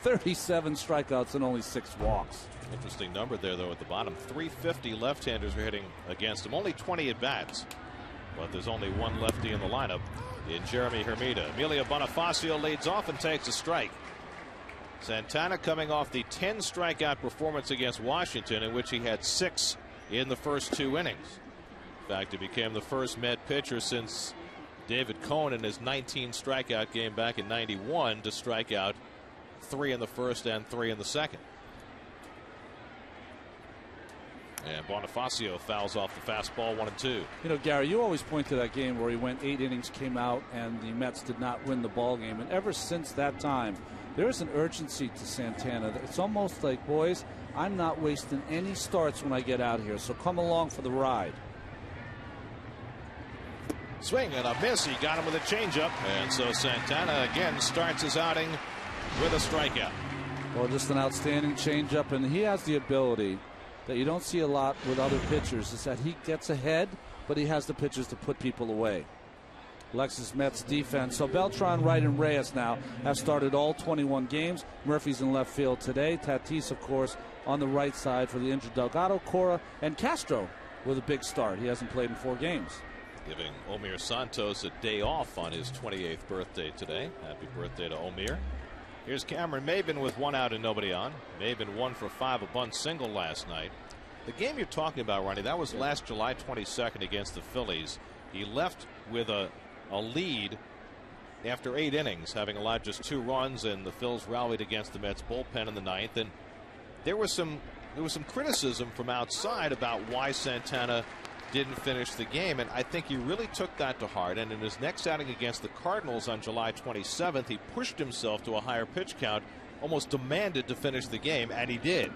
37 strikeouts and only 6 walks. Interesting number there, though, at the bottom. 350 left-handers are hitting against him. Only 20 at-bats. But there's only one lefty in the lineup in Jeremy Hermida. Emilio Bonifacio leads off and takes a strike. Santana coming off the 10 strikeout performance against Washington, in which he had 6 in the first 2 innings. In fact, he became the first Met pitcher since David Cohn in his 19 strikeout game back in '91 to strike out 3 in the first and 3 in the second. And Bonifacio fouls off the fastball, 1-2. You know, Gary, you always point to that game where he went 8 innings, came out, and the Mets did not win the ball game. And ever since that time, there is an urgency to Santana. It's almost like, boys, I'm not wasting any starts when I get out here, so come along for the ride. Swing and a miss. He got him with a changeup. And so Santana again starts his outing with a strikeout. Well, just an outstanding changeup, and he has the ability that you don't see a lot with other pitchers, is that he gets ahead, but he has the pitches to put people away. Alexis Mets defense. So Beltran, Wright, and Reyes now have started all 21 games. Murphy's in left field today. Tatis, of course, on the right side for the injured Delgado, Cora, and Castro with a big start. He hasn't played in 4 games. Giving Omir Santos a day off on his 28th birthday today. Happy birthday to Omir. Here's Cameron Maybin with 1 out and nobody on. Maybin 1 for 5, a bunt single last night. The game you're talking about, Ronnie, that was last July 22nd against the Phillies. He left with a lead after 8 innings, having allowed just 2 runs, and the Phils rallied against the Mets bullpen in the 9th. And there was some criticism from outside about why Santana didn't finish the game, and I think he really took that to heart. And in his next outing against the Cardinals on July 27th, he pushed himself to a higher pitch count, almost demanded to finish the game, and he did.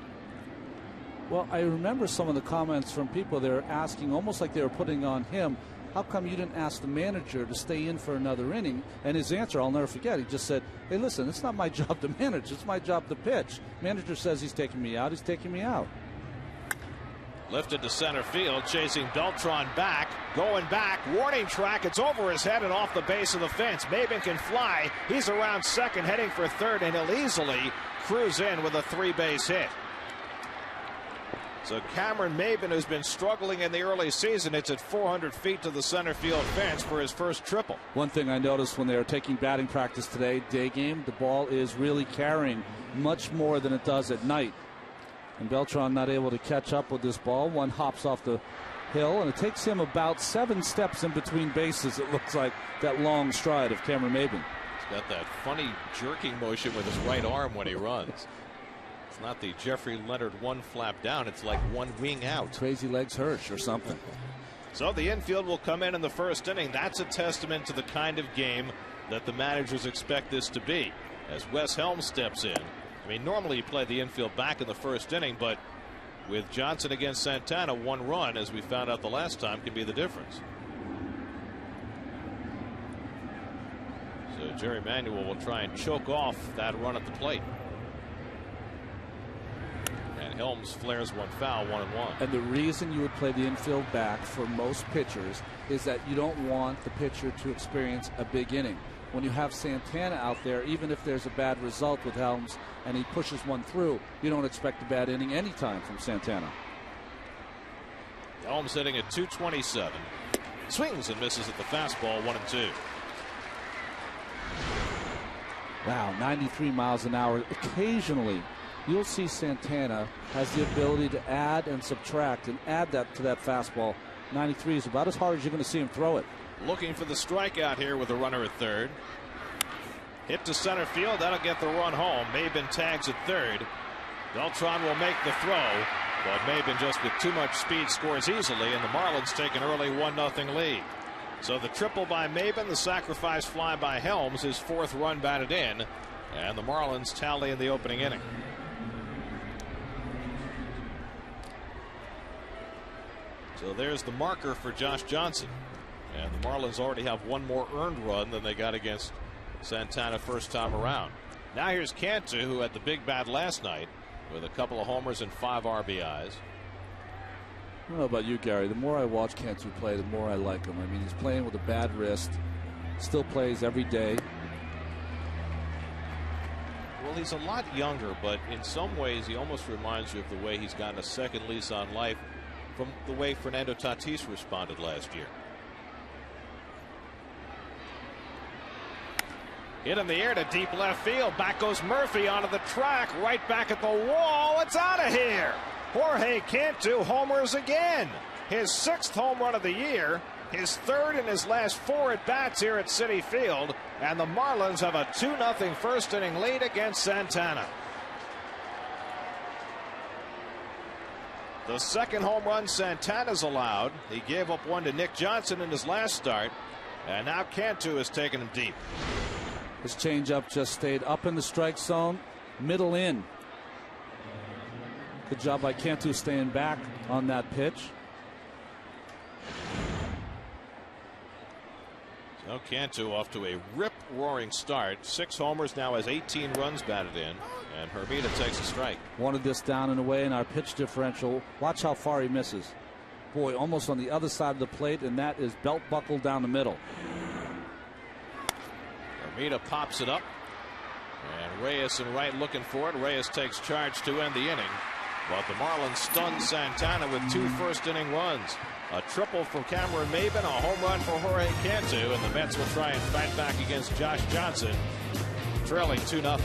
Well, I remember some of the comments from people. They were asking, almost like they were putting on him, how come you didn't ask the manager to stay in for another inning? And his answer, I'll never forget, he just said, hey, listen, it's not my job to manage, it's my job to pitch. Manager says he's taking me out, he's taking me out. Lifted to center field, chasing Beltran back, going back, warning track, it's over his head and off the base of the fence. Maybin can fly, he's around second, heading for third, and he'll easily cruise in with a 3-base hit. So Cameron Maybin, who's been struggling in the early season, it's at 400 feet to the center field fence for his first triple. One thing I noticed when they were taking batting practice today, day game, the ball is really carrying much more than it does at night. And Beltran not able to catch up with this ball. One hops off the hill, and it takes him about 7 steps in between bases. It looks like that long stride of Cameron Maybin. He's got that funny jerking motion with his right arm when he runs. It's not the Jeffrey Leonard one flap down. It's like one wing out. Crazy legs Hirsch or something. So the infield will come in the first inning. That's a testament to the kind of game that the managers expect this to be, as Wes Helms steps in. I mean, normally you play the infield back in the first inning, but with Johnson against Santana, 1 run, as we found out the last time, can be the difference. So Jerry Manuel will try and choke off that run at the plate. And Helms flares one foul, 1-1. And the reason you would play the infield back for most pitchers is that you don't want the pitcher to experience a big inning. When you have Santana out there, even if there's a bad result with Helms and he pushes one through, you don't expect a bad inning anytime from Santana. Helms hitting at 227. Swings and misses at the fastball, 1-2. Wow, 93 miles an hour. Occasionally, you'll see Santana has the ability to add and subtract and add that to that fastball. 93 is about as hard as you're going to see him throw it. Looking for the strikeout here with a runner at third. Hit to center field. That'll get the run home. Maybin tags at third. Beltran will make the throw, but Maybin, just with too much speed, scores easily, and the Marlins take an early 1-0 lead. So the triple by Maybin, the sacrifice fly by Helms, his 4th run batted in, and the Marlins tally in the opening inning. So there's the marker for Josh Johnson. And the Marlins already have 1 more earned run than they got against Santana first time around. Now here's Cantu, who had the big bat last night with a couple of homers and 5 RBIs. I don't know about you, Gary. The more I watch Cantu play, the more I like him. I mean, he's playing with a bad wrist, still plays every day. Well, he's a lot younger, but in some ways he almost reminds you of the way he's gotten a second lease on life from the way Fernando Tatis responded last year. Hit in the air to deep left field. Back goes Murphy onto the track, right back at the wall. It's out of here. Jorge Cantu homers again. His 6th home run of the year. His 3rd in his last 4 at-bats here at Citi Field, and the Marlins have a 2-0 first inning lead against Santana. The 2nd home run Santana's allowed. He gave up one to Nick Johnson in his last start, and now Cantu has taken him deep. His changeup just stayed up in the strike zone, middle in. Good job by Cantu staying back on that pitch. So Cantu off to a rip-roaring start. 6 homers, now has 18 runs batted in, and Hermida takes a strike. Wanted this down and away in our pitch differential. Watch how far he misses. Boy, almost on the other side of the plate, and that is belt buckled down the middle. Hermida pops it up, and Reyes in right looking for it. Reyes takes charge to end the inning, but the Marlins stun Santana with 2 first-inning runs. A triple from Cameron Maybin, a home run for Jorge Cantu, and the Mets will try and fight back against Josh Johnson, trailing 2-0.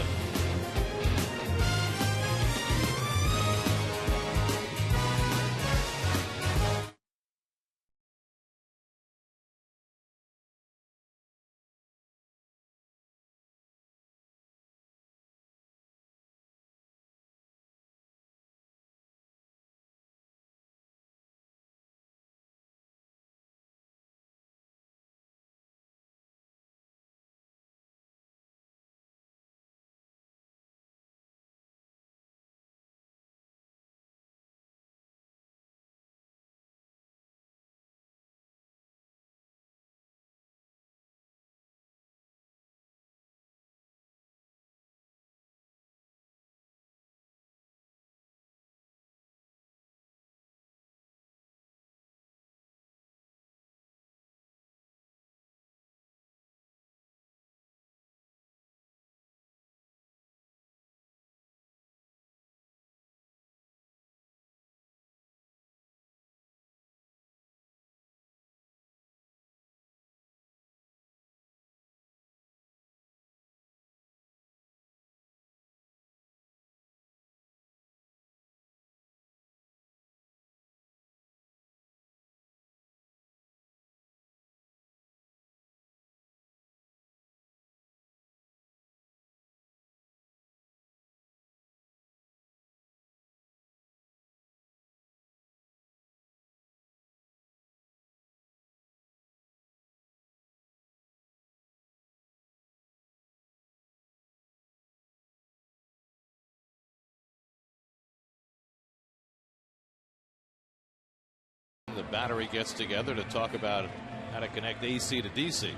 The battery gets together to talk about how to connect AC to DC.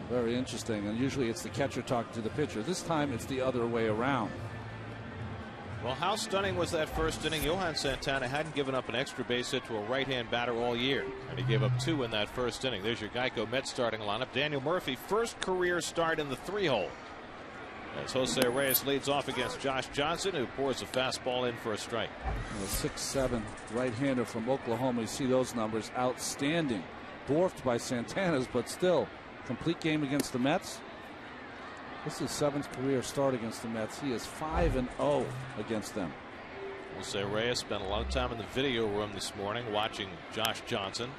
Very interesting. And usually it's the catcher talking to the pitcher. This time it's the other way around. Well, how stunning was that first inning? Johan Santana hadn't given up an extra base hit to a right-hand batter all year, and he gave up 2 in that first inning. There's your Geico Mets starting lineup. Daniel Murphy, first career start in the 3-hole. As Jose Reyes leads off against Josh Johnson, who pours a fastball in for a strike. 6'7" right-hander from Oklahoma. You see those numbers. Outstanding. Dwarfed by Santana's, but still. Complete game against the Mets. This is his 7th career start against the Mets. He is 5-0 against them. Jose Reyes spent a lot of time in the video room this morning watching Josh Johnson.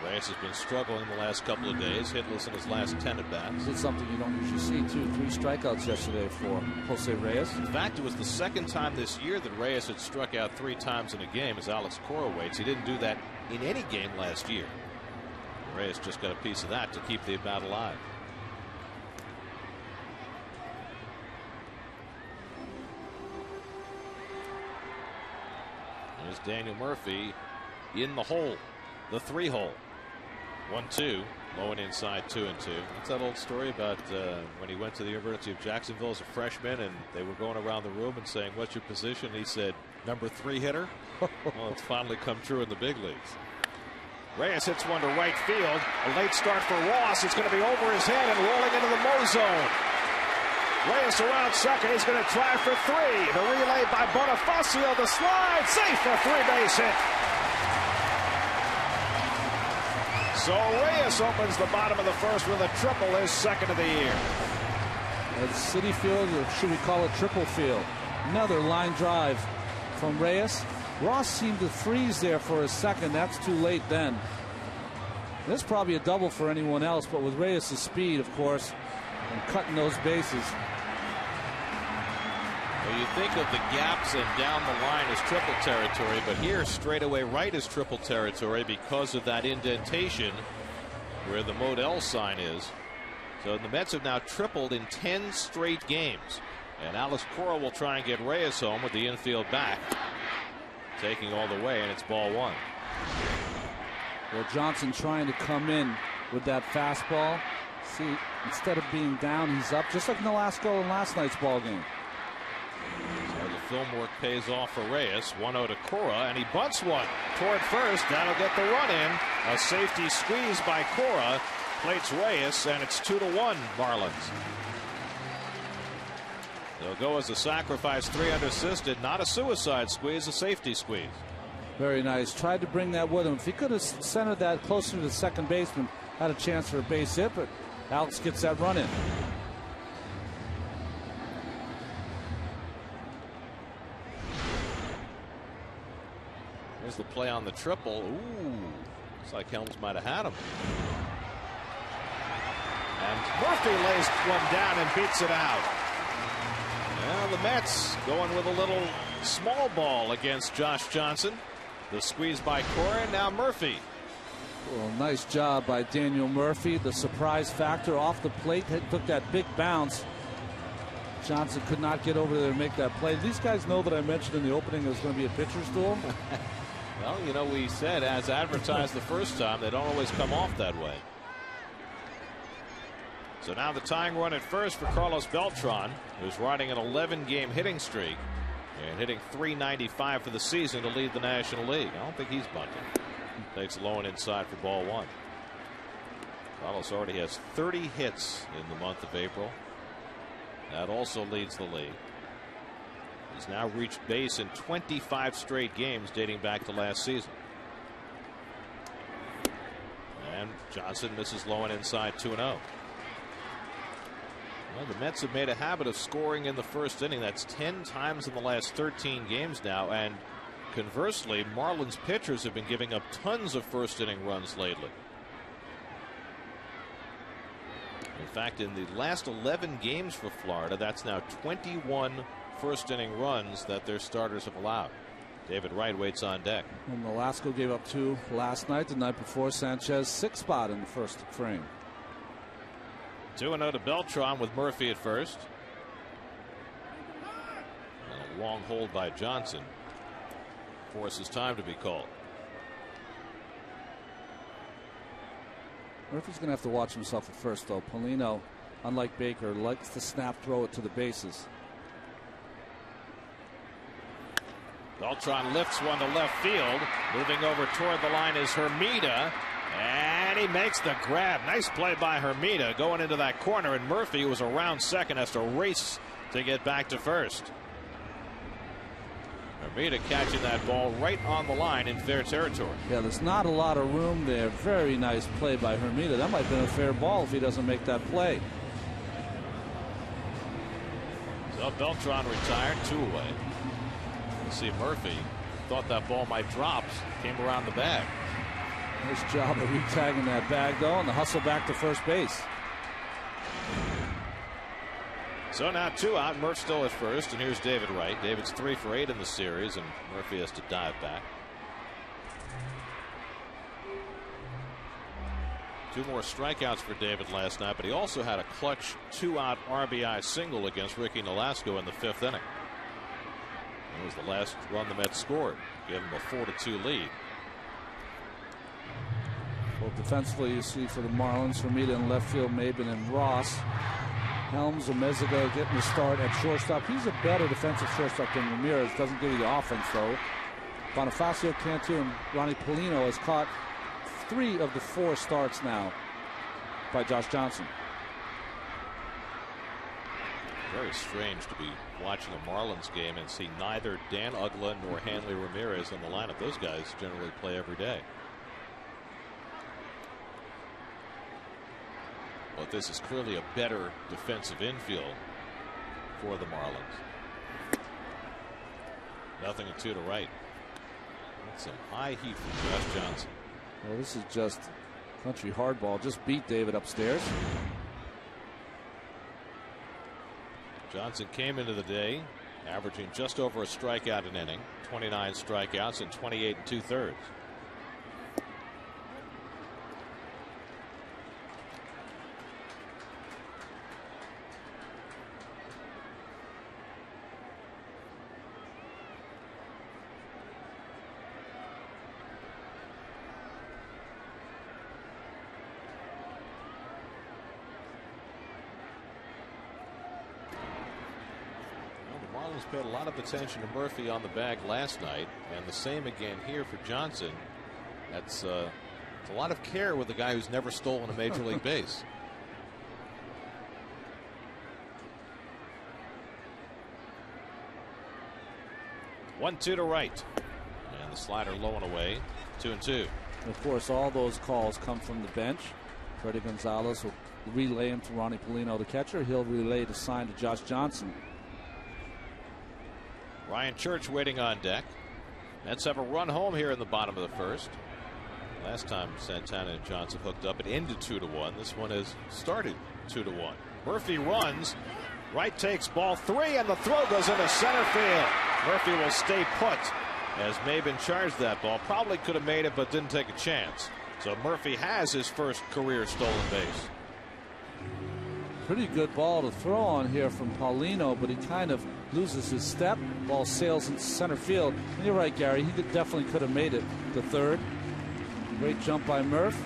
Reyes has been struggling the last couple of days, hitless in his last 10 at-bats. It's something you don't usually see, too. 3 strikeouts yesterday for Jose Reyes. In fact, it was the 2nd time this year that Reyes had struck out 3 times in a game, as Alex Cora waits. He didn't do that in any game last year. Reyes just got a piece of that to keep the at-bat alive. There's Daniel Murphy in the hole, the 3-hole. 1-2, low and inside, 2-2. That's that old story about when he went to the University of Jacksonville as a freshman, and they were going around the room and saying, "What's your position?" He said, "Number 3 hitter." Well, it's finally come true in the big leagues. Reyes hits one to right field. A late start for Ross. It's going to be over his head and rolling into the Mo zone. Reyes around second. He's going to try for three. The relay by Bonifacio. The slide. Safe for three-base hit. So Reyes opens the bottom of the first with a triple, his second of the year. At Citi Field, or should we call it Triple Field? Another line drive from Reyes. Ross seemed to freeze there for a second. That's too late then. That's probably a double for anyone else, but with Reyes' speed, of course, and cutting those bases. Well, you think of the gaps and down the line as triple territory, but here straightaway right is triple territory because of that indentation where the Modell sign is. So the Mets have now tripled in 10 straight games. And Alex Cora will try and get Reyes home with the infield back. Taking all the way, and it's ball one. Well, Johnson trying to come in with that fastball. See, instead of being down, he's up, just like in the last goal in last night's ball game. So the film work pays off for Reyes. 1-0 to Cora, and he bunts one toward first. That'll get the run in. A safety squeeze by Cora. Plates Reyes, and it's 2-1 Marlins. They'll go as a sacrifice, 3 unassisted, not a suicide squeeze, a safety squeeze. Very nice. Tried to bring that with him. If he could have centered that closer to the second baseman, had a chance for a base hit, but Alex gets that run in. There's the play on the triple. Ooh, looks like Helms might have had him. And Murphy lays one down and beats it out. Well, the Mets going with a little small ball against Josh Johnson. The squeeze by Cora, now Murphy. Well, nice job by Daniel Murphy. The surprise factor off the plate, took that big bounce. Johnson could not get over there and make that play. These guys know that I mentioned in the opening there's going to be a pitcher's duel. Well, you know, we said as advertised the first time, they don't always come off that way. So now the tying run at first for Carlos Beltran, who's riding an 11-game hitting streak and hitting .395 for the season to lead the National League. I don't think he's bunting. Takes low and inside for ball one. Carlos already has 30 hits in the month of April. That also leads the league. He's now reached base in 25 straight games dating back to last season. And Johnson misses low and inside, 2-0. Well, the Mets have made a habit of scoring in the first inning. That's 10 times in the last 13 games now. And conversely, Marlins pitchers have been giving up tons of first inning runs lately. In fact, in the last 11 games for Florida, that's now 21 first inning runs that their starters have allowed. David Wright waits on deck. And Velasco gave up 2 last night. The night before, Sanchez 6 spot in the first frame. 2-0 to Beltran with Murphy at first. And a long hold by Johnson forces time to be called. Murphy's going to have to watch himself at first, though. Polino, unlike Baker, likes to snap throw it to the bases. Beltran lifts one to left field. Moving over toward the line is Hermida. And he makes the grab. Nice play by Hermida going into that corner. And Murphy, who was around second, has to race to get back to first. Hermida catching that ball right on the line in fair territory. Yeah, there's not a lot of room there. Very nice play by Hermida. That might have been a fair ball if he doesn't make that play. So Beltran retired, 2 away. See, Murphy thought that ball might drop, came around the bag. Nice job of re-tagging that bag, though, and the hustle back to first base. So now 2 out. Murph still at first, and here's David Wright. David's 3 for 8 in the series, and Murphy has to dive back. 2 more strikeouts for David last night, but he also had a clutch 2-out RBI single against Ricky Nolasco in the 5th inning. It was the last run the Mets scored, gave him a 4-2 lead. Well, defensively, you see for the Marlins, Hermida in left field, Maben and Ross. Helms or Meziga getting the start at shortstop. He's a better defensive shortstop than Ramirez. Doesn't give you the offense, though. Bonifacio, Cantu, and Ronnie Polino has caught 3 of the 4 starts now by Josh Johnson. Very strange to be watching a Marlins game and see neither Dan Uggla nor Hanley Ramirez in the lineup. Those guys generally play every day. But this is clearly a better defensive infield for the Marlins. Nothing and 2 to right. That's some high heat from Josh Johnson. Well, this is just country hardball. Just beat David upstairs. Johnson came into the day averaging just over a strikeout an inning, 29 strikeouts in 28 2/3. Paid a lot of attention to Murphy on the bag last night, and the same again here for Johnson. That's a lot of care with a guy who's never stolen a major league base. One, 2 to right, and the slider low and away. 2-2. Of course, all those calls come from the bench. Freddie Gonzalez will relay him to Ronnie Polino, the catcher. He'll relay the sign to Josh Johnson. Ryan Church waiting on deck. Mets have a run home here in the bottom of the first. Last time Santana and Johnson hooked up, it ended 2-1. This one has started 2-1. Murphy runs. Right takes ball 3, and the throw goes into center field. Murphy will stay put as Maben charged that ball. Probably could have made it, but didn't take a chance. So Murphy has his first career stolen base. Pretty good ball to throw on here from Paulino, but he kind of loses his step. Ball sails into center field. And you're right, Gary. He definitely could have made it to third. Great jump by Murph.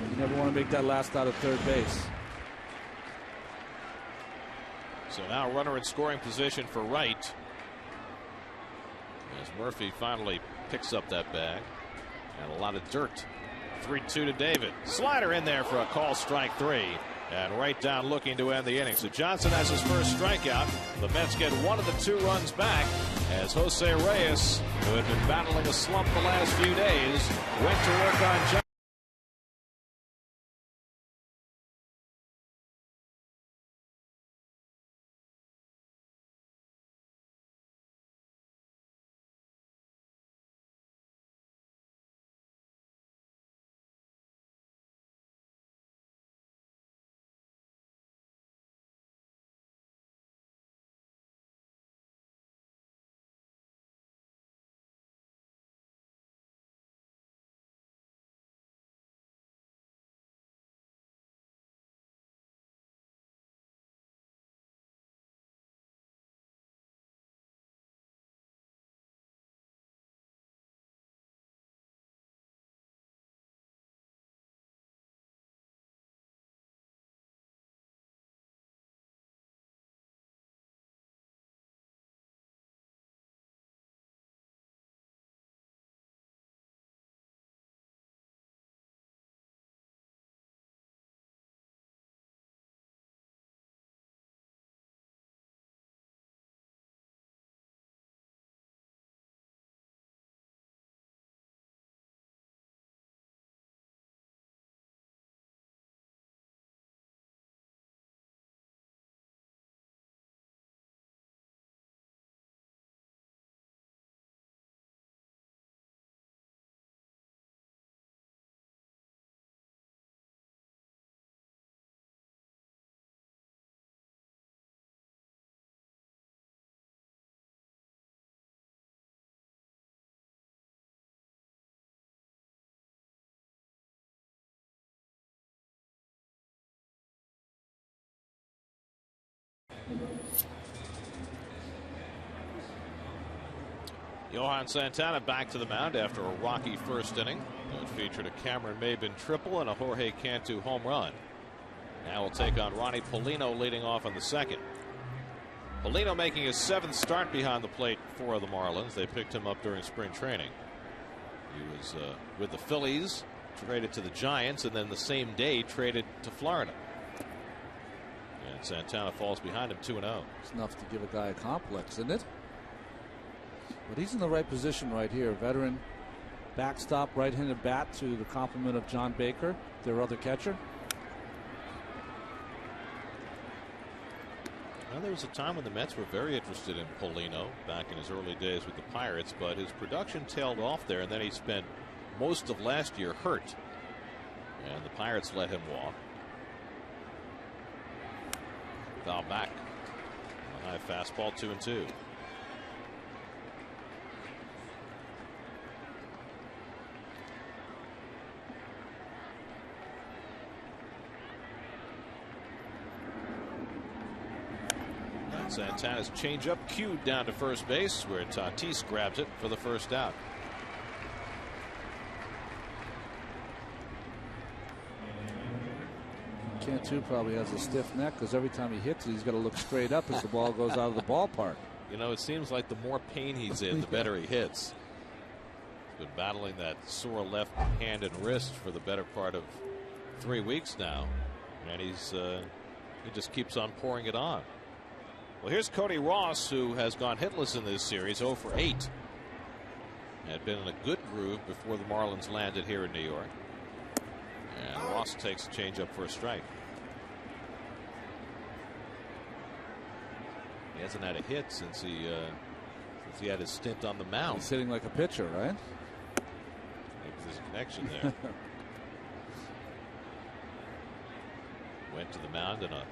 You never want to make that last out of third base. So now runner in scoring position for Wright, as Murphy finally picks up that bag. And a lot of dirt. 3-2 to David. Slider in there for a call, strike 3. And right down looking to end the inning. So Johnson has his first strikeout. The Mets get one of the 2 runs back as Jose Reyes, who had been battling a slump the last few days, went to work on Johnson. Johan Santana back to the mound after a rocky first inning. It featured a Cameron Maben triple and a Jorge Cantu home run. Now we'll take on Ronnie Polino leading off on the second. Polino making his 7th start behind the plate for the Marlins. They picked him up during spring training. He was with the Phillies, traded to the Giants, and then the same day traded to Florida. And Santana falls behind him 2-0. It's enough to give a guy a complex, isn't it? But he's in the right position right here. Veteran backstop, right-handed bat to the complement of John Baker, their other catcher. Well, there was a time when the Mets were very interested in Polino back in his early days with the Pirates, but his production tailed off there, and then he spent most of last year hurt, and the Pirates let him walk. Foul back. A high fastball, 2-2. Santana's changeup cued down to first base, where Tatis grabs it for the first out. Cantu probably has a stiff neck because every time he hits it, he's got to look straight up as the ball goes out of the ballpark. You know, it seems like the more pain he's in, the better he hits. He's been battling that sore left hand and wrist for the better part of 3 weeks now, and he just keeps on pouring it on. Well, here's Cody Ross, who has gone hitless in this series, 0 for 8. Had been in a good groove before the Marlins landed here in New York. And Ross takes a changeup for a strike. He hasn't had a hit since he had his stint on the mound. He's hitting like a pitcher, right? Maybe there's a connection there. Went to the mound in a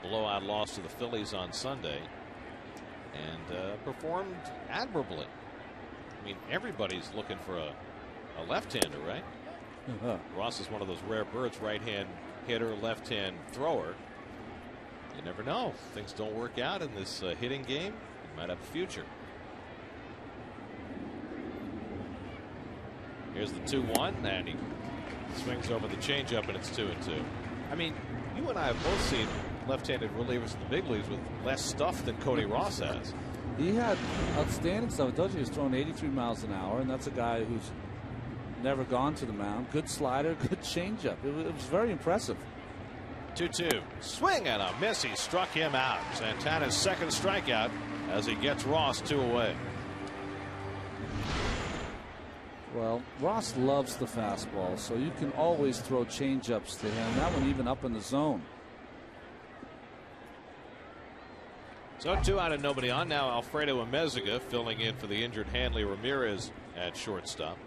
blowout loss to the Phillies on Sunday and performed admirably. I mean, everybody's looking for a left-hander, right? Ross is one of those rare birds, right-hand hitter, left-hand thrower. You never know. Things don't work out in this hitting game. He might have a future. Here's the 2-1, and he swings over the changeup, and it's 2-2. I mean, you and I have both seen left-handed relievers in the big leagues with less stuff than Cody Ross has. He had outstanding stuff. I told you he was throwing 83 miles an hour, and that's a guy who's never gone to the mound. Good slider, good changeup. It was very impressive. 2-2. Swing and a miss. He struck him out. Santana's second strikeout as he gets Ross 2 away. Well, Ross loves the fastball, so you can always throw changeups to him. That one even up in the zone. So 2 out and nobody on. Now Alfredo Amezaga filling in for the injured Hanley Ramirez at shortstop.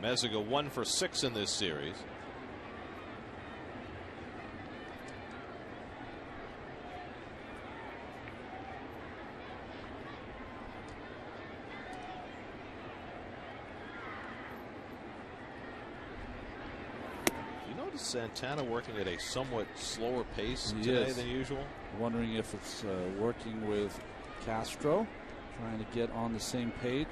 Amezaga 1 for 6 in this series. You notice Santana working at a somewhat slower pace today than usual? Wondering if it's working with Castro, trying to get on the same page.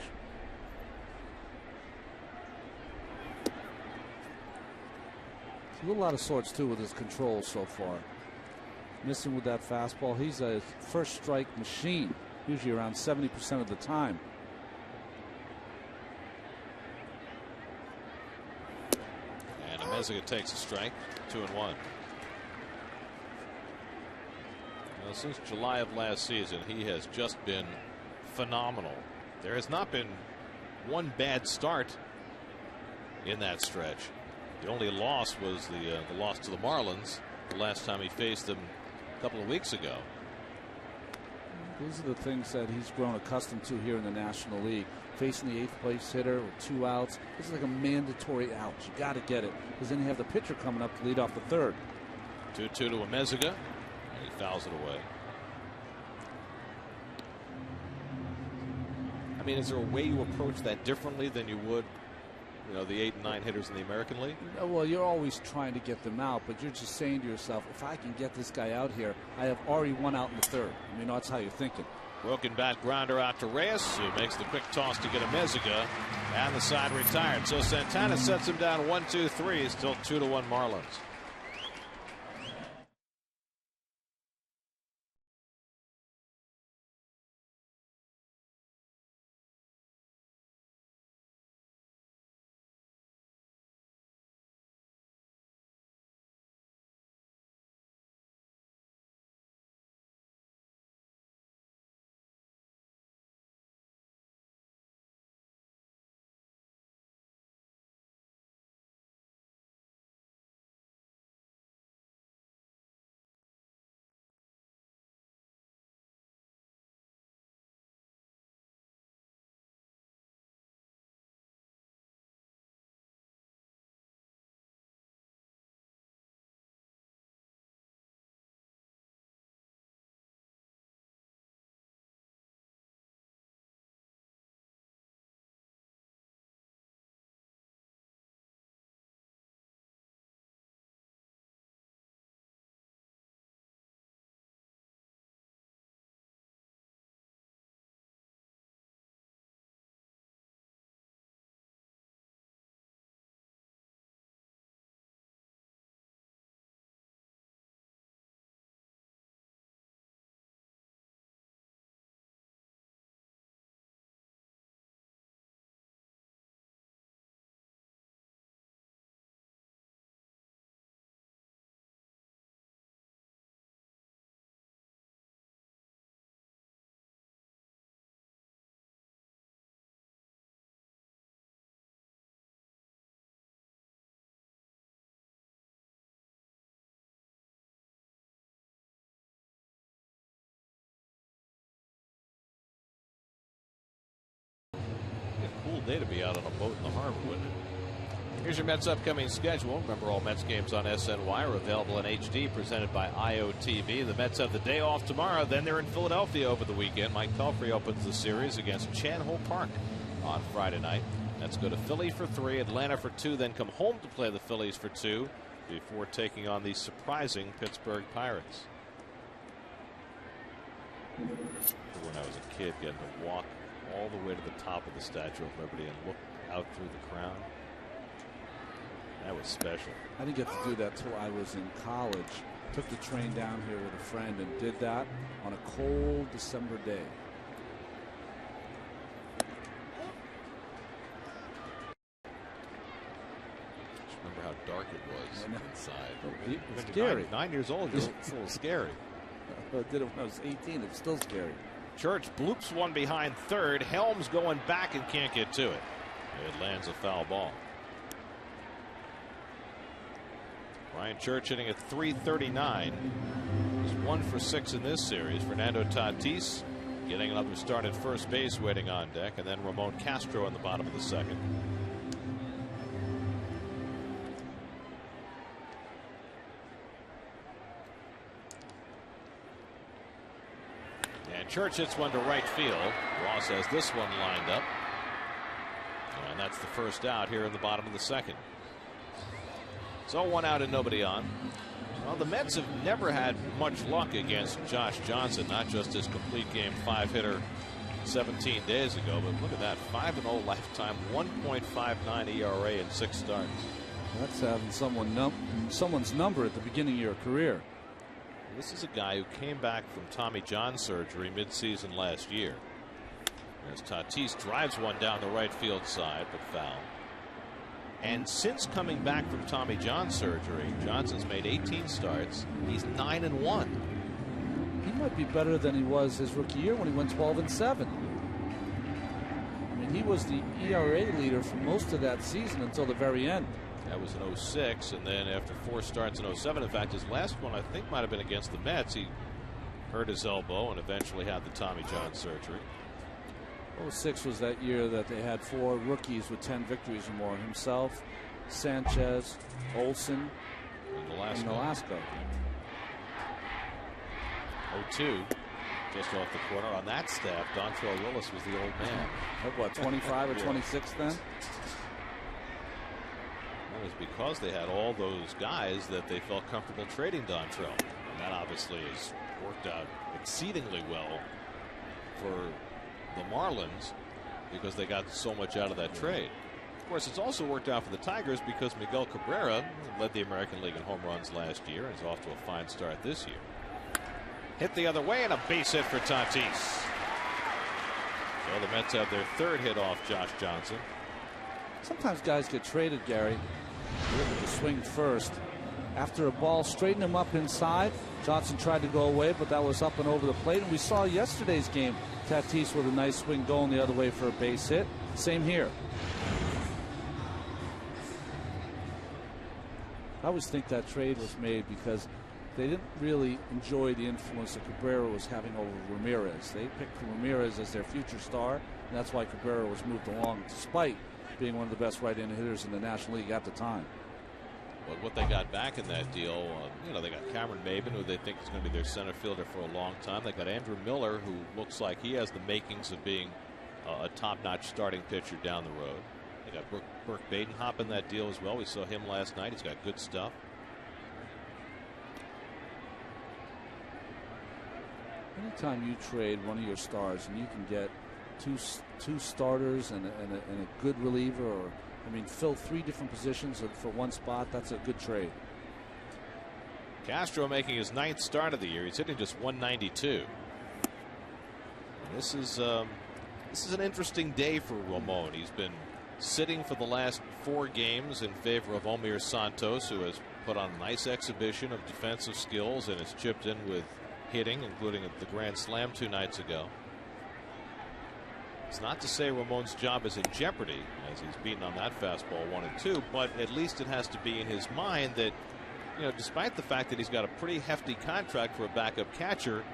A little out of sorts too with his control so far. Missing with that fastball. He's a first strike machine, usually around 70% of the time. And Amezaga takes a strike. 2-1. Well, since July of last season, he has just been phenomenal. There has not been one bad start in that stretch. The only loss was the loss to the Marlins the last time he faced them a couple of weeks ago. These are the things that he's grown accustomed to here in the National League. Facing the 8th place hitter with 2 outs. This is like a mandatory out. You got to get it, because then you have the pitcher coming up to lead off the 3rd. 2-2 to Amezaga, and he fouls it away. I mean, is there a way you approach that differently than you would, you know, the 8 and 9 hitters in the American League? Well, you're always trying to get them out, but you're just saying to yourself, if I can get this guy out here, I have already 1 out in the 3rd. I mean, that's how you're thinking. Broken bat grounder out to Reyes, who makes the quick toss to get Amezaga, and the side retired. So Santana sets him down 1-2-3. Still 2-1 Marlins. day to be out on a boat in the harbor, wouldn't it? Here's your Mets upcoming schedule. Remember, all Mets games on SNY are available in HD, presented by IOTV. The Mets have the day off tomorrow. Then they're in Philadelphia over the weekend. Mike Pelfrey opens the series against Chan Ho Park on Friday night. Mets go to Philly for 3, Atlanta for 2, then come home to play the Phillies for 2 before taking on the surprising Pittsburgh Pirates. When I was a kid, getting to walk all the way to the top of the Statue of Liberty and look out through the crowd. That was special. I didn't get to do that till I was in college. Took the train down here with a friend and did that on a cold December day. Just remember how dark it was inside. It was scary. 9 years old, it's a little scary. I did it when I was 18. It's still scary. Church bloops one behind third. Helms going back and can't get to it. It lands a foul ball. Ryan Church hitting at .339. He's 1 for 6 in this series. Fernando Tatis getting another start at first base, waiting on deck, and then Ramon Castro in the bottom of the second. And Church hits one to right field. Ross has this one lined up, and that's the first out here in the bottom of the second. So 1 out and nobody on. Well, the Mets have never had much luck against Josh Johnson, not just his complete game 5-hitter 17 days ago, but look at that, 5-0 lifetime, 1.59 ERA in 6 starts. That's having someone's number at the beginning of your career. This is a guy who came back from Tommy John surgery midseason last year. As Tatis drives one down the right field side, but foul. And since coming back from Tommy John surgery, Johnson's made 18 starts. He's 9-1. He might be better than he was his rookie year when he went 12-7. I mean, he was the ERA leader for most of that season until the very end. That was in 06, and then after 4 starts in 07, in fact, his last one I think might have been against the Mets. He hurt his elbow and eventually had the Tommy John surgery. 06 was that year that they had 4 rookies with 10 victories or more. Himself, Sanchez, Olsen, and Nolasco. 02, just off the corner. On that staff, Dontrell Willis was the old man. At what, 25 or 26 then? It was because they had all those guys that they felt comfortable trading Dontrell. And that obviously has worked out exceedingly well for the Marlins because they got so much out of that trade. Of course, it's also worked out for the Tigers because Miguel Cabrera led the American League in home runs last year and is off to a fine start this year. Hit the other way and a base hit for Tatis. So the Mets have their 3rd hit off Josh Johnson. Sometimes guys get traded, Gary, with the swing first. After a ball straightened him up inside, Johnson tried to go away, but that was up and over the plate. And we saw yesterday's game, Tatis with a nice swing going the other way for a base hit. Same here. I always think that trade was made because they didn't really enjoy the influence that Cabrera was having over Ramirez. They picked Ramirez as their future star, and that's why Cabrera was moved along, despite being one of the best right-handed hitters in the National League at the time. But what they got back in that deal, they got Cameron Maybin, who they think is going to be their center fielder for a long time. They got Andrew Miller, who looks like he has the makings of being a top-notch starting pitcher down the road. They got Burke Badenhop in that deal as well. We saw him last night. He's got good stuff. Anytime you trade one of your stars and you can get two starters and a good reliever, or fill 3 different positions for one spot, that's a good trade. Castro making his 9th start of the year. He's hitting just 192. This is an interesting day for Ramon. He's been sitting for the last 4 games in favor of Omir Santos, who has put on a nice exhibition of defensive skills and has chipped in with hitting, including the grand slam 2 nights ago. It's not to say Ramon's job is in jeopardy, as he's beaten on that fastball 1 and 2, but at least it has to be in his mind that, despite the fact that he's got a pretty hefty contract for a backup catcher,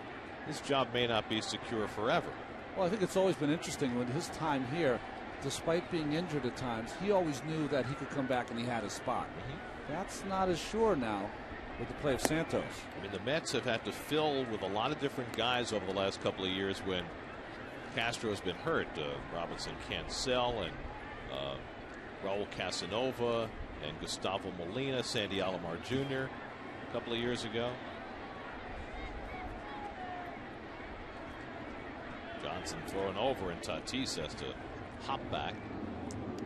his job may not be secure forever. Well, I think it's always been interesting with his time here. despite being injured at times, he always knew that he could come back and he had a spot. That's not as sure now with the play of Santos. I mean, the Mets have had to fill with a lot of different guys over the last couple of years when Castro's been hurt. Robinson Cancel and Raul Casanova and Gustavo Molina, Sandy Alomar Jr. a couple of years ago. Johnson throwing over, and Tatis has to hop back.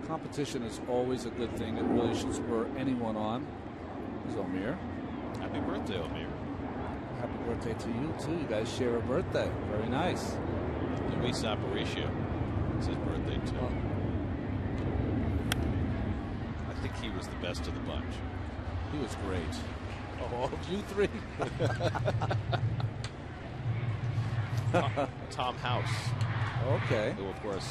Competition is always a good thing. It really should spur anyone on. There's Omir. Happy birthday, Omir. Happy birthday to you, too. You guys share a birthday. Very nice. Luis Aparicio. It's his birthday, too. Oh. I think he was the best of the bunch. He was great. Oh, you three. Tom House. Okay. Who, of course,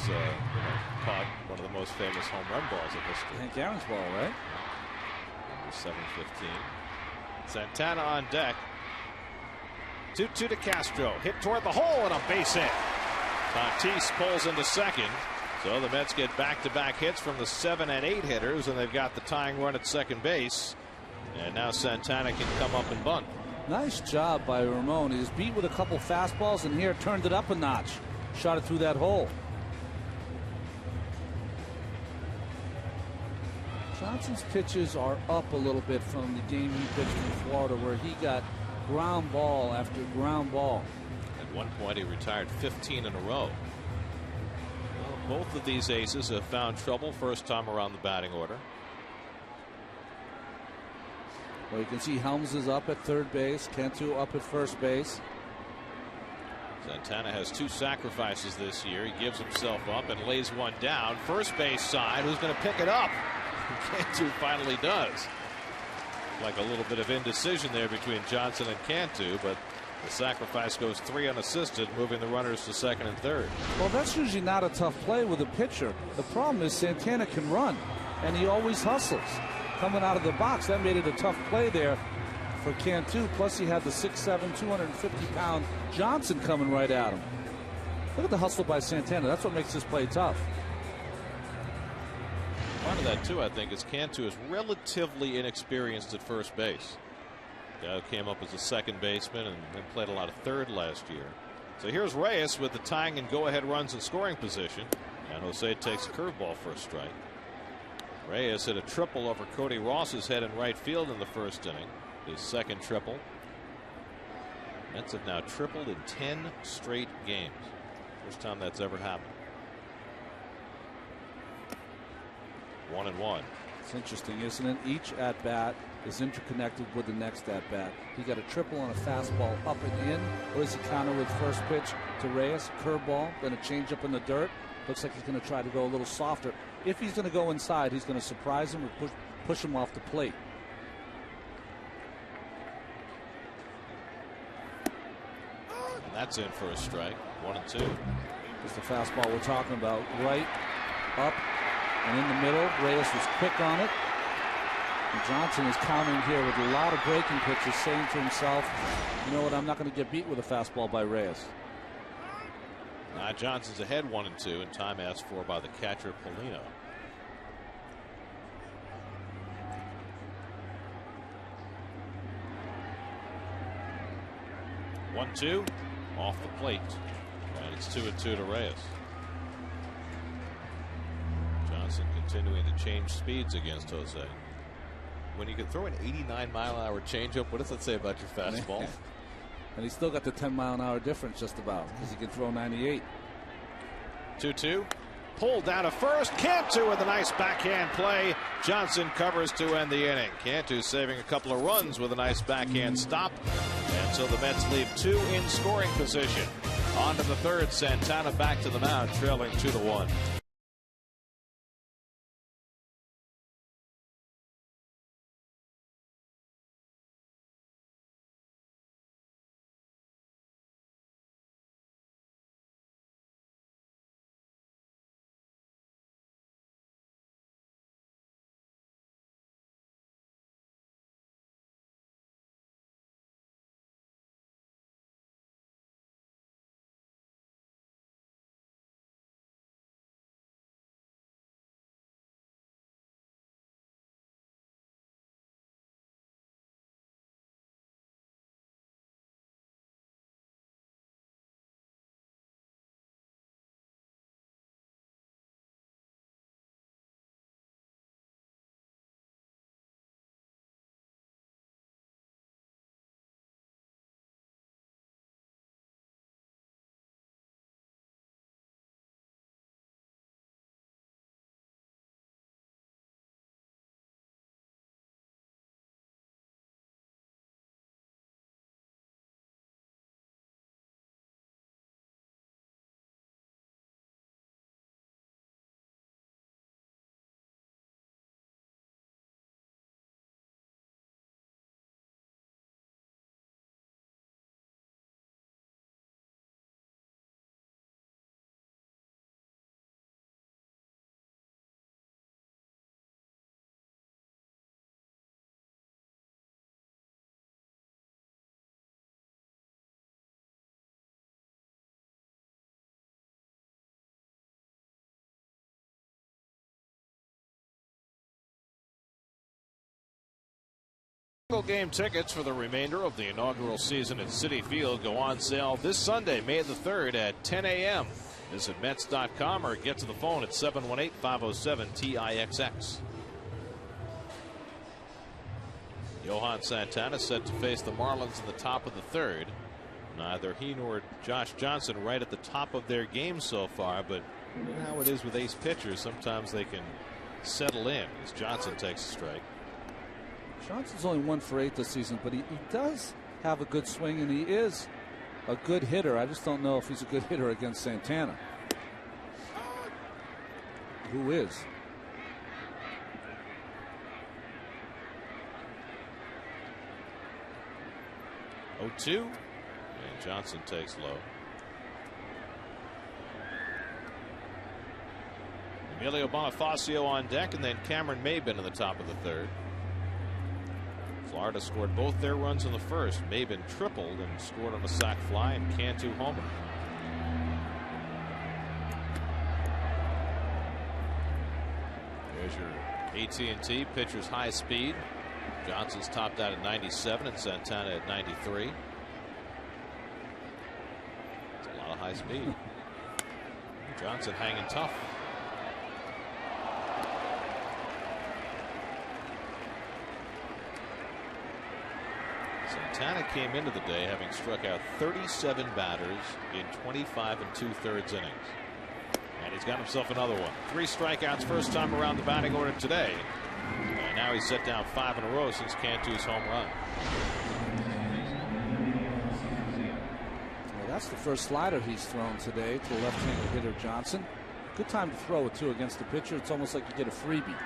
caught one of the most famous home run balls in history. Hank Aaron's ball, right? Number 715. Santana on deck. 2-2 to Castro. Hit toward the hole and a base hit. Tatis pulls into second. So the Mets get back-to-back hits from the 7 and 8 hitters, and they've got the tying run at second base. And now Santana can come up and bunt. Nice job by Ramon. He was beat with a couple fastballs, and here turned it up a notch. Shot it through that hole. Johnson's pitches are up a little bit from the game he pitched in Florida, where he got ground ball after ground ball. At one point, he retired 15 in a row. Well, both of these aces have found trouble first time around the batting order. Well, you can see Helms is up at third base, Cantu up at first base. Santana has 2 sacrifices this year. He gives himself up and lays one down. First base side, who's going to pick it up? Cantu finally does. Like a little bit of indecision there between Johnson and Cantu, but the sacrifice goes 3 unassisted, moving the runners to second and third. Well, that's usually not a tough play with a pitcher. The problem is Santana can run, and he always hustles. Coming out of the box, that made it a tough play there for Cantu. Plus, he had the 6'7", 250-pound Johnson coming right at him. Look at the hustle by Santana. That's what makes this play tough. Part of that, too, I think, is Cantu is relatively inexperienced at first base. Guy came up as a second baseman and then played a lot of third last year. So here's Reyes with the tying and go-ahead runs in scoring position. And Jose takes a curveball for a strike. Reyes hit a triple over Cody Ross's head in right field in the first inning. His second triple. Mets have now tripled in 10 straight games. First time that's ever happened. 1-1. It's interesting, isn't it? Each at-bat is interconnected with the next at-bat. He got a triple on a fastball up and in. What does he counter with first pitch to Reyes? Curveball, then a changeup in the dirt. Looks like he's going to try to go a little softer. If he's going to go inside, he's going to surprise him or push him off the plate. And that's in for a strike. 1-2. Just the fastball we're talking about. Right, up, and in the middle. Reyes was quick on it. And Johnson is countering here with a lot of breaking pitches, saying to himself, you know what, I'm not going to get beat with a fastball by Reyes. Johnson's ahead 1-2, and time asked for by the catcher Polino. One-two off the plate, and it's 2-2 to Reyes. Johnson continuing to change speeds against Jose. When you can throw an 89-mile-an-hour changeup, what does that say about your fastball? And he's still got the 10-mile-an-hour difference just about, because he can throw 98. 2-2. Pulled down to first. Cantu with a nice backhand play. Johnson covers to end the inning. Cantu saving a couple of runs with a nice backhand stop. And so the Mets leave 2 in scoring position. On to the third. Santana back to the mound, trailing 2-1. Game tickets for the remainder of the inaugural season at Citi Field go on sale this Sunday, May the 3rd at 10 a.m. Visit Mets.com or get to the phone at 718-507-TIXX. Johan Santana set to face the Marlins in the top of the 3rd. Neither he nor Josh Johnson right at the top of their game so far, but you know how it is with ace pitchers. Sometimes they can settle in as Johnson takes a strike. Johnson's only 1 for 8 this season, but he does have a good swing, and he is a good hitter. I just don't know if he's a good hitter against Santana, who is. Oh, 2, and Johnson takes low. Emilio Bonifacio on deck, and then Cameron Maybin in the top of the 3rd. Florida scored both their runs in the first. Maybin tripled and scored on a sac fly, and Cantu homer. There's your AT&T pitcher's high speed. Johnson's topped out at 97 and Santana at 93. It's a lot of high speed. Johnson hanging tough. Santana came into the day having struck out 37 batters in 25 2/3 innings. And he's got himself another one. 3 strikeouts first time around the batting order today. And now he's set down 5 in a row since Cantu's home run. Well, that's the first slider he's thrown today to left-handed hitter Johnson. Good time to throw it, too, against the pitcher. It's almost like you get a freebie.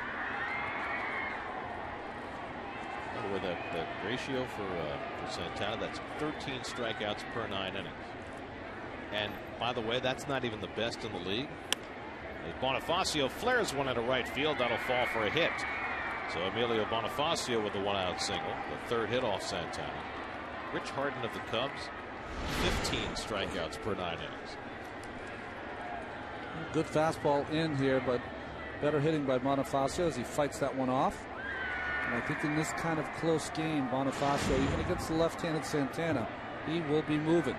With that ratio for Santana, that's 13 strikeouts per 9 innings. And by the way, that's not even the best in the league. As Bonifacio flares one into right field, that'll fall for a hit. So Emilio Bonifacio with the 1-out single, the 3rd hit off Santana. Rich Harden of the Cubs, 15 strikeouts per 9 innings. Good fastball in here, but better hitting by Bonifacio as he fights that one off. And I think in this kind of close game, Bonifacio, even against the left-handed Santana, he will be moving.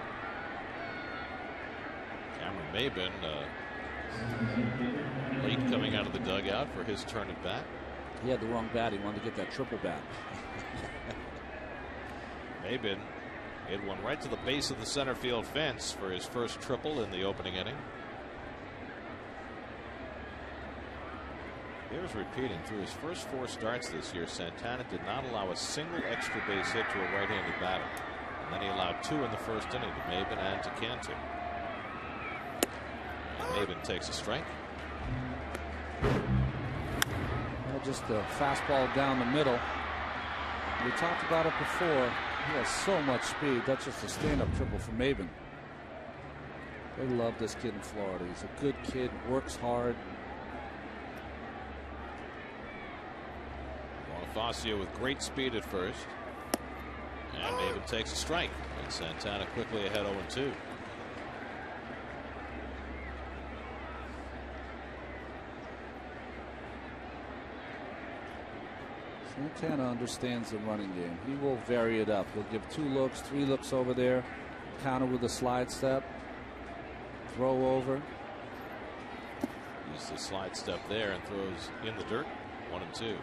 Cameron Maybin late coming out of the dugout for his turn at bat. He had the wrong bat. He wanted to get that triple bat. Maybin hit one right to the base of the center field fence for his first triple in the opening inning. Here's repeating, through his first 4 starts this year, Santana did not allow a single extra base hit to a right-handed batter. And then he allowed 2 in the first inning to Maybin and to Cantu. And Maybin takes a strike. Well, just a fastball down the middle. We talked about it before. He has so much speed. That's just a stand-up triple for Maybin. They love this kid in Florida. He's a good kid, works hard. Bonifacio with great speed at first. And Maybin takes a strike. And Santana quickly ahead 0-2. Santana understands the running game. He will vary it up. He'll give 2 looks, 3 looks over there. Counter with a slide step. Throw over. Uses the slide step there and throws in the dirt. 1-2.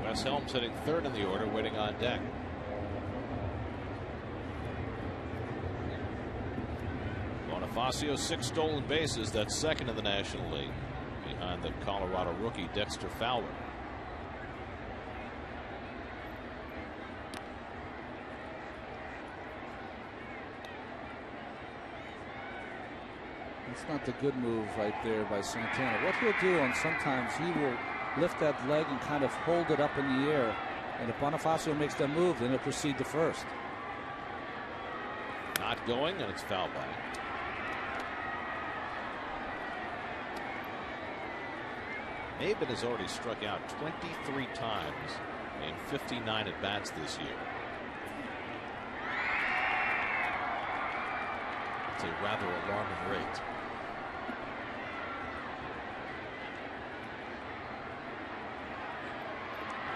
Wes Helms hitting 3rd in the order, waiting on deck. Bonifacio 6 stolen bases. That's 2nd in the National League, behind the Colorado rookie Dexter Fowler. That's not the good move right there by Santana. What he'll do on sometimes, he will lift that leg and kind of hold it up in the air. And if Bonifacio makes that move, then he'll proceed to first. Not going, and it's foul ball. Maybin has already struck out 23 times in 59 at bats this year. at a rather alarming rate.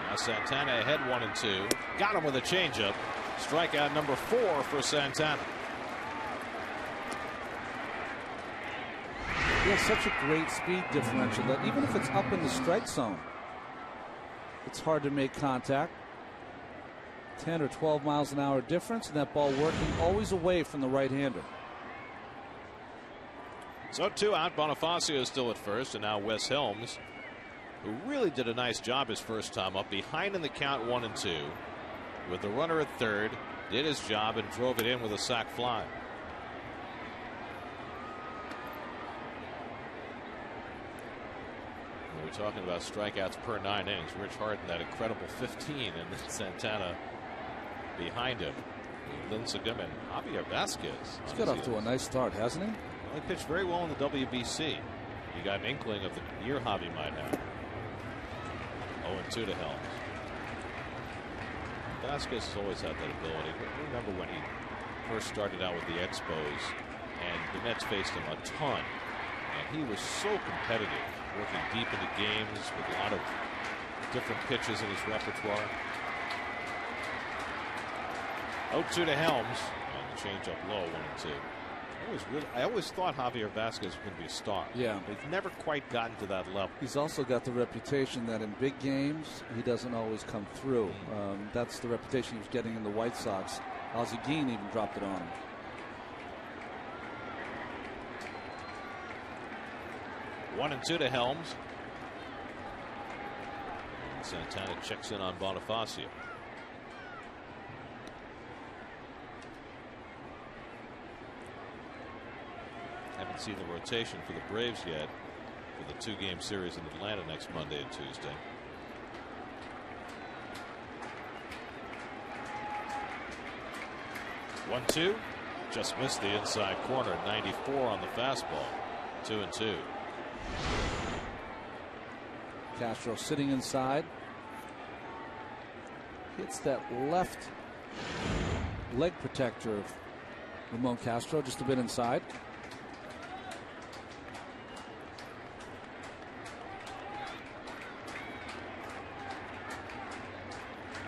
Now Santana ahead 1-2. Got him with a changeup. Strikeout number 4 for Santana. He has such a great speed differential that even if it's up in the strike zone, it's hard to make contact. 10 or 12 miles an hour difference, and that ball working always away from the right-hander. So 2 out. Bonifacio is still at first, and now Wes Helms, who really did a nice job his first time up, behind in the count 1-2, with the runner at third, did his job and drove it in with a sac fly. We're talking about strikeouts per 9 innings. Rich Harden, that incredible 15, and then Santana behind him. Lincecum and Javier Vasquez. He's got off to a nice start, hasn't he? Well, he pitched very well in the WBC. You got an inkling of the year Javi might have. 0-2 to Helms. Vasquez has always had that ability. Remember when he first started out with the Expos, and the Mets faced him a ton, and he was so competitive, working deep into games with a lot of different pitches in his repertoire. 0-2 to Helms, and the changeup low, 1-2. I always thought Javier Vasquez was going to be a star. Yeah. But he's never quite gotten to that level. He's also got the reputation that in big games, he doesn't always come through. That's the reputation he was getting in the White Sox. Ozzie Guillen even dropped it on him. 1-2 to Helms. Santana checks in on Bonifacio. Haven't seen the rotation for the Braves yet for the 2-game series in Atlanta next Monday and Tuesday. One-two, just missed the inside corner. 94 on the fastball. 2-2. Castro sitting inside. Hits that left leg protector of Ramon Castro just a bit inside.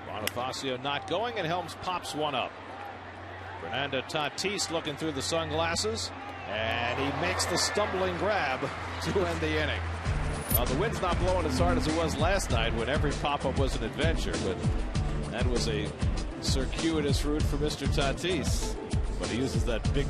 Bonifacio not going, and Helms pops one up. Fernando Tatis looking through the sunglasses, and he makes the stumbling grab to end the inning. The wind's not blowing as hard as it was last night when every pop-up was an adventure, but that was a circuitous route for Mr. Tatis. But he uses that big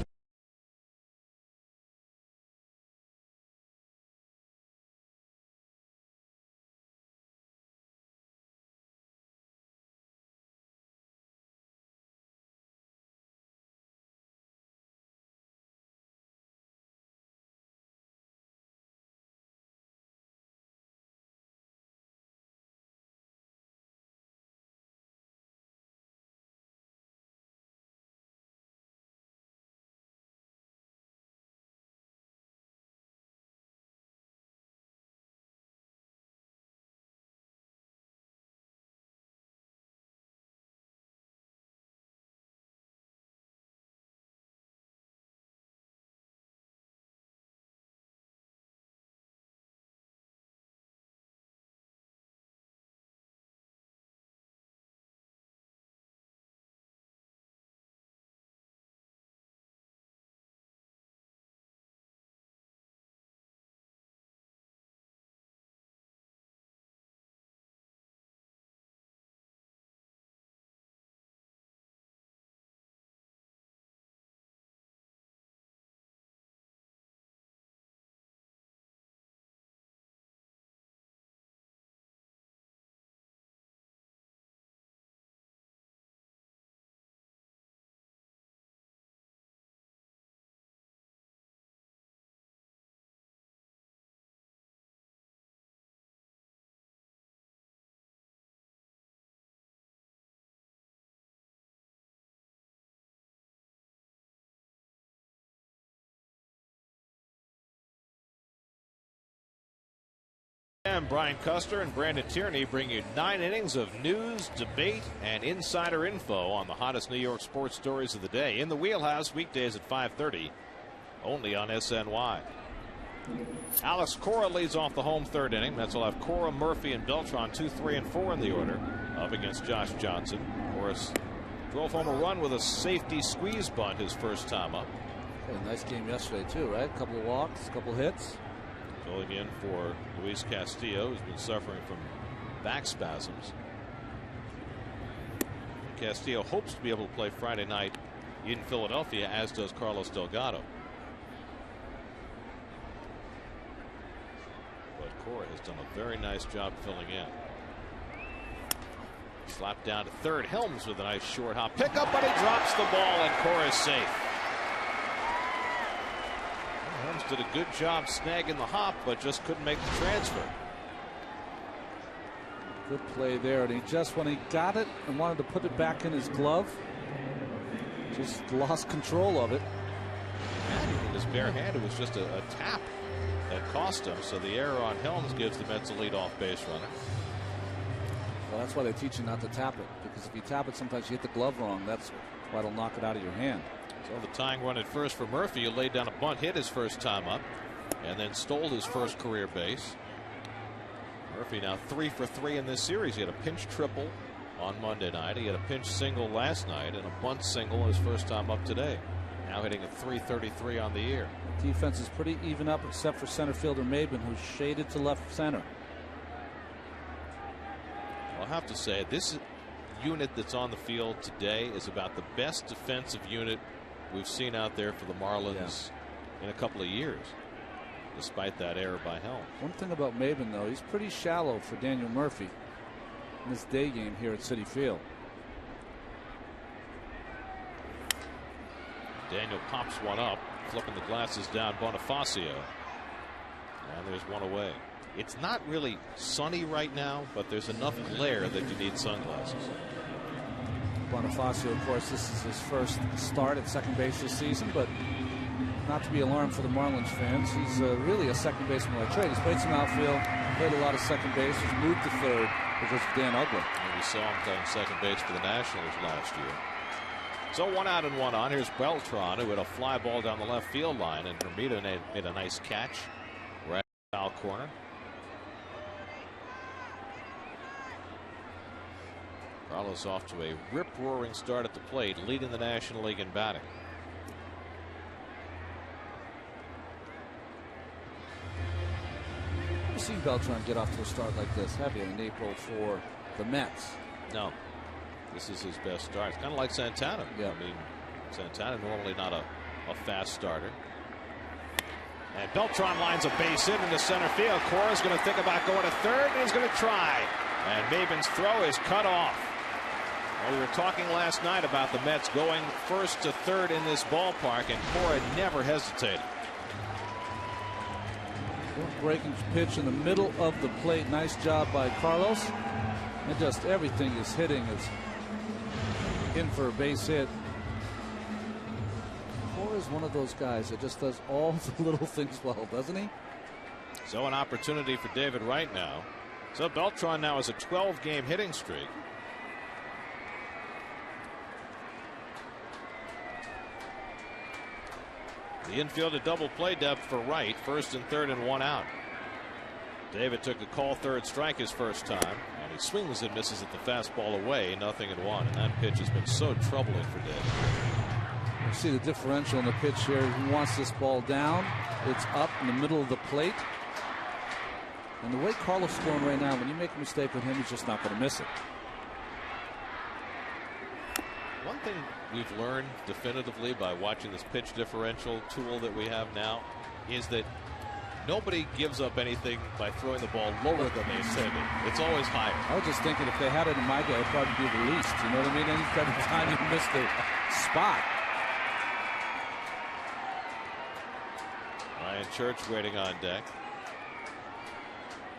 Brian Custer and Brandon Tierney bring you 9 innings of news, debate, and insider info on the hottest New York sports stories of the day. In the Wheelhouse, weekdays at 5:30 only on SNY. Alex Cora leads off the home third inning. Mets will have Cora, Murphy, and Beltran 2, 3, and 4 in the order, up against Josh Johnson. Morris drove home a run with a safety squeeze bunt his first time up. Had a nice game yesterday too, right? A couple of walks, a couple of hits. Filling in for Luis Castillo, who's been suffering from back spasms. Castillo hopes to be able to play Friday night in Philadelphia, as does Carlos Delgado. But Cora has done a very nice job filling in. Slapped down to third. Helms with a nice short hop pickup, but he drops the ball, and Cora is safe. Helms did a good job snagging the hop, but just couldn't make the transfer. Good play there, and he just, when he got it and wanted to put it back in his glove, just lost control of it. In his bare hand, it was just a tap that cost him. So the error on Helms gives the Mets a leadoff base runner. Well, that's why they teach you not to tap it, because if you tap it, sometimes you hit the glove wrong. That's why it'll knock it out of your hand. So the tying run at first for Murphy, who laid down a bunt hit his first time up, and then stole his first career base. Murphy now 3 for 3 in this series. He had a pinch triple on Monday night. He had a pinch single last night and a bunt single his first time up today. Now hitting a .333 on the year. Defense is pretty even up except for center fielder Maben, who's shaded to left center. I'll have to say, this unit that's on the field today is about the best defensive unit we've seen out there for the Marlins in a couple of years, despite that error by Helms. One thing about Maben, though, he's pretty shallow for Daniel Murphy in this day game here at Citi Field. Daniel pops one up, flipping the glasses down Bonifacio, and there's one away. It's not really sunny right now, but there's enough glare that you need sunglasses. Bonifacio, of course, this is his first start at second base this season, but not to be alarmed for the Marlins fans. He's really a second baseman by trade. He's played some outfield, played a lot of second base, was moved to third because of Dan Uggla. And we saw him playing second base for the Nationals last year. So 1 out and 1 on. Here's Beltran, who had a fly ball down the left field line, and Hermida made a nice catch right at the foul corner. Carlos off to a rip-roaring start at the plate, leading the National League in batting. You've seen Beltran get off to a start like this, have you, in April for the Mets? No. This is his best start. It's kind of like Santana. Yeah. I mean, Santana normally not a fast starter. And Beltran lines a base hit into center field. Cora's going to think about going to third, and he's going to try. And Maben's throw is cut off. Well, we were talking last night about the Mets going first to third in this ballpark, and Cora never hesitated. Breaking pitch in the middle of the plate. Nice job by Carlos. And just everything is hitting is in for a base hit. Cora is one of those guys that just does all the little things well, doesn't he? So an opportunity for David Wright now. So Beltran now has a 12-game hitting streak. The infield a double play depth for Wright, first and third and 1 out. David took a call third strike his first time, and he swings and misses at the fastball away, 0-1. And that pitch has been so troubling for David. You see the differential in the pitch here. He wants this ball down. It's up in the middle of the plate. And the way Carlos is going right now, when you make a mistake with him, he's just not going to miss it. One thing we've learned definitively by watching this pitch differential tool that we have now is that nobody gives up anything by throwing the ball lower than they intended. It's always higher. I was just thinking if they had it in my day, it'd probably be released. You know what I mean? Every time you missed the spot. Ryan Church waiting on deck.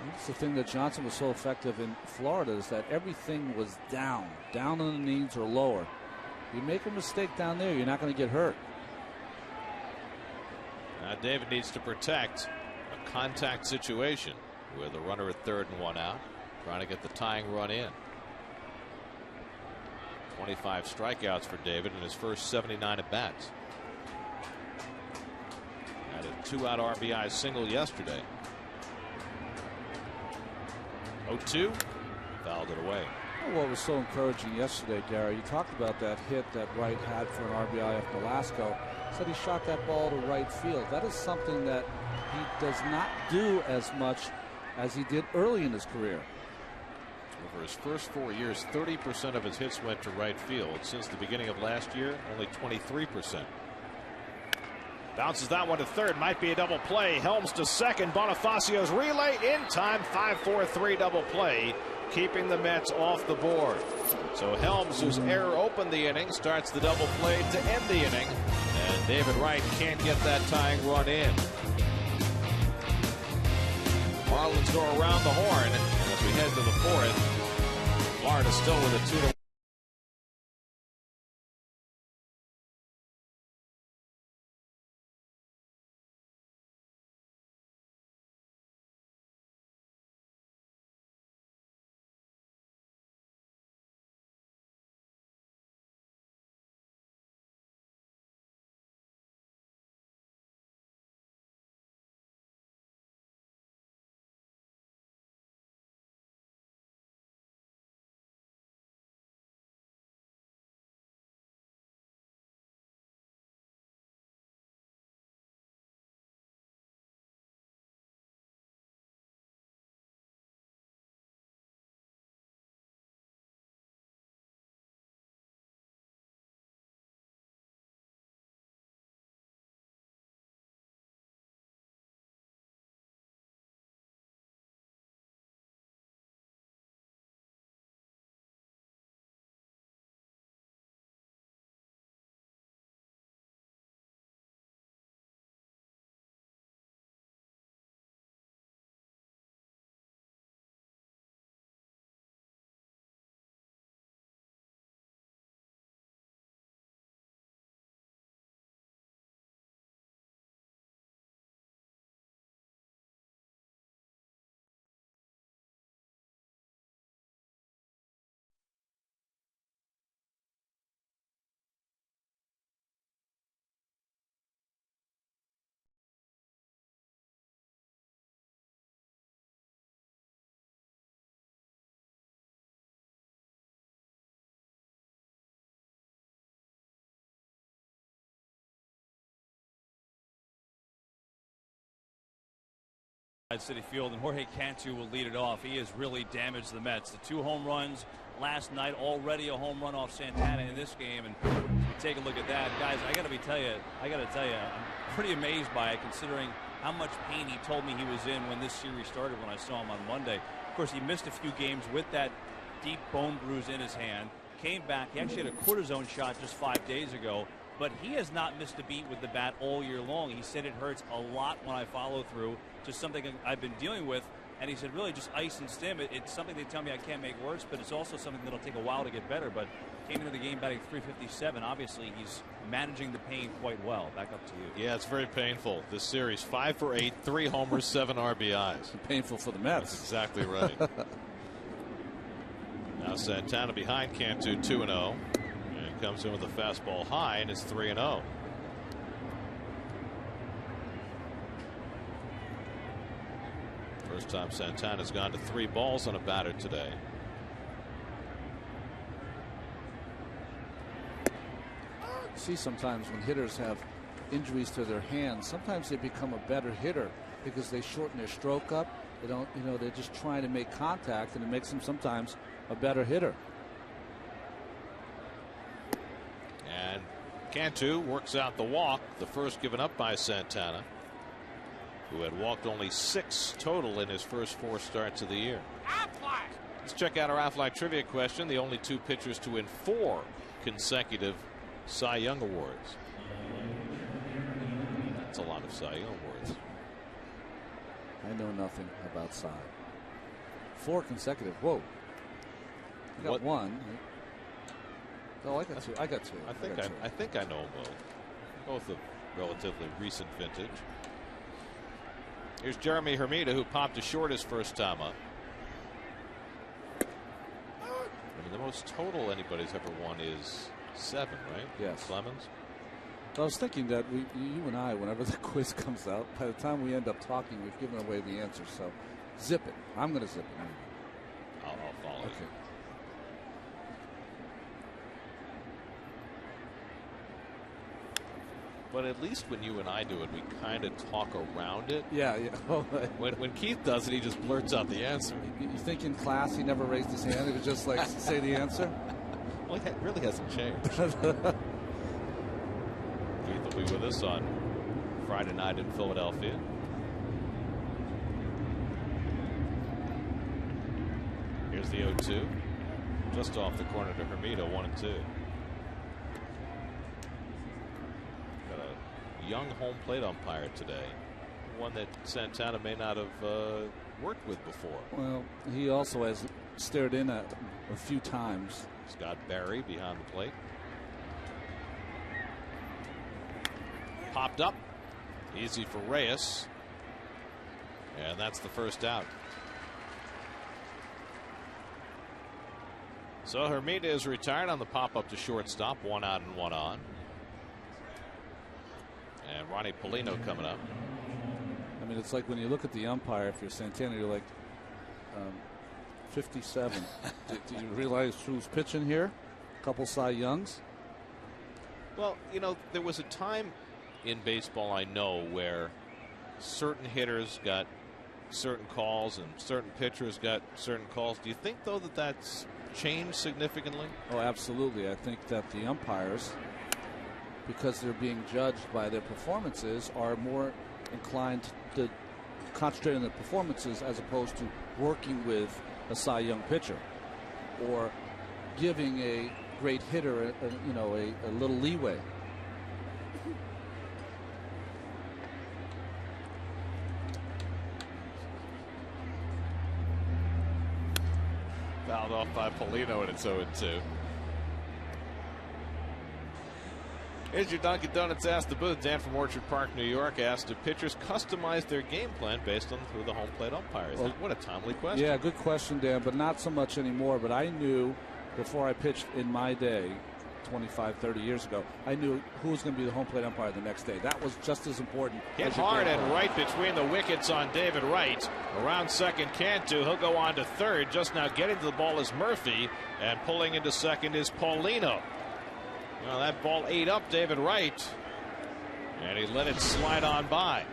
That's the thing that Johnson was so effective in Florida, is that everything was down on the knees or lower. You make a mistake down there, you're not going to get hurt. Now David needs to protect a contact situation with a runner at third and 1 out, trying to get the tying run in. 25 strikeouts for David in his first 79 at bats. Had a 2-out RBI single yesterday. 0-2. Fouled it away. What was so encouraging yesterday, Gary, you talked about that hit that Wright had for an RBI at Nolasco. Said he shot that ball to right field. That is something that he does not do as much as he did early in his career. Over his first 4 years, 30% of his hits went to right field. Since the beginning of last year, only 23%. Bounces that one to third. Might be a double play. Helms to second. Bonifacio's relay in time. 5-4-3 double play, keeping the Mets off the board. So Helms, whose error opened the inning, starts the double play to end the inning. And David Wright can't get that tying run in. Marlins go around the horn. And as we head to the fourth, Florida still with a 2-1. At Citi Field, and Jorge Cantu will lead it off. He has really damaged the Mets. The 2 home runs last night, already a home run off Santana in this game, and take a look at that, guys. I got to tell you, I'm pretty amazed by it, considering how much pain he told me he was in when this series started. When I saw him on Monday, of course, he missed a few games with that deep bone bruise in his hand. Came back. He actually had a cortisone shot just 5 days ago. But he has not missed a beat with the bat all year long. He said it hurts a lot when I follow through, just something I've been dealing with. And he said, really, just ice and stim. It's something they tell me I can't make worse, but it's also something that'll take a while to get better. But came into the game batting .357. Obviously, he's managing the pain quite well. Back up to you. Yeah, it's very painful. This series, 5 for 8, 3 homers, 7 RBIs. Painful for the Mets. That's exactly right. Now Santana behind Cantu, 2-0. Comes in with a fastball high, and it's 3-0. First time Santana's gone to 3 balls on a batter today. See, sometimes when hitters have injuries to their hands, sometimes they become a better hitter because they shorten their stroke up. They don't, they're just trying to make contact, and it makes them sometimes a better hitter. And Cantu works out the walk, the first given up by Santana, who had walked only 6 total in his first 4 starts of the year. Let's check out our Aflac trivia question. The only 2 pitchers to win 4 consecutive Cy Young awards. That's a lot of Cy Young awards. I know nothing about Cy. 4 consecutive. Whoa. I got 1. Oh, I got 2. I got 2. I think I know them both of relatively recent vintage. Here's Jeremy Hermida, who popped a short his first time up. I mean, the most total anybody's ever won is 7, right? Yes. Clemens. I was thinking that you and I, whenever the quiz comes out, by the time we end up talking, we've given away the answer. So zip it. I'm going to zip it. I'll follow Okay. you. But at least when you and I do it, we kind of talk around it. Yeah. Oh, When Keith does it, he just blurts out the answer. you think in class he never raised his hand? He was just like, say the answer? Well, it really hasn't changed. Keith will be with us on Friday night in Philadelphia. Here's the 0-2. Just off the corner to Hermida, 1-2. Got a young home plate umpire today. One that Santana may not have worked with before. Well, he also has stared in at a few times. Scott Barry behind the plate. Popped up. Easy for Reyes. And that's the first out. So Hermida is retired on the pop up to shortstop. 1 out and 1 on. And Ronnie Polino coming up. I mean, it's like when you look at the umpire, if you're Santana, you're like 57. do you realize who's pitching here? A couple Cy Youngs. Well, you know, there was a time in baseball, I know, where certain hitters got certain calls and certain pitchers got certain calls. Do you think, though, that that's changed significantly? Oh, absolutely. I think that the umpires, because they're being judged by their performances, are more inclined to concentrate on the performances as opposed to working with a Cy Young pitcher or giving a great hitter a little leeway. Fouled off by Polino, and it's 0-2. Here's your Dunkin' Donuts Ask the Booth. Dan from Orchard Park, New York, asked, do pitchers customize their game plan based on who the home plate umpires? Well, what a timely question. Yeah, good question, Dan, but not so much anymore. But I knew before I pitched in my day, 25, 30 years ago, I knew who was going to be the home plate umpire the next day. That was just as important. Hit hard and right between the wickets on David Wright. Around second, Cantu. He'll go on to third. Just now getting to the ball is Murphy, and pulling into second is Paulino. Well, that ball ate up David Wright, and he let it slide on by.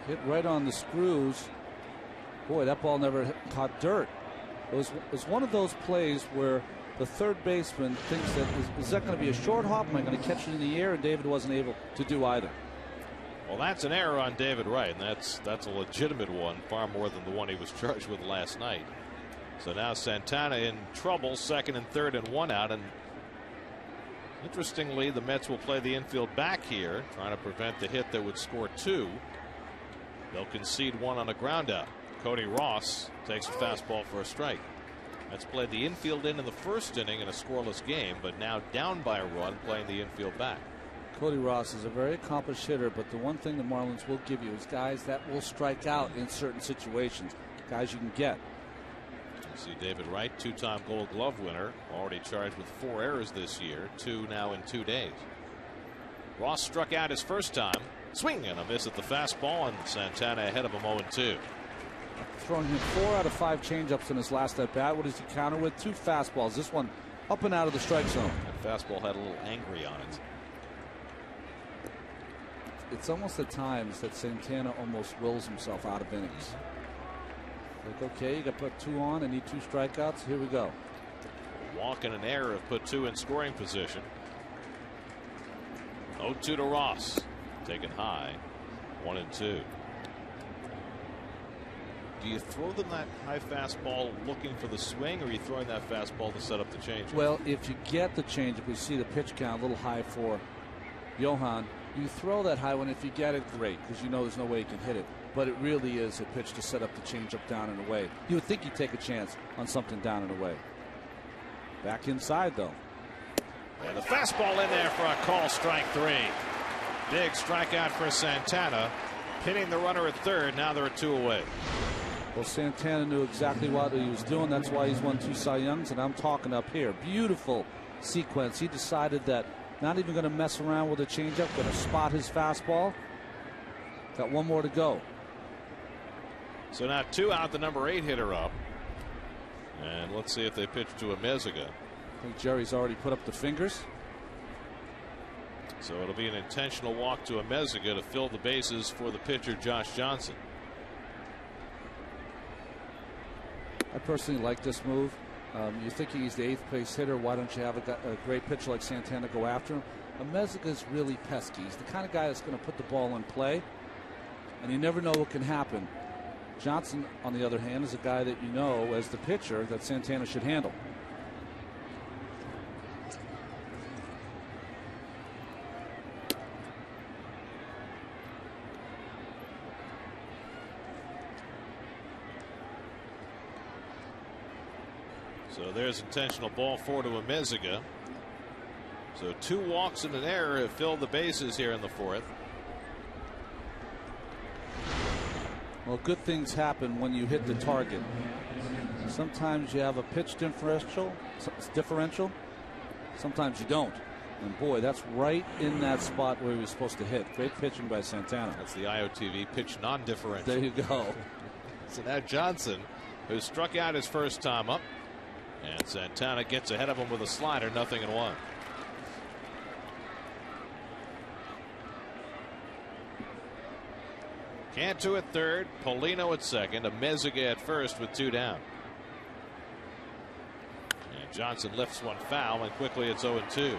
Hit right on the screws. Boy, that ball never caught dirt. It was one of those plays where the third baseman thinks that is that going to be a short hop? Am I going to catch it in the air? And David wasn't able to do either. Well, that's an error on David Wright, and that's a legitimate one, far more than the one he was charged with last night. So now Santana in trouble, second and third and 1 out. And interestingly, the Mets will play the infield back here, trying to prevent the hit that would score 2. They'll concede 1 on a ground out. Cody Ross takes a fastball for a strike. Mets played the infield in the first inning in a scoreless game, but now down by a run, playing the infield back. Cody Ross is a very accomplished hitter, but the one thing the Marlins will give you is guys that will strike out in certain situations, guys you can get. You see David Wright, 2-time Gold Glove winner, already charged with 4 errors this year, 2 now in 2 days. Ross struck out his first time. Swing and a miss at the fastball, and Santana ahead of him 0-2. Throwing him 4 out of 5 changeups in his last at bat. What does he counter with? 2 fastballs. This one up and out of the strike zone. That fastball had a little angry on it. It's almost at times that Santana almost wills himself out of innings. Like, okay, you got to put 2 on. I need 2 strikeouts. Here we go. Walk and an error have put 2 in scoring position. 0-2 to Ross. Taken high. 1-2. Do you throw them that high fastball looking for the swing, or are you throwing that fastball to set up the change? Well, if you get the change, if we see the pitch count a little high for Johan, you throw that high one. If you get it, great, because you know there's no way you can hit it. But it really is a pitch to set up the change up, down, and away. You would think you'd take a chance on something down and away. Back inside, though. And the fastball in there for a call, strike 3. Big strikeout for Santana. Pinning the runner at third. Now there are 2 away. Well, Santana knew exactly what he was doing. That's why he's won 2 Cy Youngs, and I'm talking up here. Beautiful sequence. He decided that not even going to mess around with a changeup, going to spot his fastball. Got one more to go. So now 2 out, the number 8 hitter up. And let's see if they pitch to Amezaga. I think Jerry's already put up the fingers. So it'll be an intentional walk to Amezaga to fill the bases for the pitcher, Josh Johnson. I personally like this move. You're thinking he's the 8th place hitter. Why don't you have a great pitcher like Santana go after him? Amezaga is really pesky. He's the kind of guy that's going to put the ball in play, and you never know what can happen. Johnson, on the other hand, is a guy that you know as the pitcher that Santana should handle. So there's intentional ball 4 to Amezaga. So 2 walks and an error have filled the bases here in the 4th. Well, good things happen when you hit the target. Sometimes you have a pitch differential. Sometimes you don't. And boy, that's right in that spot where he was supposed to hit. Great pitching by Santana. That's the IOTV pitch non-differential. There you go. So now Johnson, who struck out his first time up, and Santana gets ahead of him with a slider, 0-1. Cantu at third, Polino at second, Amezaga at first with 2 down. And Johnson lifts one foul, and quickly it's 0-2. Boy,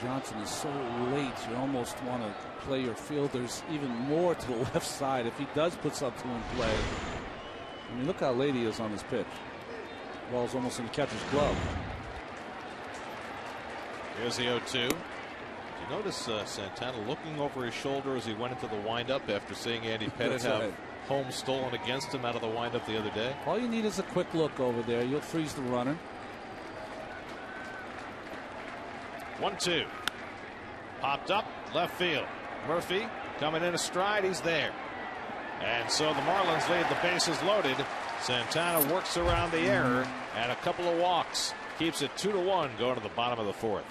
Johnson is so late. You almost want to play your fielders even more to the left side if he does put something in play. I mean, look how late he is on his pitch. Ball's almost in the catcher's glove. Here's the 0-2. Did you notice Santana looking over his shoulder as he went into the windup after seeing Andy Pettit have home stolen against him out of the windup the other day? All you need is a quick look over there. You'll freeze the runner. 1-2. Popped up left field. Murphy coming in a stride. He's there. And so the Marlins lead the bases loaded. Santana works around the error and a couple of walks. Keeps it 2-1 going to the bottom of the 4th.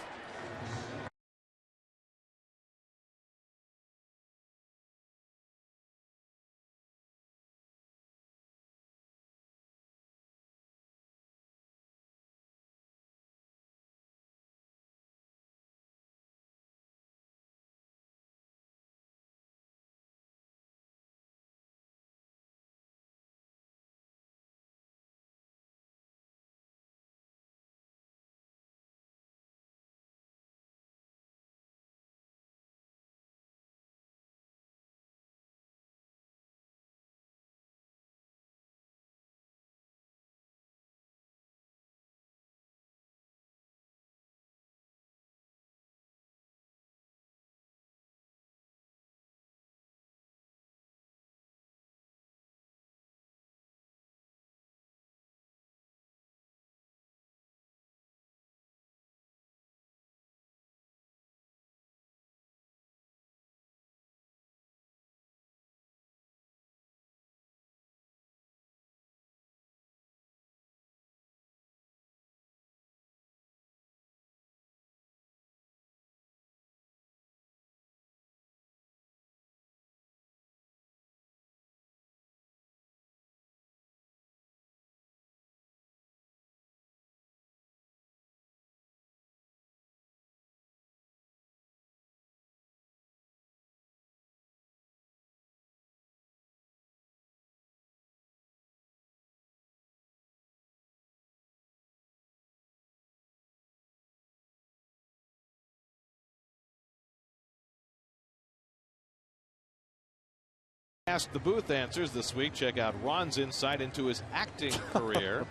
Ask the Booth answers this week. Check out Ron's insight into his acting career.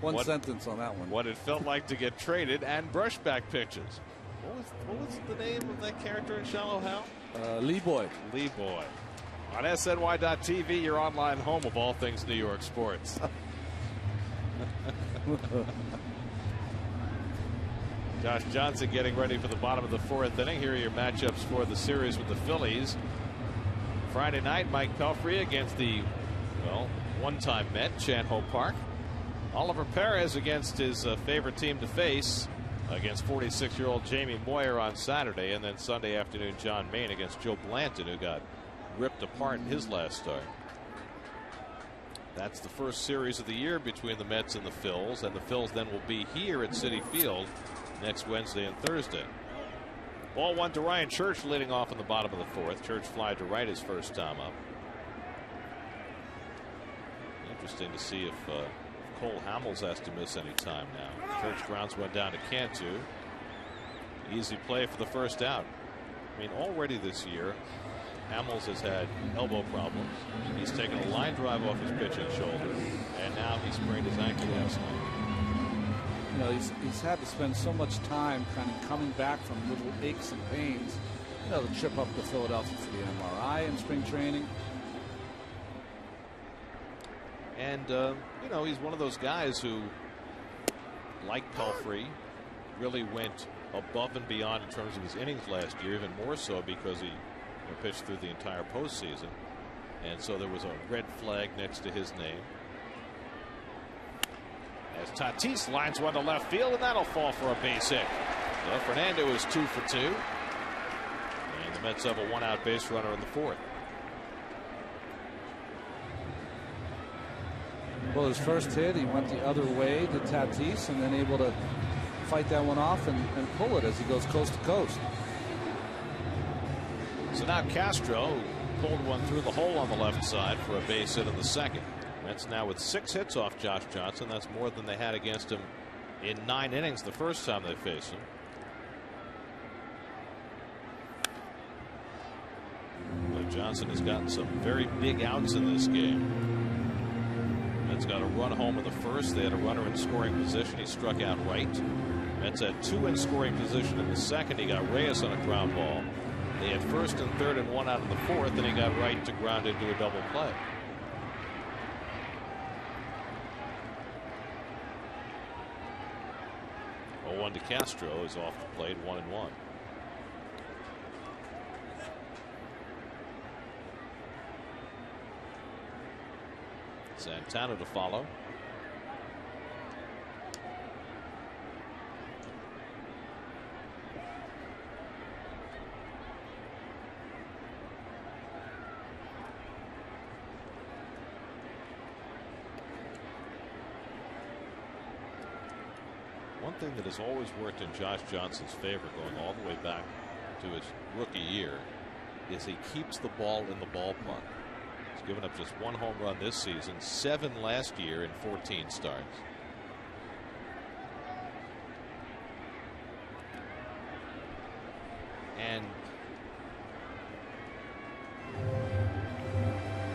One sentence on that one. What it felt like to get traded and brushback pitches. What was the name of that character in Shallow Hal? Lee Boy. Lee Boy. On SNY.TV, your online home of all things New York sports. Josh Johnson getting ready for the bottom of the 4th inning. Here are your matchups for the series with the Phillies. Friday night, Mike Pelfrey against the, well, one-time Met, Chan Ho Park. Oliver Perez against his favorite team to face against 46-year-old Jamie Moyer on Saturday, and then Sunday afternoon John Maine against Joe Blanton, who got ripped apart in his last start. That's the first series of the year between the Mets and the Phils, and the Phils then will be here at Citi Field next Wednesday and Thursday. Ball one to Ryan Church, leading off in the bottom of the fourth. Church fly to right his first time up. Interesting to see if Cole Hamels has to miss any time now. Church grounds one down to Cantu. Easy play for the first out. I mean, already this year, Hamels has had elbow problems. He's taken a line drive off his pitching shoulder, and now he sprained his ankle last night. You know, he's had to spend so much time kind of coming back from little aches and pains. You know, the trip up to Philadelphia for the MRI in spring training. And, you know, he's one of those guys who, like Pelfrey, really went above and beyond in terms of his innings last year, even more so because he pitched through the entire postseason. And so there was a red flag next to his name. As Tatis lines one to left field, and that'll fall for a base hit. So Fernando is 2 for 2. And the Mets have a one-out base runner in the fourth. Well, his first hit, he went the other way to Tatis and then able to fight that one off and pull it as he goes coast to coast. So now Castro pulled one through the hole on the left side for a base hit in the second. Mets now with 6 hits off Josh Johnson. That's more than they had against him in 9 innings the first time they faced him. But Johnson has gotten some very big outs in this game. Mets got a run home in the first. They had a runner in scoring position. He struck out right. Mets had 2 in scoring position in the second. He got Reyes on a ground ball. They had first and third and 1 out in the fourth. Then he got right to ground into a double play. One to Castro is off the plate, 1-1. Santana to follow. One thing that has always worked in Josh Johnson's favor, going all the way back to his rookie year, is he keeps the ball in the ballpark. He's given up just 1 home run this season, 7 last year in 14 starts. And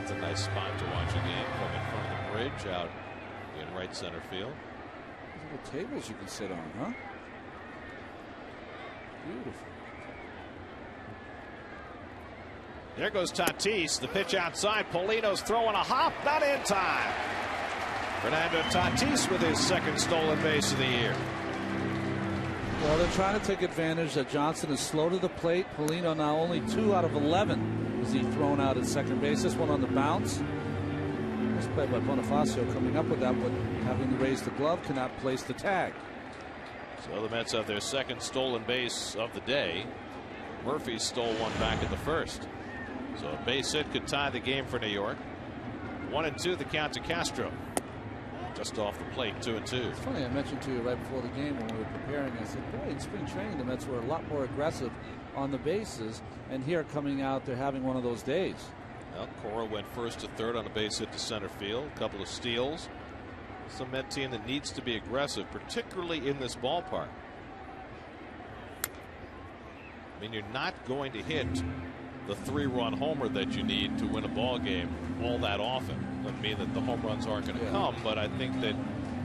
it's a nice spot to watch a game from in front of the bridge out in right center field. Little tables you can sit on, huh? Beautiful. There goes Tatis. The pitch outside. Polino's throwing a hop. Not in time. Fernando Tatis with his 2nd stolen base of the year. Well, they're trying to take advantage that Johnson is slow to the plate. Polino now only 2 out of 11 is he thrown out at second base. This one on the bounce. This play by Bonifacio coming up with that one, having to raise the glove, cannot place the tag. So the Mets have their 2nd stolen base of the day. Murphy stole one back in the first. So a base hit could tie the game for New York. 1-2 the count to Castro. Just off the plate, 2-2. It's funny, I mentioned to you right before the game when we were preparing, I said, boy, in spring training the Mets were a lot more aggressive on the bases, and here coming out they're having one of those days. Well, Cora went first to third on a base hit to center field. A couple of steals. It's a Met team that needs to be aggressive, particularly in this ballpark. I mean, you're not going to hit the 3-run homer that you need to win a ball game all that often. Doesn't mean that the home runs aren't going to come, but I think that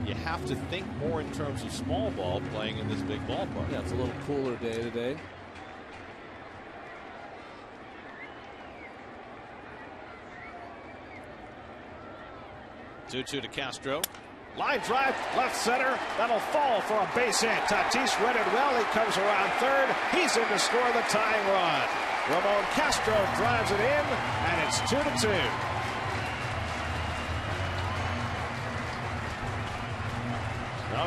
you have to think more in terms of small ball playing in this big ballpark. Yeah, it's a little cooler day today. Two to Castro. Line drive, left center. That'll fall for a base hit. Tatis read it well. He comes around third. He's in to score the tying run. Ramon Castro drives it in, and it's 2-2.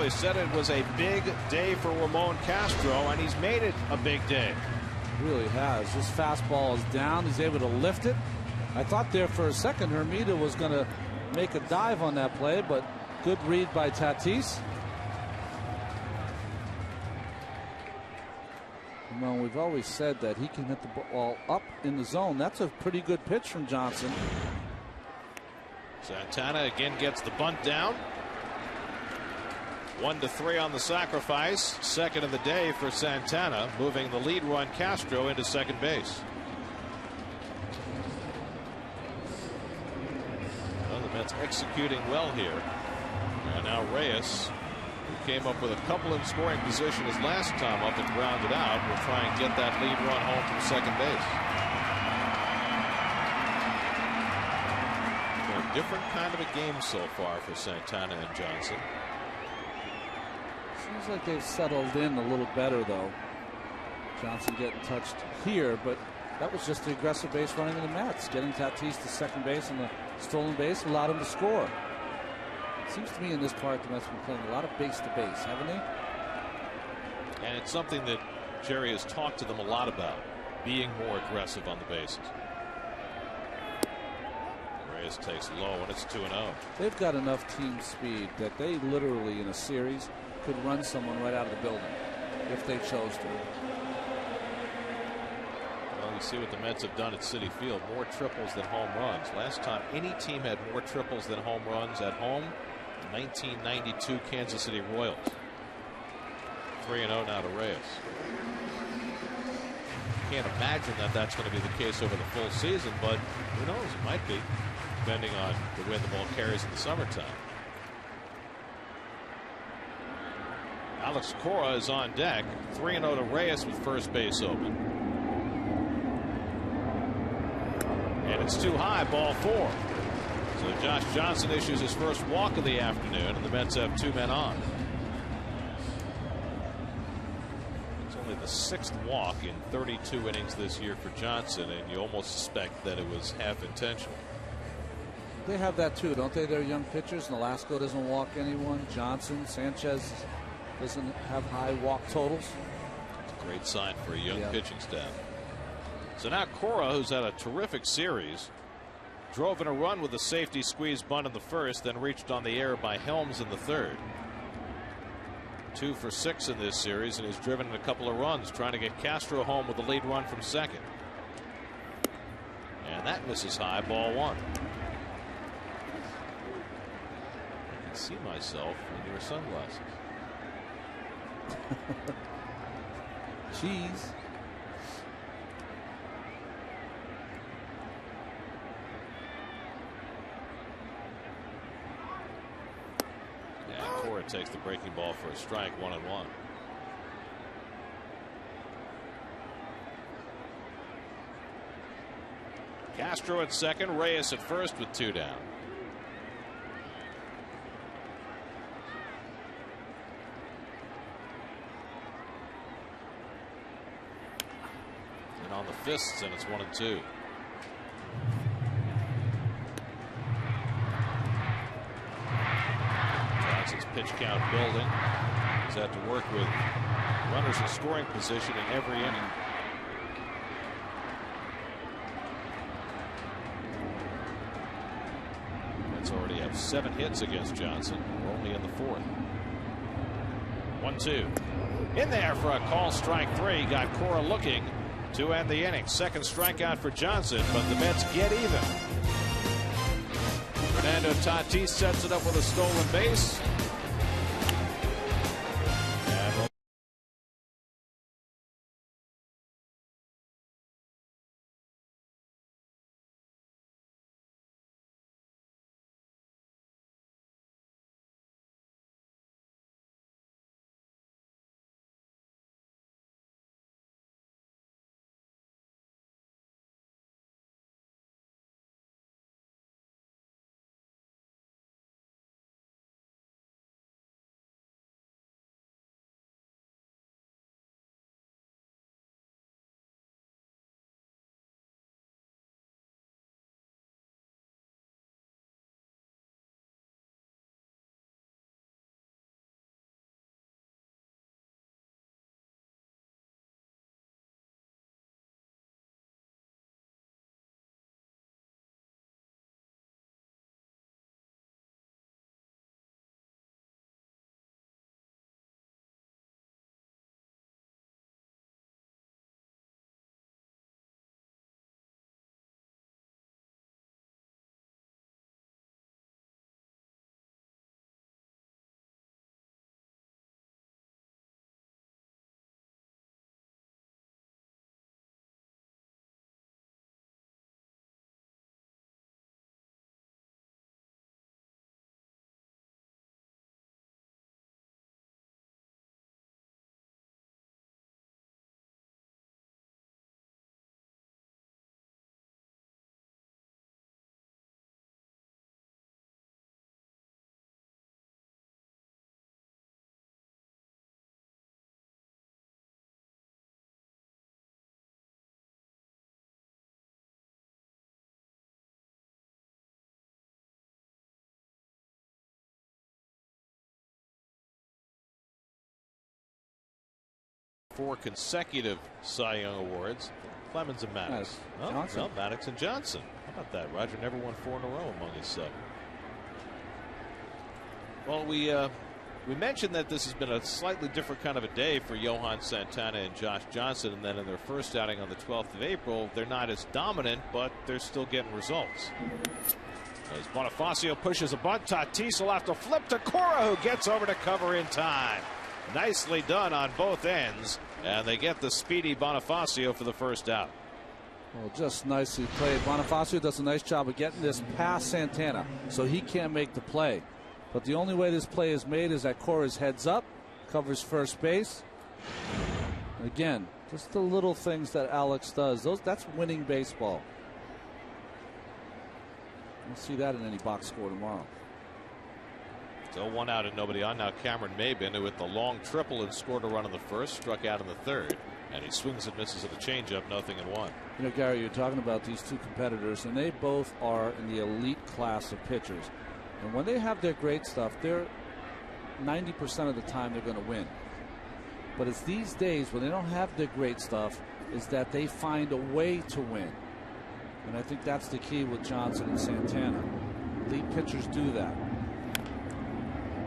Well, he said it was a big day for Ramon Castro, and he's made it a big day. Really has. This fastball is down. He's able to lift it. I thought there for a second Hermida was going to make a dive on that play, but good read by Tatis. Well, we've always said that he can hit the ball up in the zone. That's a pretty good pitch from Johnson. Santana again gets the bunt down. 1-3 on the sacrifice. Second of the day for Santana, moving the lead run Castro into second base. Well, the Mets executing well here. And now Reyes, who came up with a couple in scoring position his last time up and grounded out, will try and get that lead run home from second base. A different kind of a game so far for Santana and Johnson. Seems like they've settled in a little better, though. Johnson getting touched here, but that was just the aggressive base running of the Mets. Getting Tatis to second base and the stolen base allowed him to score. It seems to me in this part the Mets have been playing a lot of base to base, haven't they? And it's something that Jerry has talked to them a lot about, being more aggressive on the bases. Reyes takes low, and it's 2-0. They've got enough team speed that they literally in a series could run someone right out of the building if they chose to. Well, you see what the Mets have done at Citi Field. More triples than home runs. Last time any team had more triples than home runs at home, 1992 Kansas City Royals. 3-0 now to Reyes. Can't imagine that that's going to be the case over the full season, but who knows? It might be, depending on the wind the ball carries in the summertime. Alex Cora is on deck. 3-0 to Reyes with first base open. And it's too high, ball 4. So Josh Johnson issues his first walk of the afternoon, and the Mets have 2 men on. It's only the 6th walk in 32 innings this year for Johnson, and you almost suspect that it was half intentional. They have that too, don't they? They're young pitchers. Nolasco doesn't walk anyone. Johnson, Sanchez doesn't have high walk totals. It's a great sign for a young pitching staff. So now Cora, who's had a terrific series, drove in a run with a safety squeeze bunt in the first, then reached on the air by Helms in the third. 2 for 6 in this series, and he's driven in a couple of runs trying to get Castro home with the lead run from second. And that misses high, ball 1. I can see myself in your sunglasses. Cheese. Yeah, Cora takes the breaking ball for a strike, 1-1. Castro at second, Reyes at first with 2 down. On the fists, and it's 1-2. Johnson's pitch count building. He's had to work with runners in scoring position in every inning. Mets already have 7 hits against Johnson. We're only in the 4th. 1-2. In there for a call, strike 3. Got Cora looking to end the inning. Second strikeout for Johnson, but the Mets get even. Fernando Tatis sets it up with a stolen base. 4 consecutive Cy Young awards. Clemens and Maddox. Johnson. No, Maddox and Johnson. How about that? Roger never won 4 in a row among his sub. Well, we mentioned that this has been a slightly different kind of a day for Johan Santana and Josh Johnson, and then in their first outing on the 12th of April, they're not as dominant, but they're still getting results. As Bonifacio pushes a bunt, Tatis will have to flip to Cora, who gets over to cover in time. Nicely done on both ends, and they get the speedy Bonifacio for the first out. Well, just nicely played. Bonifacio does a nice job of getting this past Santana, so he can't make the play. But the only way this play is made is that Cora's heads up, covers first base. And again, just the little things that Alex does. That's winning baseball. We'll see that in any box score tomorrow. So 1 out and nobody on. Now Cameron Maybin, who hit the long triple and scored a run in the first, struck out in the third. And he swings and misses at a changeup, 0-1. You know, Gary, you're talking about these two competitors, and they both are in the elite class of pitchers. And when they have their great stuff, they're 90% of the time they're going to win. But it's these days when they don't have their great stuff is that they find a way to win. And I think that's the key with Johnson and Santana. Elite pitchers do that.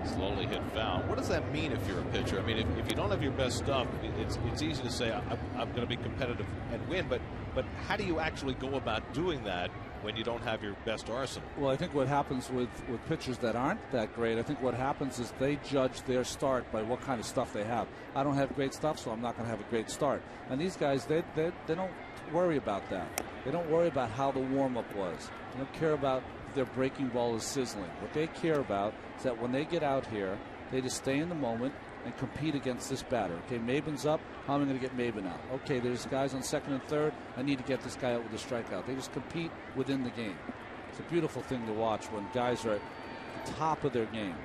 Slowly hit foul. What does that mean if you're a pitcher? I mean, if you don't have your best stuff, it's easy to say I'm going to be competitive and win. But how do you actually go about doing that when you don't have your best arsenal? Well, I think what happens with pitchers that aren't that great, I think what happens is they judge their start by what kind of stuff they have. I don't have great stuff, so I'm not going to have a great start. And these guys, they don't worry about that. They don't worry about how the warm-up was. They don't care about if their breaking ball is sizzling. What they care about is that when they get out here, they just stay in the moment and compete against this batter. Okay, Maybin's up. How am I going to get Maybin out? Okay, there's guys on second and third. I need to get this guy out with a strikeout. They just compete within the game. It's a beautiful thing to watch when guys are at the top of their game.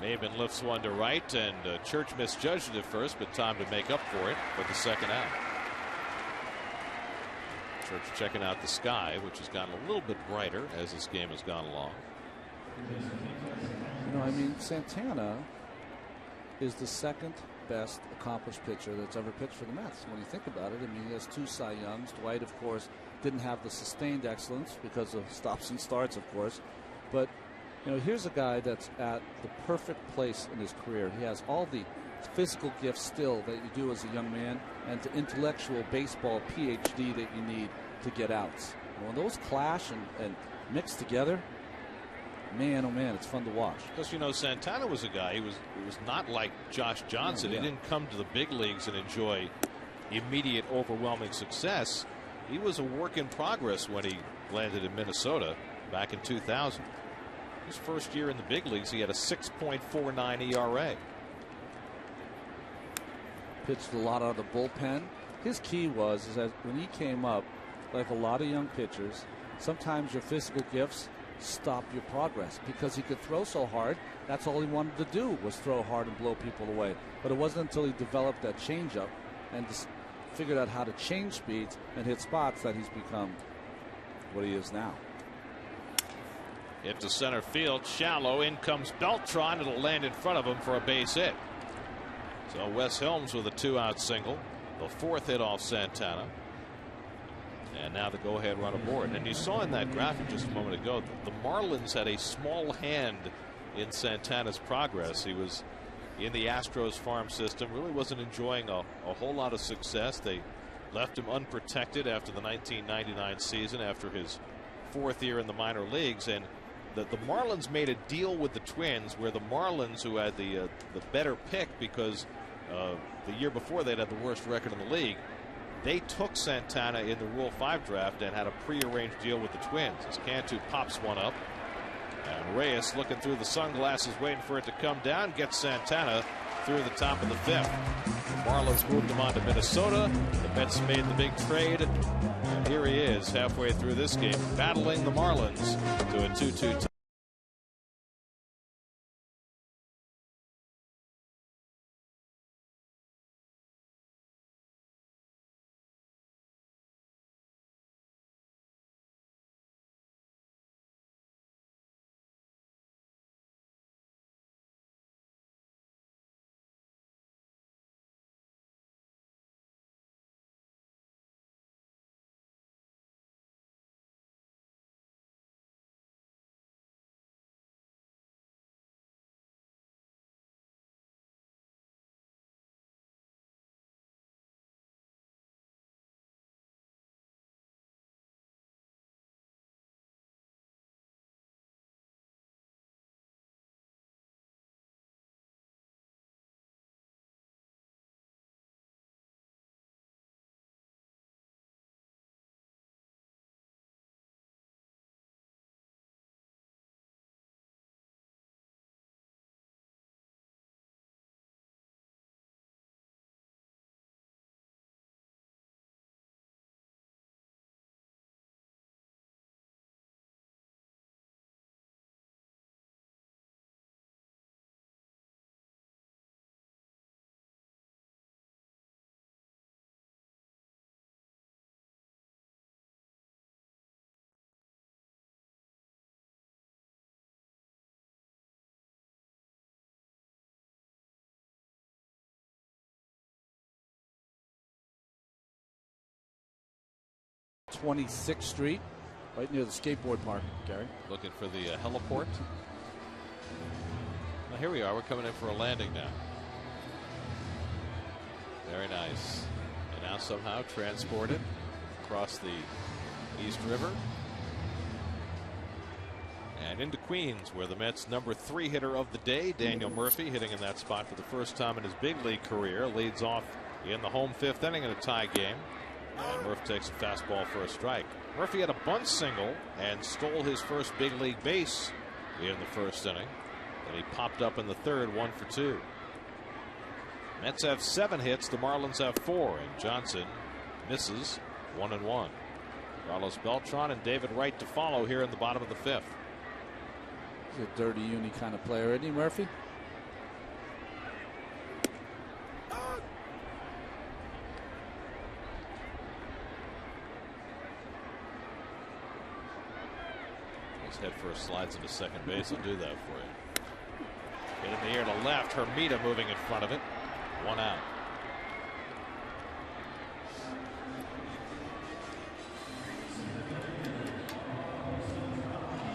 Maybin lifts one to right, and Church misjudged it at first, but time to make up for it for the second out. Church checking out the sky, which has gotten a little bit brighter as this game has gone along. You know, I mean, Santana is the second best accomplished pitcher that's ever pitched for the Mets. When you think about it, I mean, he has 2 Cy Youngs. Dwight, of course, didn't have the sustained excellence because of stops and starts, of course. But, you know, here's a guy that's at the perfect place in his career. He has all the physical gifts still that you do as a young man and the intellectual baseball PhD that you need to get outs. And when those clash and mix together, man, oh man, it's fun to watch. Because, you know, Santana was a guy, he was not like Josh Johnson. Yeah. He didn't come to the big leagues and enjoy immediate overwhelming success. He was a work in progress when he landed in Minnesota back in 2000. His first year in the big leagues, he had a 6.49 ERA. Pitched a lot out of the bullpen. His key is that when he came up, like a lot of young pitchers, sometimes your physical gifts stop your progress because he could throw so hard. That's all he wanted to do was throw hard and blow people away. But it wasn't until he developed that changeup and just figured out how to change speeds and hit spots that he's become what he is now. Hit to center field, shallow. In comes Beltran. It'll land in front of him for a base hit. So Wes Helms with a 2-out single, the 4th hit off Santana. And now the go-ahead run aboard. And you saw in that graphic just a moment ago, the Marlins had a small hand in Santana's progress. He was in the Astros farm system, really wasn't enjoying a whole lot of success. They left him unprotected after the 1999 season, after his 4th year in the minor leagues. And the Marlins made a deal with the Twins where the Marlins, who had the better pick because the year before they'd had the worst record in the league, they took Santana in the Rule 5 draft and had a prearranged deal with the Twins. As Cantu pops one up, and Reyes looking through the sunglasses waiting for it to come down, gets Santana through the top of the 5th. The Marlins moved him on to Minnesota. The Mets made the big trade, and here he is halfway through this game battling the Marlins to a 2-2 tie. 26th Street, right near the skateboard park, Gary. Looking for the heliport. Well, here we are. We're coming in for a landing now. Very nice. And now somehow transported across the East River and into Queens, where the Mets' #3 hitter of the day, Daniel Murphy, hitting in that spot for the first time in his big league career, leads off in the home 5th inning in a tie game. And Murph takes a fastball for a strike. Murphy had a bunt single and stole his first big league base in the first inning. Then he popped up in the 3rd, 1 for 2. Mets have 7 hits. The Marlins have 4, and Johnson misses 1-1. Carlos Beltran and David Wright to follow here in the bottom of the 5th. He's a dirty uni kind of player, isn't he, Murphy? His head first slides into second base. I'll do that for you. Hit in the air to left. Hermida moving in front of it. 1 out.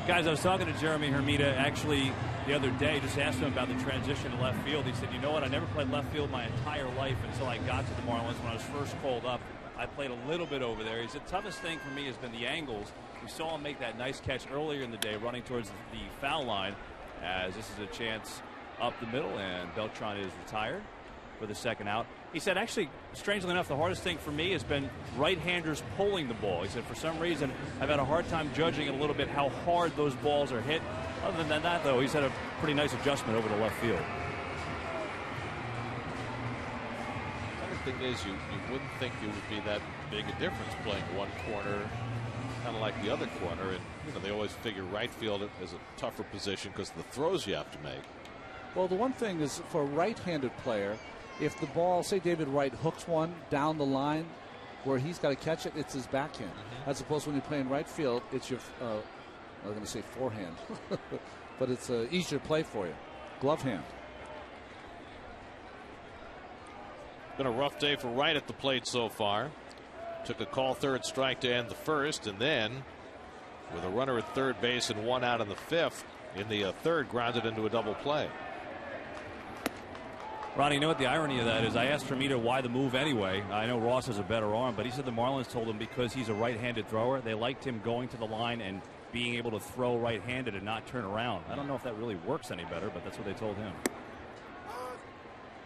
Guys, I was talking to Jeremy Hermida actually the other day, just asked him about the transition to left field. He said, you know what, I never played left field my entire life until I got to the Marlins. When I was first called up, I played a little bit over there. He said, the toughest thing for me has been the angles. We saw him make that nice catch earlier in the day running towards the foul line, as this is a chance up the middle, and Beltran is retired for the 2nd out. He said, actually, strangely enough, the hardest thing for me has been right-handers pulling the ball. He said, for some reason, I've had a hard time judging a little bit how hard those balls are hit. Other than that, though, he's had a pretty nice adjustment over to left field. The other thing is, you wouldn't think it would be that big a difference playing one corner, kind of like the other corner. And, you know, they always figure right field is a tougher position because of the throws you have to make. Well, the one thing is, for a right-handed player, if the ball, say David Wright hooks one down the line where he's got to catch it, it's his backhand. As opposed to when you're playing right field, it's your, I was going to say forehand, but it's an easier play for you. Glove hand. Been a rough day for Wright at the plate so far. Took a call 3rd strike to end the 1st, and then with a runner at 3rd base and 1 out in the 5th, in the 3rd, grounded into a double play. Ronnie, you know what the irony of that is? I asked Hermida why the move anyway. I know Ross has a better arm, but he said the Marlins told him because he's a right-handed thrower, they liked him going to the line and being able to throw right-handed and not turn around. I don't know if that really works any better, but that's what they told him.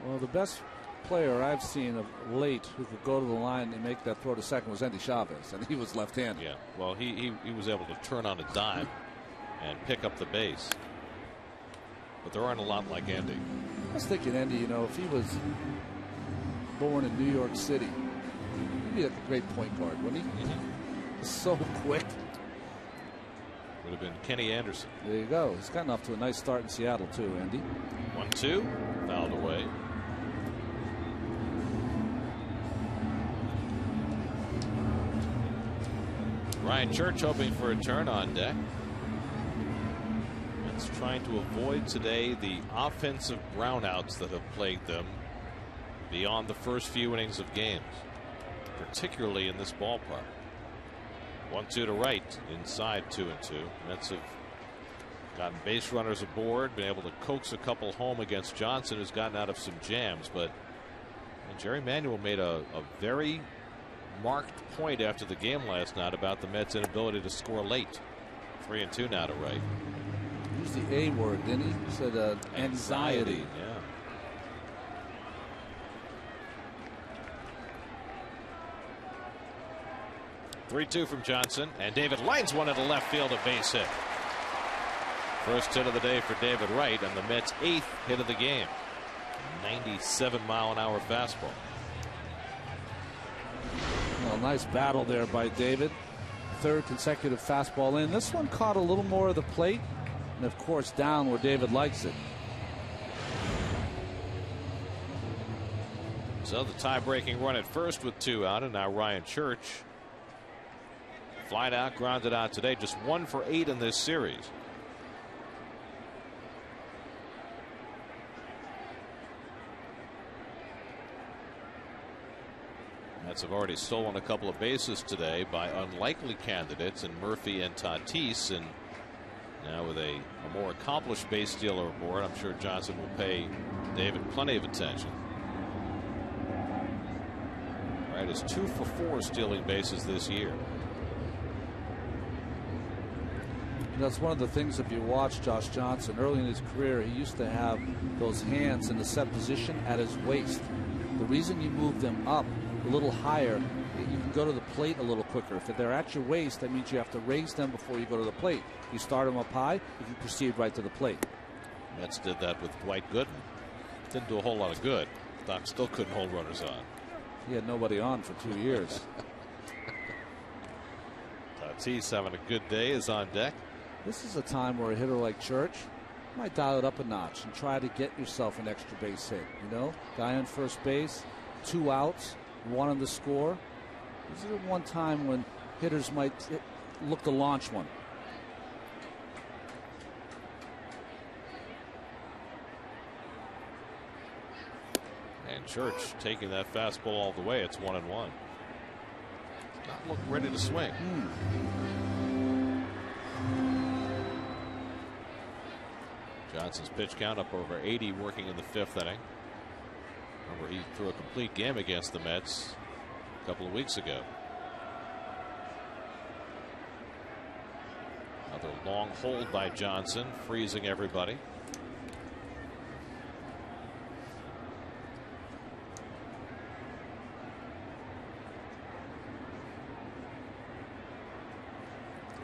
Well, the best player I've seen of late who could go to the line and make that throw to second was Endy Chavez, and he was left-handed. Yeah, well, he was able to turn on a dime and pick up the base. But there aren't a lot like Endy. I was thinking, Endy, you know, if he was born in New York City, he'd be like a great point guard, wouldn't he? So quick. Would have been Kenny Anderson. There you go. He's gotten off to a nice start in Seattle, too, Endy. 1-2. Fouled away. Ryan Church hoping for a turn on deck. It's trying to avoid today the offensive brownouts that have plagued them beyond the first few innings of games, particularly in this ballpark. 1-2 to right, inside 2-2. Mets have gotten base runners aboard, been able to coax a couple home against Johnson, who's gotten out of some jams. But Jerry Manuel made a very marked point after the game last night about the Mets' inability to score late. 3-2 now to right. Used the A word, didn't he? He said anxiety. Yeah. Three-two from Johnson, and David lines one into left field, a base hit. First hit of the day for David Wright, and the Mets' 8th hit of the game. 97-mile-an-hour fastball. Well, nice battle there by David. 3rd consecutive fastball in. This one caught a little more of the plate, and of course down where David likes it. So the tie-breaking run at first with 2 out, and now Ryan Church flied out, grounded out today, just 1 for 8 in this series. Mets have already stolen a couple of bases today by unlikely candidates in Murphy and Tatis, and now with a more accomplished base stealer aboard, I'm sure Johnson will pay David plenty of attention. All right, is 2 for 4 stealing bases this year. That's one of the things, if you watch Josh Johnson early in his career, he used to have those hands in the set position at his waist. The reason you move them up a little higher, you can go to the plate a little quicker. If they're at your waist, that means you have to raise them before you go to the plate. You start them up high, you can proceed right to the plate. Mets did that with Dwight Gooden. Didn't do a whole lot of good. Doc still couldn't hold runners on. He had nobody on for 2 years. Tatis having a good day is on deck. This is a time where a hitter like Church might dial it up a notch and try to get yourself an extra base hit. You know, guy on first base, 2 outs, 1 on the score. This is one time when hitters might look to launch one. And Church taking that fastball all the way. It's 1-1. Not look ready to swing. Johnson's pitch count up over 80, working in the 5th inning. Remember, he threw a complete game against the Mets a couple of weeks ago. Another long hold by Johnson, freezing everybody.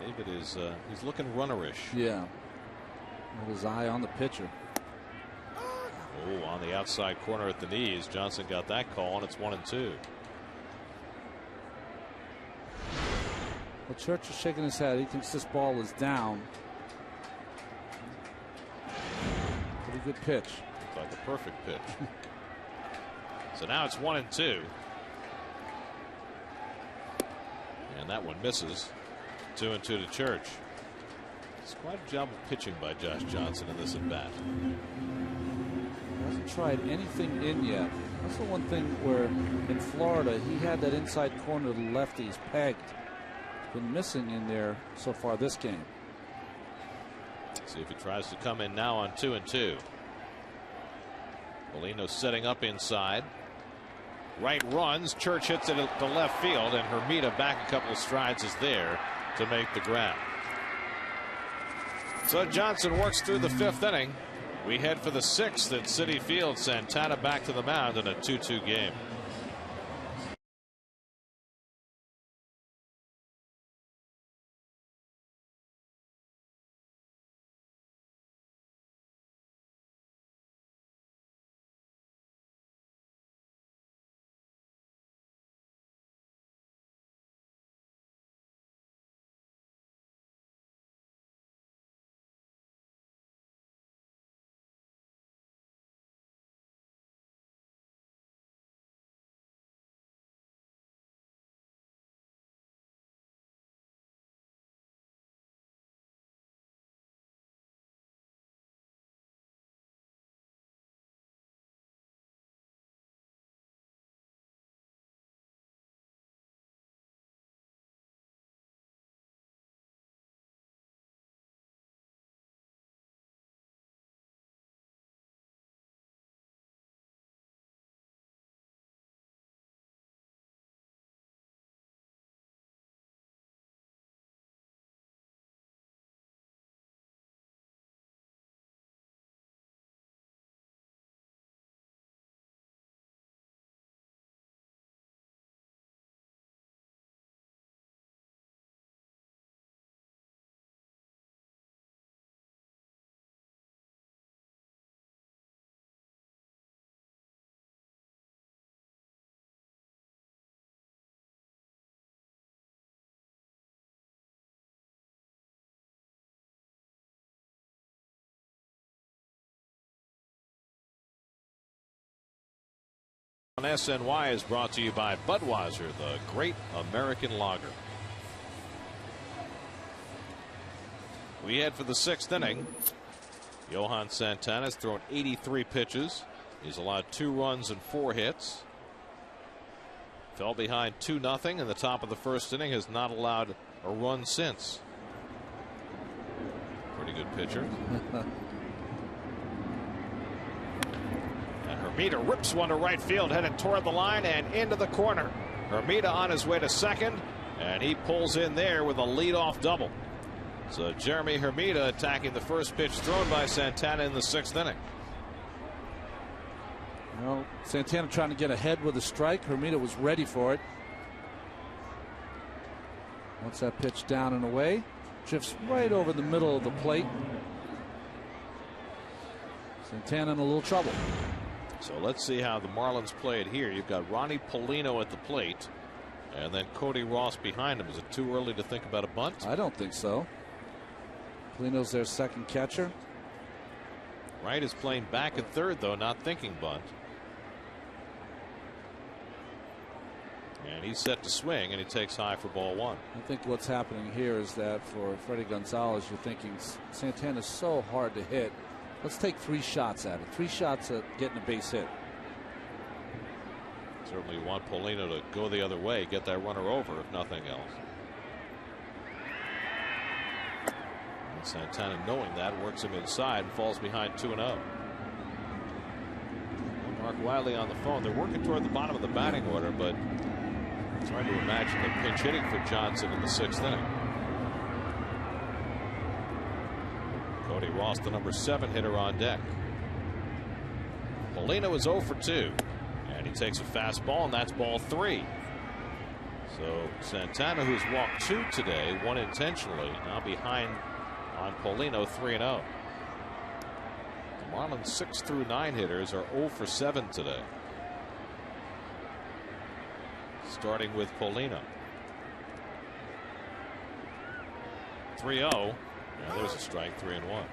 David is he's looking runnerish. Yeah. With his eye on the pitcher. Oh, on the outside corner at the knees. Johnson got that call, and it's 1-2. Well, Church is shaking his head. He thinks this ball is down. Pretty good pitch. Looks like a perfect pitch. So now it's 1-2. And that one misses. 2-2 to Church. It's quite a job of pitching by Josh Johnson in this at bat. He hasn't tried anything in yet. That's the one thing where in Florida he had that inside corner to the lefties pegged. Been missing in there so far this game. See if he tries to come in now on 2-2. Molino setting up inside. Right runs. Church hits it to left field, and Hermida back a couple of strides is there to make the grab. So Johnson works through the 5th inning. We head for the 6th at Citi Field. Santana back to the mound in a 2-2 game. On SNY is brought to you by Budweiser, the great American lager. We head for the 6th inning. Johan Santana's thrown 83 pitches. He's allowed 2 runs and 4 hits. Fell behind 2-0 in the top of the first inning. Has not allowed a run since. Pretty good pitcher. And Hermida rips one to right field, headed toward the line and into the corner. Hermida on his way to second, and he pulls in there with a leadoff double. So Jeremy Hermida attacking the first pitch thrown by Santana in the 6th inning. Well, Santana trying to get ahead with a strike. Hermida was ready for it. Once that pitch down and away, drifts right over the middle of the plate. Santana in a little trouble. So let's see how the Marlins play it here. You've got Ronnie Paulino at the plate, and then Cody Ross behind him. Is it too early to think about a bunt? I don't think so. Paulino's their second catcher. Wright is playing back at third, though, not thinking bunt. And he's set to swing, and he takes high for ball 1. I think what's happening here is that for Freddie Gonzalez, you're thinking Santana's so hard to hit. Let's take 3 shots at it. 3 shots at getting a base hit. Certainly you want Paulino to go the other way, get that runner over, if nothing else. And Santana, knowing that, works him inside and falls behind 2-0. Mark Wiley on the phone. They're working toward the bottom of the batting order, but trying to imagine the pinch hitting for Johnson in the 6th inning. Cody Ross, the number 7 hitter on deck. Paulino is 0 for 2, and he takes a fastball, and that's ball 3. So Santana, who's walked 2 today, 1 intentionally, now behind on Paulino, 3-0. The Marlins 6 through 9 hitters are 0 for 7 today. Starting with Paulino. 3-0. Now there's a strike, 3-1.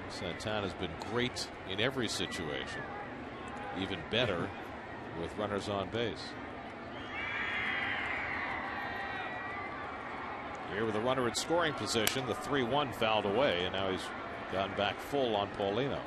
Santana's been great in every situation. Even better with runners on base. Here with a runner in scoring position, the 3-1 fouled away, and now he's gotten back full on Paulino.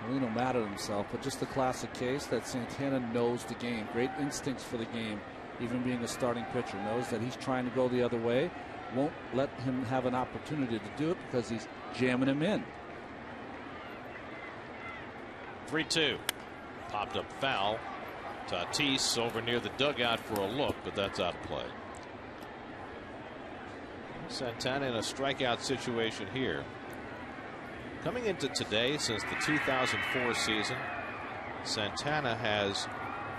Paulino mad at himself, but just the classic case that Santana knows the game. Great instincts for the game, even being a starting pitcher. Knows that he's trying to go the other way. Won't let him have an opportunity to do it because he's jamming him in. 3-2. Popped up foul. Tatis over near the dugout for a look, but that's out of play. Santana in a strikeout situation here. Coming into today, since the 2004 season, Santana has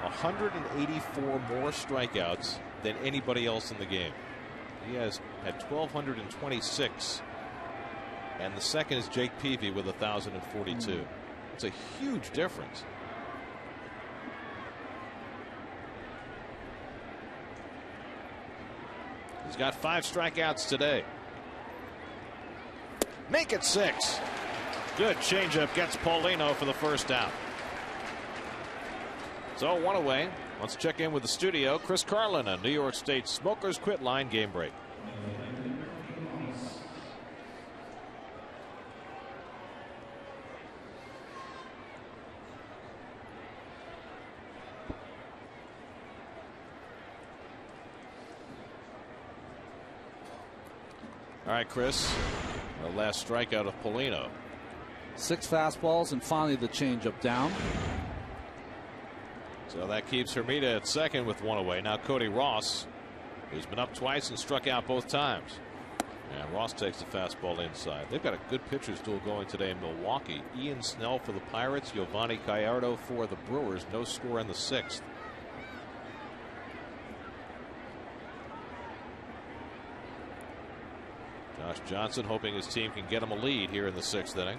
184 more strikeouts than anybody else in the game. He has had 1,226, and the second is Jake Peavy with 1,042. It's a huge difference. He's got 5 strikeouts today. Make it 6. Good changeup gets Paulino for the first out. So 1 away. Let's check in with the studio. Chris Carlin on New York State Smokers Quit Line game break. All right, Chris. The last strikeout of Paulino. 6 fastballs and finally the changeup down. So that keeps Hermida at second with 1 away. Now Cody Ross, who's been up twice and struck out both times. And Ross takes the fastball inside. They've got a good pitchers duel going today in Milwaukee. Ian Snell for the Pirates, Giovanni Gallardo for the Brewers. No score in the 6th. Josh Johnson hoping his team can get him a lead here in the 6th inning.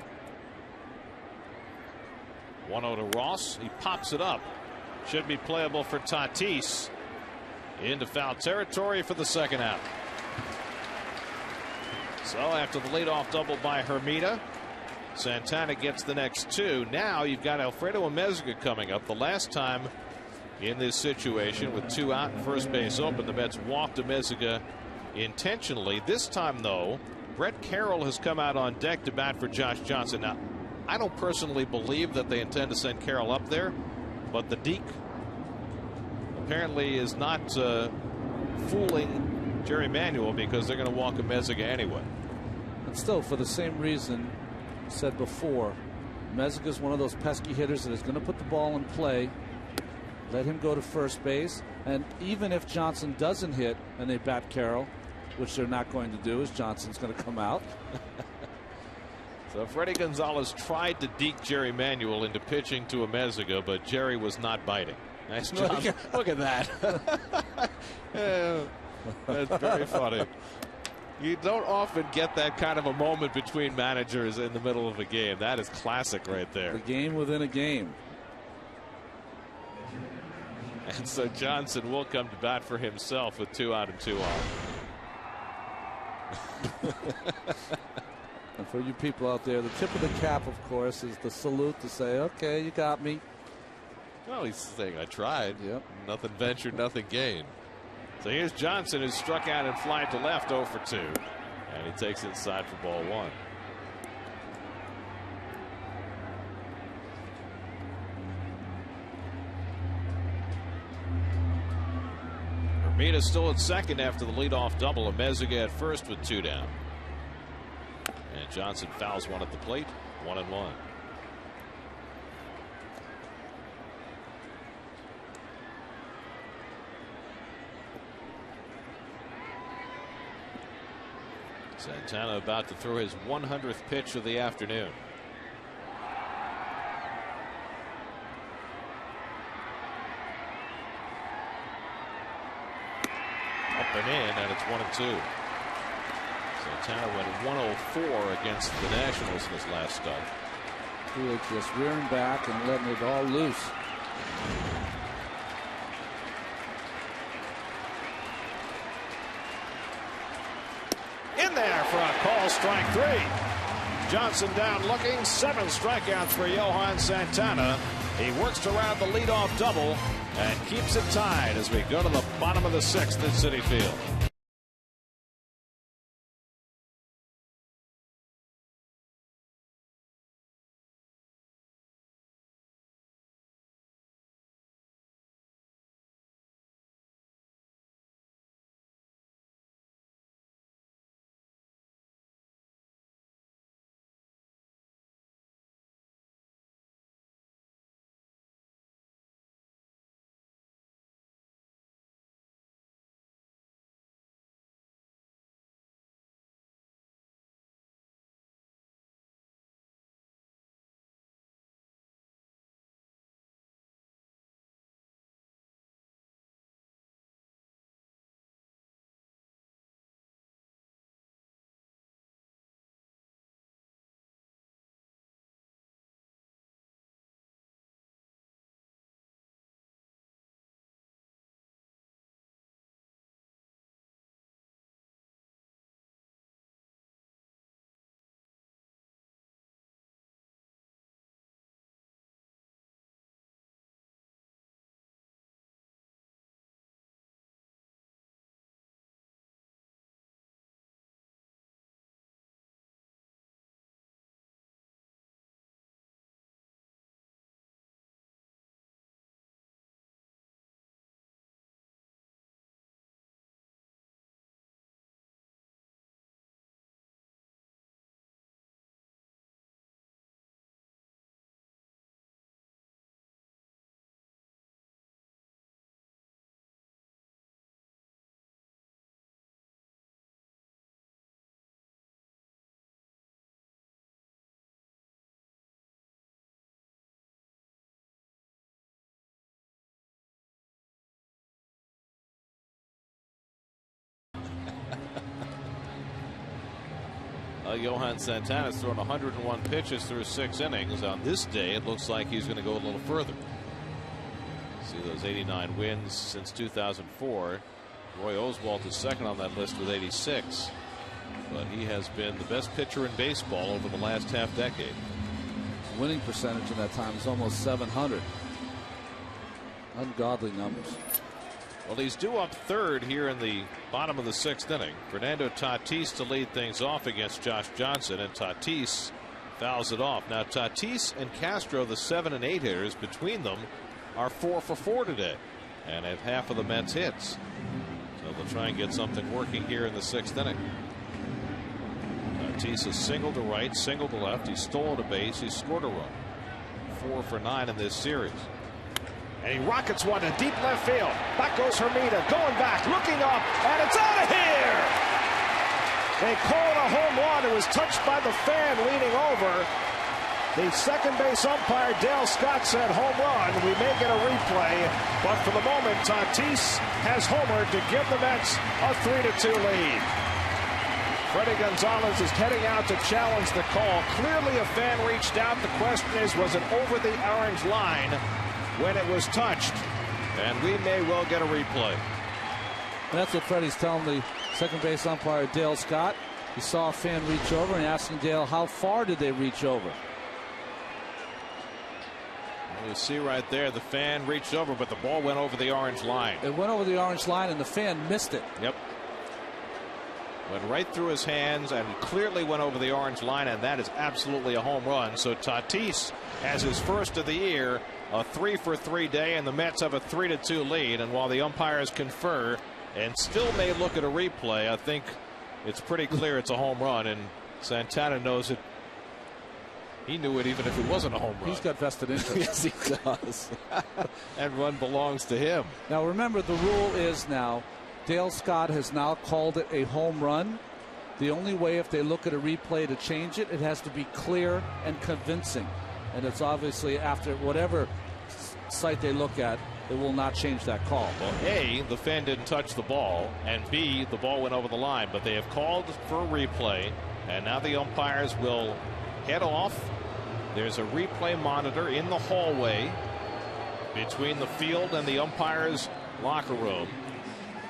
1-0 to Ross. He pops it up. Should be playable for Tatis. Into foul territory for the second out. So after the leadoff double by Hermida, Santana gets the next 2. Now you've got Alfredo Amezaga coming up. The last time in this situation with 2 out and first base open, the Mets walked Amezaga intentionally. This time, though, Brett Carroll has come out on deck to bat for Josh Johnson. Now, I don't personally believe that they intend to send Carroll up there, but the Deke apparently is not fooling Jerry Manuel, because they're going to walk Meziga anyway. But still, for the same reason said before, Meziga is one of those pesky hitters that is going to put the ball in play. Let him go to first base, and even if Johnson doesn't hit and they bat Carroll, which they're not going to do, as Johnson's going to come out. So Freddie Gonzalez tried to deke Jerry Manuel into pitching to a Meziga, but Jerry was not biting. Nice job. Look at that. Yeah, that's very funny. You don't often get that kind of a moment between managers in the middle of a game. That is classic right there. The game within a game. And so Johnson will come to bat for himself with 2 out and 2 on. And for you people out there, the tip of the cap, of course, is the salute to say, okay, you got me. Well, he's saying, I tried. Yep. Nothing ventured, nothing gained. So here's Johnson, who struck out and fly to left, 0 for 2. And he takes it inside for ball 1. Hermita's still at second after the leadoff double. Meziga at first with 2 down. And Johnson fouls one at the plate. 1-1. Santana about to throw his 100th pitch of the afternoon. Up and in, and it's 1-2. Santana went 104 against the Nationals in his last start. He was just rearing back and letting it all loose. In there for a call, strike 3. Johnson down looking, 7 strikeouts for Johan Santana. He works to round the leadoff double and keeps it tied as we go to the bottom of the 6th at Citi Field. Johan Santana's thrown 101 pitches through 6 innings. On this day, it looks like he's going to go a little further. See those 89 wins since 2004. Roy Oswalt is second on that list with 86. But he has been the best pitcher in baseball over the last half decade. His winning percentage in that time is almost 700. Ungodly numbers. Well, he's due up third here in the bottom of the 6th inning. Fernando Tatis to lead things off against Josh Johnson, and Tatis fouls it off. Now Tatis and Castro, the 7 and 8 hitters, between them are 4 for 4 today and have half of the Mets hits. So they'll try and get something working here in the 6th inning. Tatis has singled to right, singled to left. He's stolen a base. He's scored a run. 4 for 9 in this series. And he rockets one to deep left field. Back goes Hermida, going back, looking up, and it's out of here! They call it a home run. It was touched by the fan leaning over. The second base umpire, Dale Scott, said home run. We may get a replay, but for the moment, Tatis has homered to give the Mets a 3-2 lead. Freddie Gonzalez is heading out to challenge the call. Clearly a fan reached out. The question is, was it over the orange line when it was touched? And we may well get a replay. And that's what Freddie's telling the second base umpire, Dale Scott. He saw a fan reach over and asking Dale, how far did they reach over? You see right there, the fan reached over, but the ball went over the orange line. It went over the orange line, and the fan missed it. Yep. Went right through his hands and clearly went over the orange line, and that is absolutely a home run. So Tatis has his first of the year, a 3 for 3 day, and the Mets have a 3-2 lead. And while the umpires confer and still may look at a replay, I think it's pretty clear it's a home run, and Santana knows it. He knew it even if it wasn't a home run. He's got vested interest. Yes, he does. And run belongs to him. Now remember, the rule is now, Dale Scott has now called it a home run. The only way, if they look at a replay to change it, it has to be clear and convincing. And it's obviously, after whatever site they look at, it will not change that call. Well, A, the fan didn't touch the ball, and B, the ball went over the line. But they have called for a replay, and now the umpires will head off. There's a replay monitor in the hallway between the field and the umpires' locker room.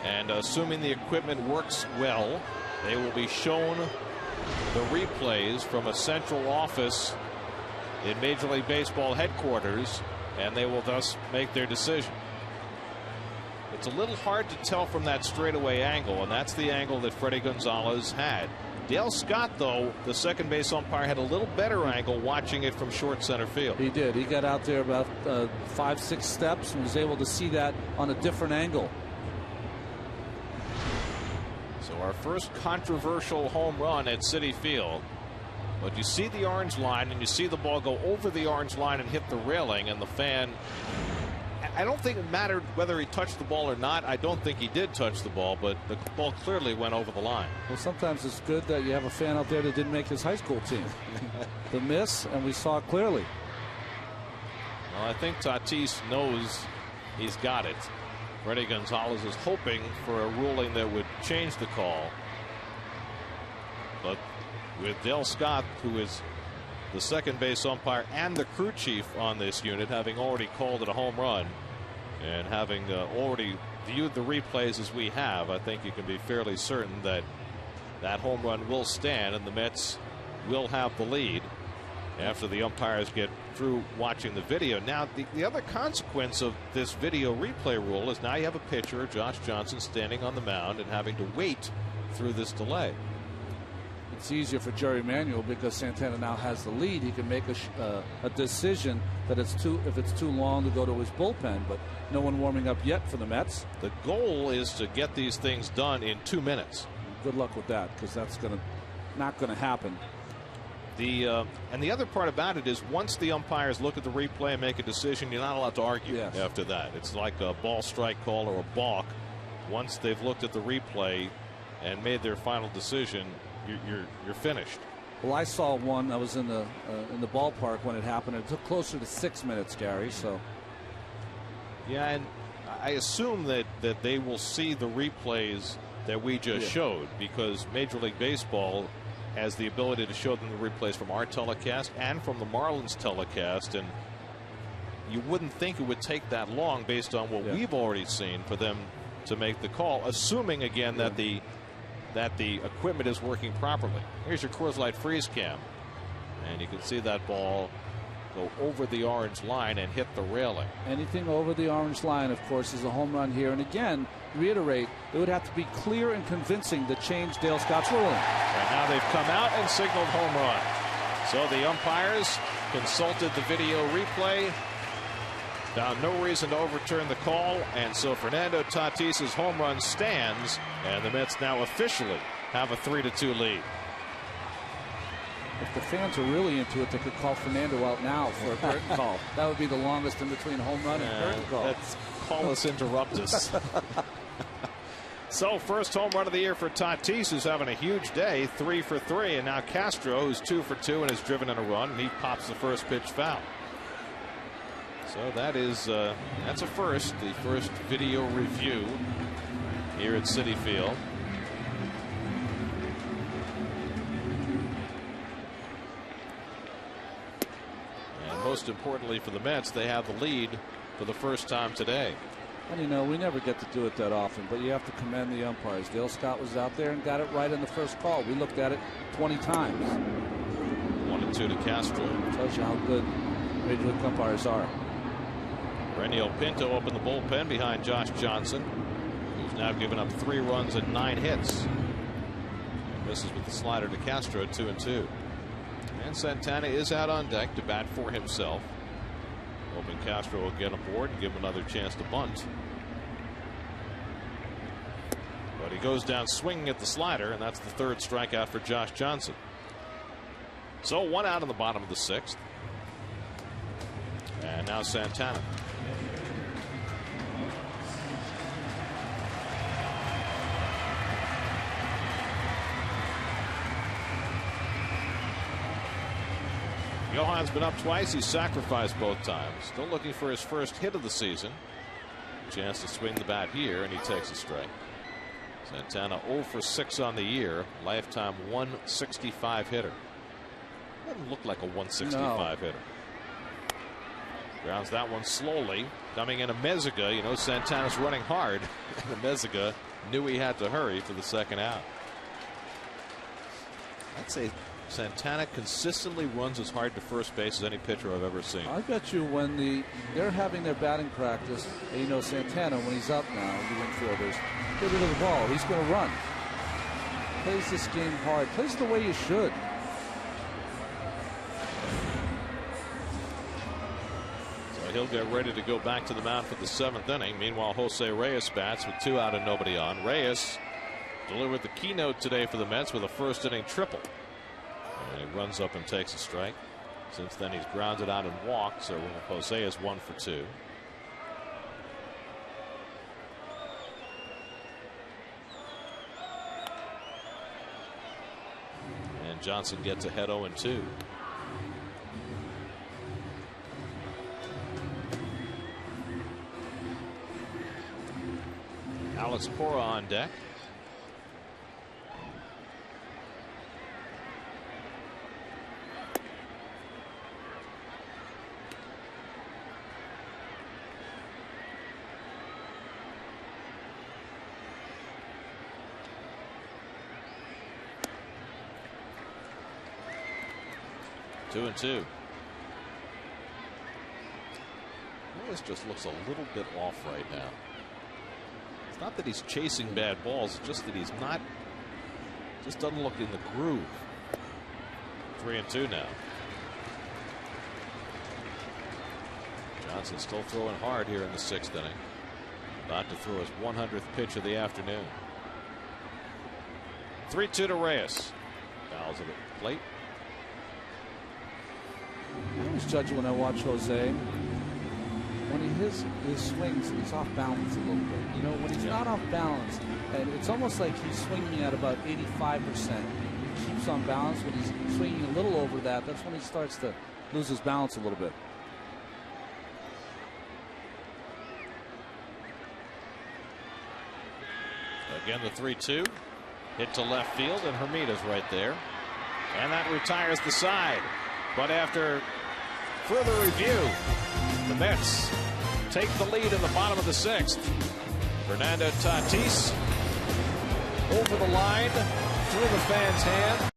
And assuming the equipment works well, they will be shown the replays from a central office in Major League Baseball headquarters, and they will thus make their decision. It's a little hard to tell from that straightaway angle, and that's the angle that Freddie Gonzalez had. Dale Scott, though, the second base umpire, had a little better angle watching it from short center field. He did. He got out there about 5-6 steps and was able to see that on a different angle. So our first controversial home run at Citi Field. But you see the orange line, and you see the ball go over the orange line and hit the railing, and the fan, I don't think it mattered whether he touched the ball or not. I don't think he did touch the ball, but the ball clearly went over the line. Well, sometimes it's good that you have a fan out there that didn't make his high school team. The miss, and we saw it clearly. Well, I think Tatis knows he's got it. Freddie Gonzalez is hoping for a ruling that would change the call. But with Dale Scott, who is the second base umpire and the crew chief on this unit, having already called it a home run and having already viewed the replays as we have, I think you can be fairly certain that that home run will stand and the Mets will have the lead after the umpires get through watching the video. Now, the other consequence of this video replay rule is now you have a pitcher, Josh Johnson, standing on the mound and having to wait through this delay. It's easier for Jerry Manuel because Santana now has the lead. He can make a decision that if it's too long to go to his bullpen, but no one warming up yet for the Mets. The goal is to get these things done in 2 minutes. Good luck with that, because that's not going to happen. And the other part about it is once the umpires look at the replay and make a decision, you're not allowed to argue after that. It's like a ball strike call or a balk. Once they've looked at the replay and made their final decision, you're finished. Well, I saw one. I was in the ballpark when it happened. It took closer to 6 minutes, Gary. So yeah, and I assume that they will see the replays that we just showed, because Major League Baseball has the ability to show them the replays from our telecast and from the Marlins telecast, and you wouldn't think it would take that long based on what we've already seen for them to make the call, assuming again that the equipment is working properly. Here's your Coors Light freeze cam, and you can see that ball go over the orange line and hit the railing. Anything over the orange line, of course, is a home run here. And again, reiterate, it would have to be clear and convincing to change Dale Scott's ruling. And now they've come out and signaled home run. So the umpires consulted the video replay, found no reason to overturn the call, and so Fernando Tatis' home run stands, and the Mets now officially have a 3-2 lead. If the fans are really into it, they could call Fernando out now for a curtain call. That would be the longest in between home run and curtain call. That's Paulus interruptus. So first home run of the year for Tatis, who's having a huge day, 3 for 3, and now Castro, who's 2 for 2 and has driven in a run, and he pops the first pitch foul. So that is that's a first, the first video review here at Citi Field. And most importantly for the Mets, they have the lead for the first time today. And you know, we never get to do it that often, but you have to commend the umpires. Dale Scott was out there and got it right in the first call. We looked at it 20 times. 1-2 to Castro. Tells you how good Major League umpires are. Reniel Pinto up in the bullpen behind Josh Johnson, who's now given up 3 runs and 9 hits. And misses with the slider to Castro, 2-2. And Santana is out on deck to bat for himself, hoping Castro will get aboard and give him another chance to bunt. But he goes down swinging at the slider, and that's the 3rd strikeout for Josh Johnson. So 1 out in the bottom of the 6th. And now Santana. Johan's been up twice. He's sacrificed both times. Still looking for his first hit of the season. Chance to swing the bat here, and he takes a strike. Santana 0 for 6 on the year. Lifetime 165 hitter. Doesn't look like a 165 hitter. Grounds that one slowly. Coming in a Meziga. You know, Santana's running hard. And Meziga knew he had to hurry for the second out. I'd say Santana consistently runs as hard to first base as any pitcher I've ever seen. I bet you when they're having their batting practice, and you know Santana, when he's up now, the infielders, get rid of the ball. He's going to run. Plays this game hard. Plays the way you should. So he'll get ready to go back to the mound for the 7th inning. Meanwhile, Jose Reyes bats with 2 out and nobody on. Reyes delivered the keynote today for the Mets with a first inning triple. And he runs up and takes a strike. Since then, he's grounded out and walked. So Jose is 1 for 2. And Johnson gets ahead 0-2. Alex Cora on deck. Two and two. Reyes just looks a little bit off right now. It's not that he's chasing bad balls, it's just that he's not, just doesn't look in the groove. 3-2 now. Johnson still throwing hard here in the 6th inning. About to throw his 100th pitch of the afternoon. 3-2 to Reyes. Fouls at the plate. I always judge when I watch Jose. When he his swings, he's off balance a little bit. You know, when he's not off balance, and it's almost like he's swinging at about 85%. He keeps on balance. When he's swinging a little over that, that's when he starts to lose his balance a little bit. Again, the 3-2. Hit to left field, and Hermita's right there. And that retires the side. But after further review, the Mets take the lead in the bottom of the 6th. Fernando Tatis over the line, through the fan's hand.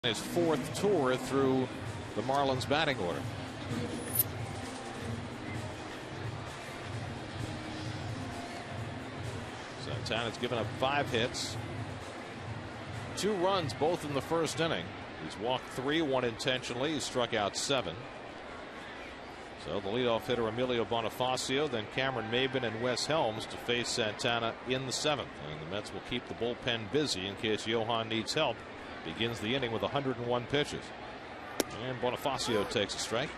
His fourth tour through the Marlins batting order. Santana's given up 5 hits, 2 runs, both in the first inning. He's walked 3, 1 intentionally. He struck out 7. So the leadoff hitter Emilio Bonifacio, then Cameron Maybin and Wes Helms to face Santana in the 7th. And the Mets will keep the bullpen busy in case Johan needs help. Begins the inning with 101 pitches. And Bonifacio takes a strike.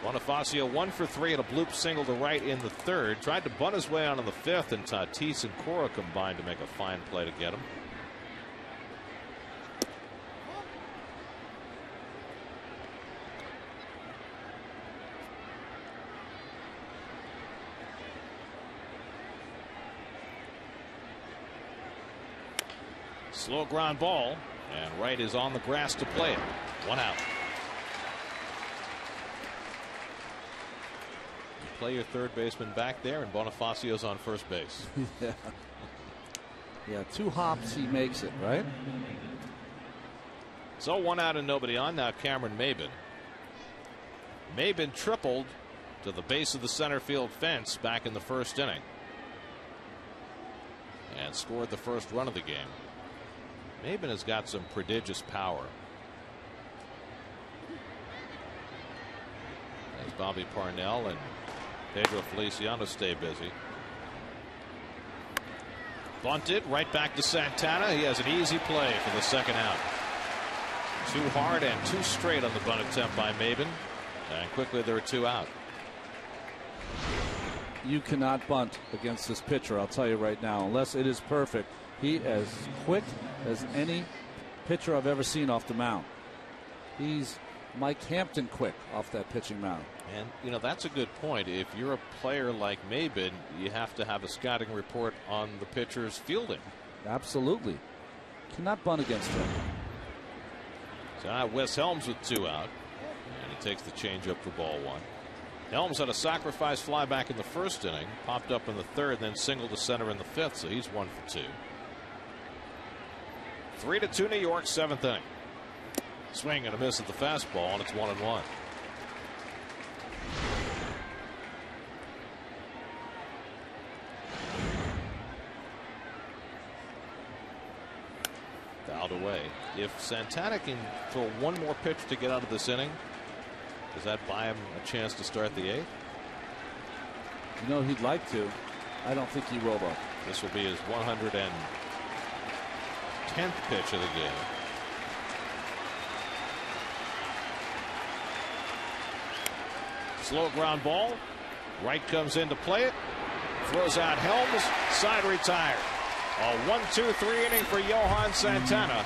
Bonifacio 1 for 3 and a bloop single to right in the 3rd. Tried to bunt his way on in the 5th, and Tatis and Cora combined to make a fine play to get him. Slow ground ball, and Wright is on the grass to play it. 1 out. You play your third baseman back there, and Bonifacio's on first base. Yeah, 2 hops, he makes it, right? So 1 out and nobody on. Now Cameron Maybin. Maybin tripled to the base of the center field fence back in the first inning and scored the first run of the game. Maybin has got some prodigious power. As Bobby Parnell and Pedro Feliciano stay busy. Bunted right back to Santana. He has an easy play for the 2nd out. 2 hard and 2 straight on the bunt attempt by Maybin. And quickly there are 2 out. You cannot bunt against this pitcher, I'll tell you right now, unless it is perfect. He as quick as any pitcher I've ever seen off the mound. He's Mike Hampton quick off that pitching mound. And you know, that's a good point. If you're a player like Maybin, you have to have a scouting report on the pitcher's fielding. Absolutely. Cannot bunt against him. So now Wes Helms with 2 out, and he takes the changeup for ball 1. Helms had a sacrifice fly back in the first inning, popped up in the 3rd, then singled to center in the 5th, so he's 1 for 2. 3-2 New York, 7th inning. Swing and a miss at the fastball, and it's 1-1. Fouled away. If Santana can throw 1 more pitch to get out of this inning, does that buy him a chance to start the 8th? You know, he'd like to. I don't think he will, though. This will be his 110th pitch of the game. Slow ground ball. Wright comes in to play it. Throws out Helms. Side retired. A 1-2-3 inning for Johan Santana.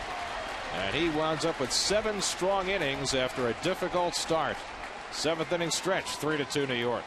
And he winds up with 7 strong innings after a difficult start. 7th inning stretch, 3-2 New York.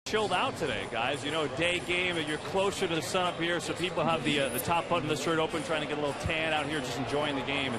Chilled out today, guys. You know, day game, and you're closer to the sun up here, so people have the top button of the shirt open, trying to get a little tan out here, just enjoying the game.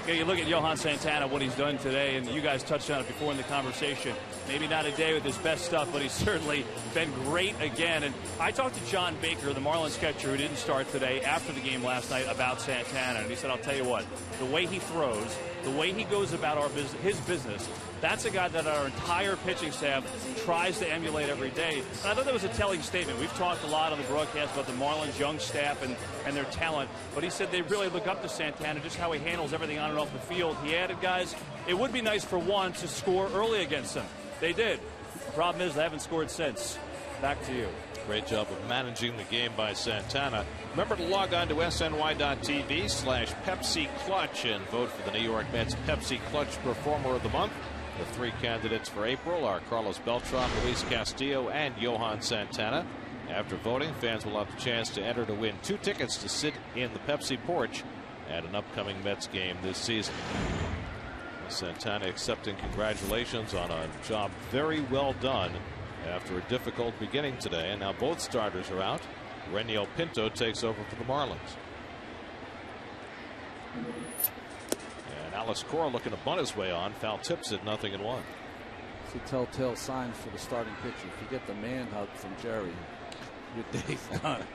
Yeah, you look at Johan Santana, what he's done today, and you guys touched on it before in the conversation. Maybe not a day with his best stuff, but he's certainly been great again. And I talked to John Baker, the Marlins catcher who didn't start today, after the game last night about Santana. And he said, I'll tell you what, the way he throws, the way he goes about his business, that's a guy that our entire pitching staff tries to emulate every day. And I thought that was a telling statement. We've talked a lot on the broadcast about the Marlins' young staff and their talent, but he said they really look up to Santana, just how he handles everything on and off the field. He added, guys, it would be nice for one to score early against them. They did. The problem is they haven't scored since. Back to you. Great job of managing the game by Santana. Remember to log on to sny.tv/Pepsi Clutch and vote for the New York Mets Pepsi Clutch Performer of the Month. The 3 candidates for April are Carlos Beltran, Luis Castillo, and Johan Santana. After voting, fans will have the chance to enter to win 2 tickets to sit in the Pepsi porch at an upcoming Mets game this season. Santana accepting congratulations on a job very well done after a difficult beginning today, and now both starters are out. Reniel Pinto takes over for the Marlins. And Alex Cora looking to bunt his way on. Foul tips it, 0-1. It's a telltale sign for the starting pitcher. If you get the man hug from Jerry, your day's done.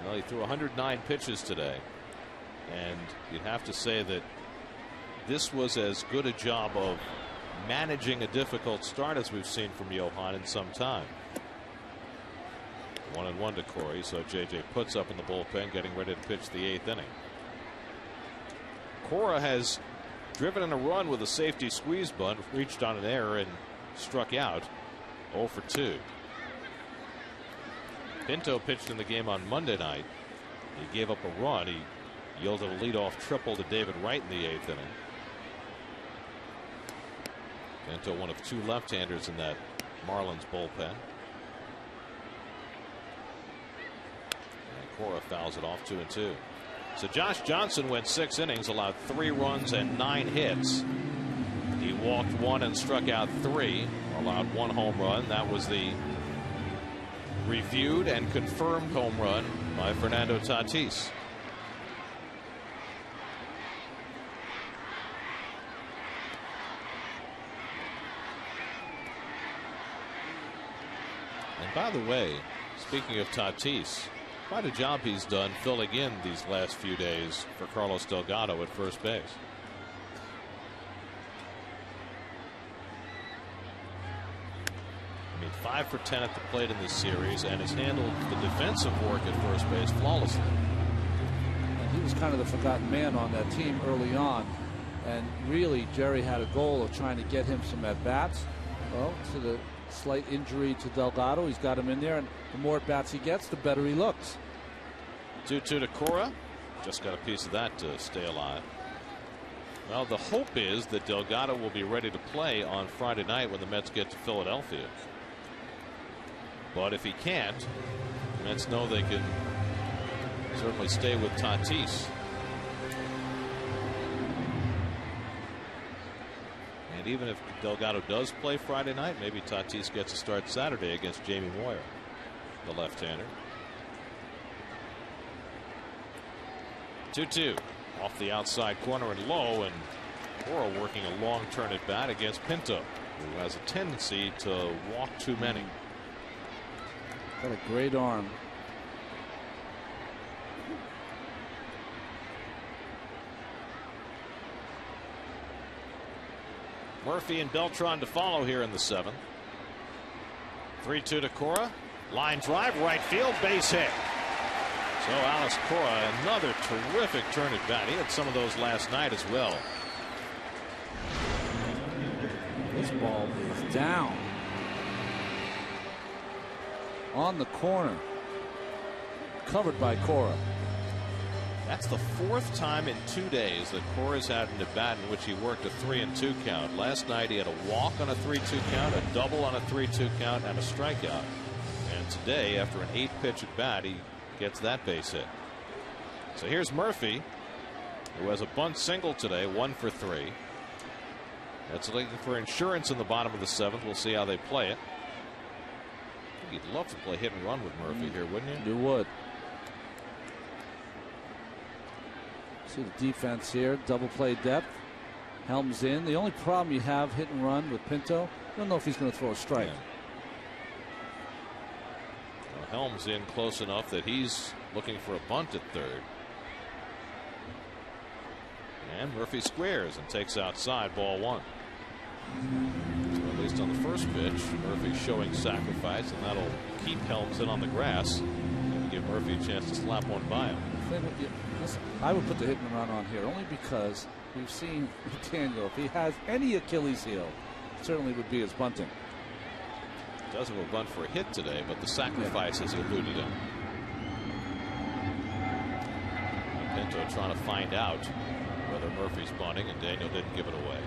Well, he threw 109 pitches today, and you'd have to say that this was as good a job of managing a difficult start as we've seen from Johan in some time. 1-1 to Corey, so JJ puts up in the bullpen, getting ready to pitch the 8th inning. Cora has driven in a run with a safety squeeze bunt, reached on an error and struck out. 0 for 2. Pinto pitched in the game on Monday night. He gave up a run. He yielded a leadoff triple to David Wright in the 8th inning. Pinto, one of 2 left-handers in that Marlins bullpen. And Cora fouls it off 2-2. So Josh Johnson went 6 innings, allowed 3 runs and 9 hits. He walked 1 and struck out 3, allowed 1 home run. That was the reviewed and confirmed home run by Fernando Tatis. And by the way, speaking of Tatis, quite a job he's done filling in these last few days for Carlos Delgado at first base. I mean, 5 for 10 at the plate in this series, and has handled the defensive work at first base flawlessly. And he was kind of the forgotten man on that team early on, and really Jerry had a goal of trying to get him some at-bats. Well, to the slight injury to Delgado, he's got him in there, and the more at-bats he gets, the better he looks. 2-2 to Cora. Just got a piece of that to stay alive. Well, the hope is that Delgado will be ready to play on Friday night when the Mets get to Philadelphia. But if he can't, the Mets know they can certainly stay with Tatis. And even if Delgado does play Friday night, maybe Tatis gets a start Saturday against Jamie Moyer, the left-hander. 2-2 off the outside corner and low, and Cora working a long turn at bat against Pinto, who has a tendency to walk too many. Got a great arm. Murphy and Beltran to follow here in the 7th. 3-2 to Cora. Line drive, right field, base hit. So Alex Cora, another terrific turn at bat. He had some of those last night as well. This ball is down on the corner, covered by Cora. That's the 4th time in 2 days that Cora's had an at bat in which he worked a 3-2 count. Last night he had a walk on a 3-2 count, a double on a 3-2 count, and a strikeout. And today, after an 8-pitch at bat, he gets that base hit. So here's Murphy, who has a bunt single today, 1 for 3. That's looking for insurance in the bottom of the 7th. We'll see how they play it. I think you'd love to play hit and run with Murphy here, wouldn't you? You would. See the defense here, double play depth. Helms in. The only problem you have hit and run with Pinto, you don't know if he's going to throw a strike. Yeah. Well, Helms in close enough that he's looking for a bunt at third. And Murphy squares and takes outside, ball one. So at least on the first pitch, Murphy showing sacrifice, and that'll keep Helms in on the grass and give Murphy a chance to slap one by him. I would put the hit and run on here only because we've seen Daniel, if he has any Achilles heel, it certainly would be his bunting. Does have a bunt for a hit today, but the sacrifice has eluded him. Pinto trying to find out whether Murphy's bunting, and Daniel didn't give it away.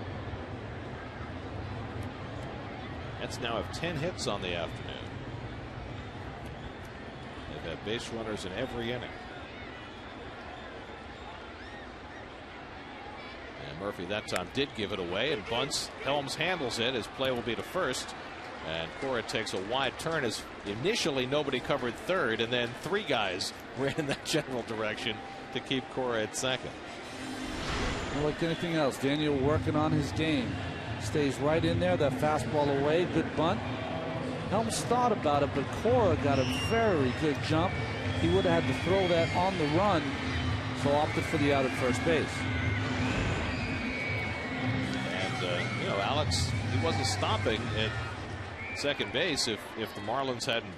Mets now have 10 hits on the afternoon. They've had base runners in every inning. And Murphy that time did give it away and bunts. Helms handles it. His play will be to first. And Cora takes a wide turn as initially nobody covered third, and then three guys ran in that general direction to keep Cora at second. Well, like anything else, Daniel working on his game. Stays right in there, that fastball away, good bunt. Helms thought about it, but Cora got a very good jump. He would have had to throw that on the run, so opted for the out at first base. And you know, Alex, he wasn't stopping at second base if the Marlins hadn't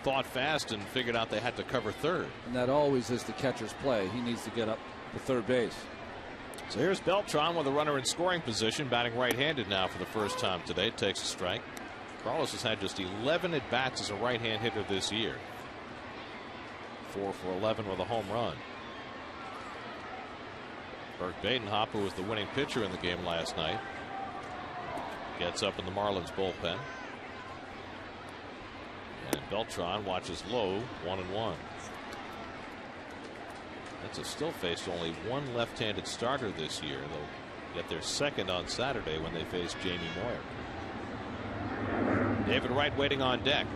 thought fast and figured out they had to cover third. And that always is the catcher's play. He needs to get up to third base. So here's Beltran with a runner in scoring position, batting right-handed now for the first time today. Takes a strike. Carlos has had just 11 at bats as a right-hand hitter this year. 4 for 11 with a home run. Burke Badenhop, who was the winning pitcher in the game last night, gets up in the Marlins bullpen. And Beltran watches low, 1-1. Mets have still faced only one left-handed starter this year. They'll get their second on Saturday when they face Jamie Moyer. David Wright waiting on deck.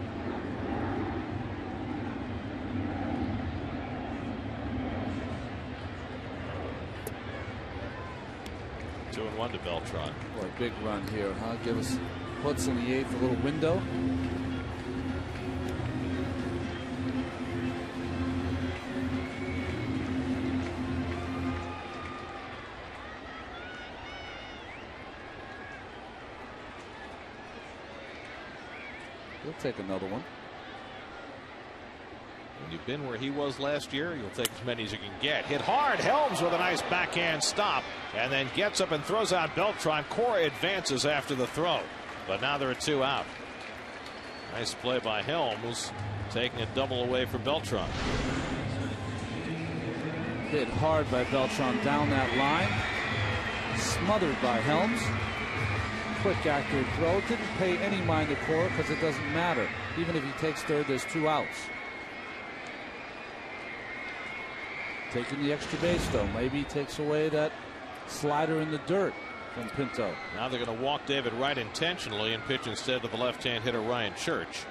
Two and one to Beltran. Boy, big run here, huh? Give us puts in the eighth, a little window. He'll take another one. When you've been where he was last year, you'll take as many as you can get. Hit hard. Helms with a nice backhand stop, and then gets up and throws out Beltran. Cora advances after the throw, but now there are two out. Nice play by Helms, taking a double away from Beltran. Hit hard by Beltran down that line. Smothered by Helms. Quick, accurate throw. Didn't pay any mind to Cora because it doesn't matter. Even if he takes third, there's two outs. Taking the extra base, though. Maybe he takes away that slider in the dirt from Pinto. Now they're going to walk David Wright intentionally and pitch instead to the left-hand hitter Ryan Church.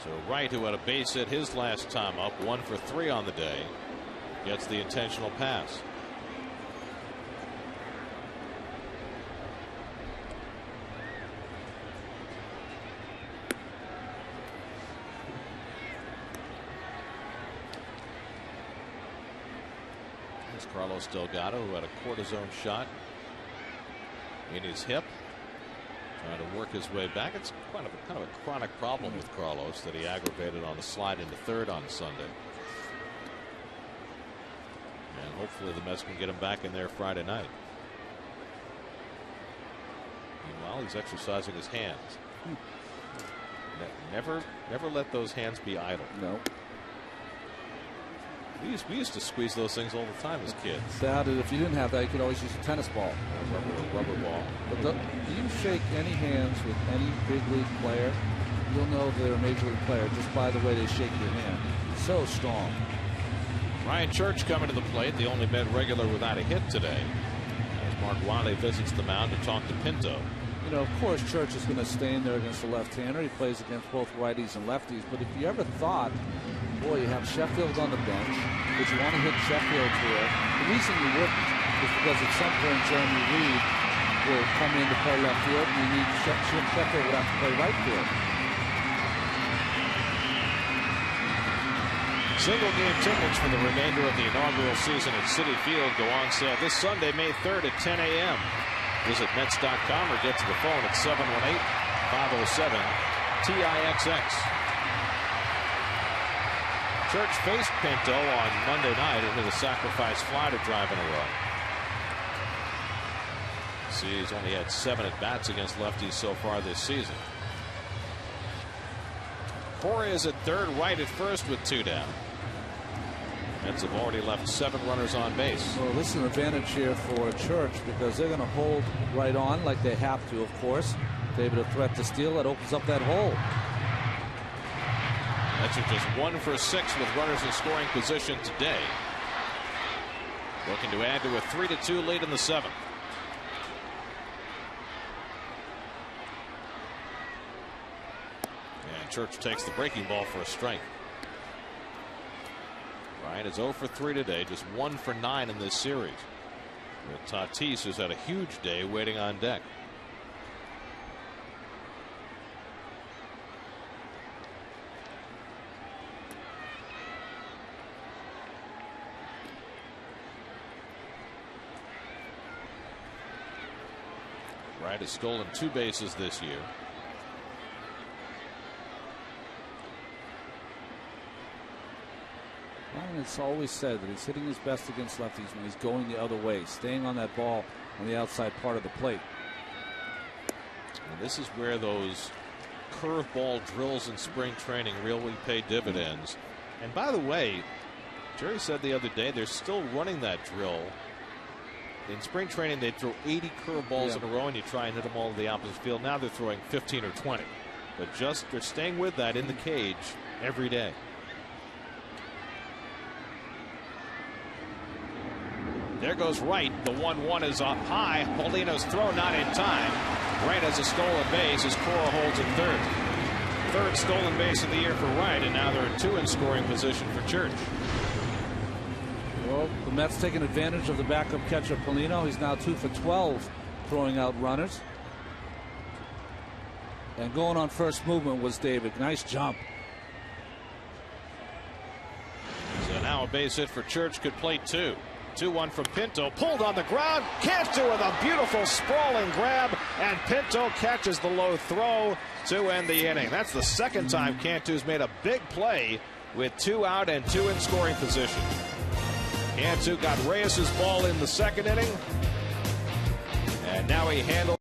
So Wright, who had a base hit his last time up, 1 for 3 on the day, gets the intentional pass. Carlos Delgado, who had a cortisone shot in his hip, trying to work his way back. It's kind of a chronic problem with Carlos that he aggravated on a slide into third on Sunday. And hopefully the Mets can get him back in there Friday night. Meanwhile, he's exercising his hands. Never let those hands be idle. No. We used to squeeze those things all the time as kids. Sad that if you didn't have that, you could always use a tennis ball. Rubber ball. But do you shake any hands with any big league player, you'll know they're a major league player just by the way they shake your hand. So strong. Ryan Church coming to the plate, the only Met regular without a hit today, as Mark Wiley visits the mound to talk to Pinto. You know, of course, Church is going to stay in there against the left-hander. He plays against both righties and lefties. But if you ever thought, boy, you have have Sheffield on the bench, because you want to hit Sheffield here. The reason you wouldn't is because at some point Jeremy Reed will come in to play left field, and you need Sheffield would have to play right field. Single game tickets for the remainder of the inaugural season at Citi Field go on sale this Sunday, May 3rd at 10 a.m. Visit Mets.com or get to the phone at 718-507-TIXX. Church faced Pinto on Monday night and hit a sacrifice fly to drive in a run. See, he's only had 7 at-bats against lefties so far this season. Corey is at third, right at first with 2 down. Mets have already left 7 runners on base. Well, this is an advantage here for Church because they're going to hold right on like they have to, of course. David, a threat to steal, that opens up that hole. Mets are just 1 for 6 with runners in scoring position today. Looking to add to a 3-2 lead in the 7th. And Church takes the breaking ball for a strike. Ryan is 0 for 3 today, just 1 for 9 in this series. With Tatis, who's had a huge day, waiting on deck. Wright has stolen 2 bases this year. Ryan has always said that he's hitting his best against lefties when he's going the other way, staying on that ball on the outside part of the plate. And this is where those curveball drills in spring training really pay dividends. And by the way, Jerry said the other day they're still running that drill. In spring training, they'd throw 80 curveballs in a row and you try and hit them all to the opposite field. Now they're throwing 15 or 20. But they're staying with that in the cage every day. There goes Wright. The 1-1 is up high. Paulino's throw not in time. Wright has a stolen base as Cora holds at third. Third stolen base of the year for Wright, and now there are 2 in scoring position for Church. Well, the Mets taking advantage of the backup catcher Paulino. He's now 2 for 12 throwing out runners. And going on first movement was David. Nice jump. So now a base hit for Church could play 2. 2-1 from Pinto, pulled on the ground. Cantu with a beautiful sprawling grab, and Pinto catches the low throw to end the inning. That's the second time Cantu's made a big play with 2 out and 2 in scoring position. Cantu got Reyes's ball in the second inning, and now he handles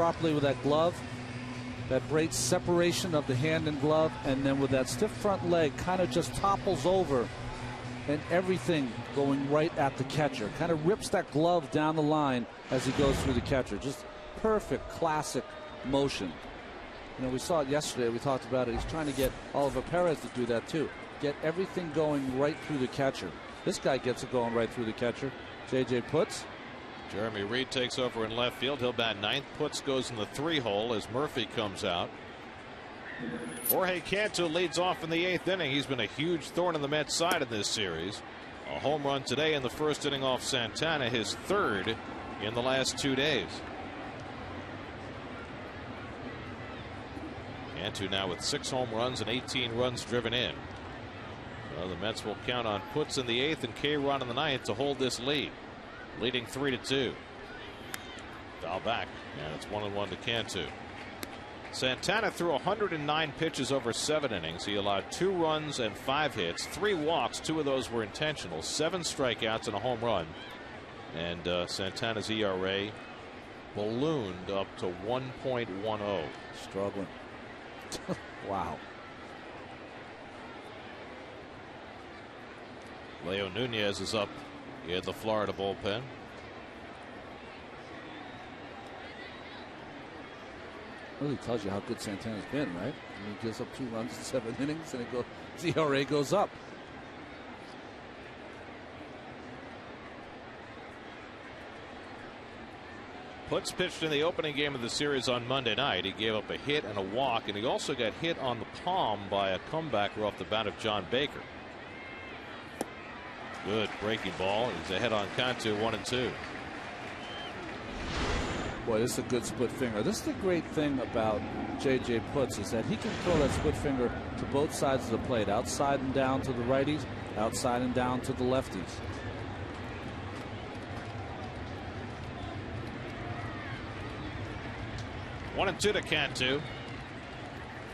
properly with that glove. That great separation of the hand and glove, and then with that stiff front leg, kind of just topples over, and everything going right at the catcher. Kind of rips that glove down the line as he goes through the catcher. Just perfect, classic motion. You know, we saw it yesterday. We talked about it. He's trying to get Oliver Perez to do that too. Get everything going right through the catcher. This guy gets it going right through the catcher. J.J. Putz. Jeremy Reed takes over in left field. He'll bat ninth. Putz goes in the 3-hole as Murphy comes out. Jorge Cantu leads off in the 8th inning. He's been a huge thorn in the Mets side in this series. A home run today in the 1st inning off Santana, his 3rd in the last 2 days. Cantu now with 6 home runs and 18 runs driven in. Well, the Mets will count on Putz in the 8th and K-Ron in the 9th to hold this lead. Leading 3-2. Foul back, and it's 1-1 to Cantu. Santana threw 109 pitches over 7 innings. He allowed 2 runs and 5 hits, 3 walks. 2 of those were intentional, 7 strikeouts and a home run. And Santana's ERA ballooned up to 1.10. Struggling. Wow. Leo Nunez is up in the Florida bullpen. Really tells you how good Santana's been, right? I mean, he gives up 2 runs in 7 innings, and his ERA goes up. Putz pitched in the opening game of the series on Monday night. He gave up a hit and a walk, and he also got hit on the palm by a comebacker off the bat of John Baker. Good breaking ball. He's ahead on Cantu, 1-2. Boy, this is a good split finger. This is the great thing about J.J. Putz, is that he can throw that split finger to both sides of the plate, outside and down to the righties, outside and down to the lefties. 1-2 to Cantu.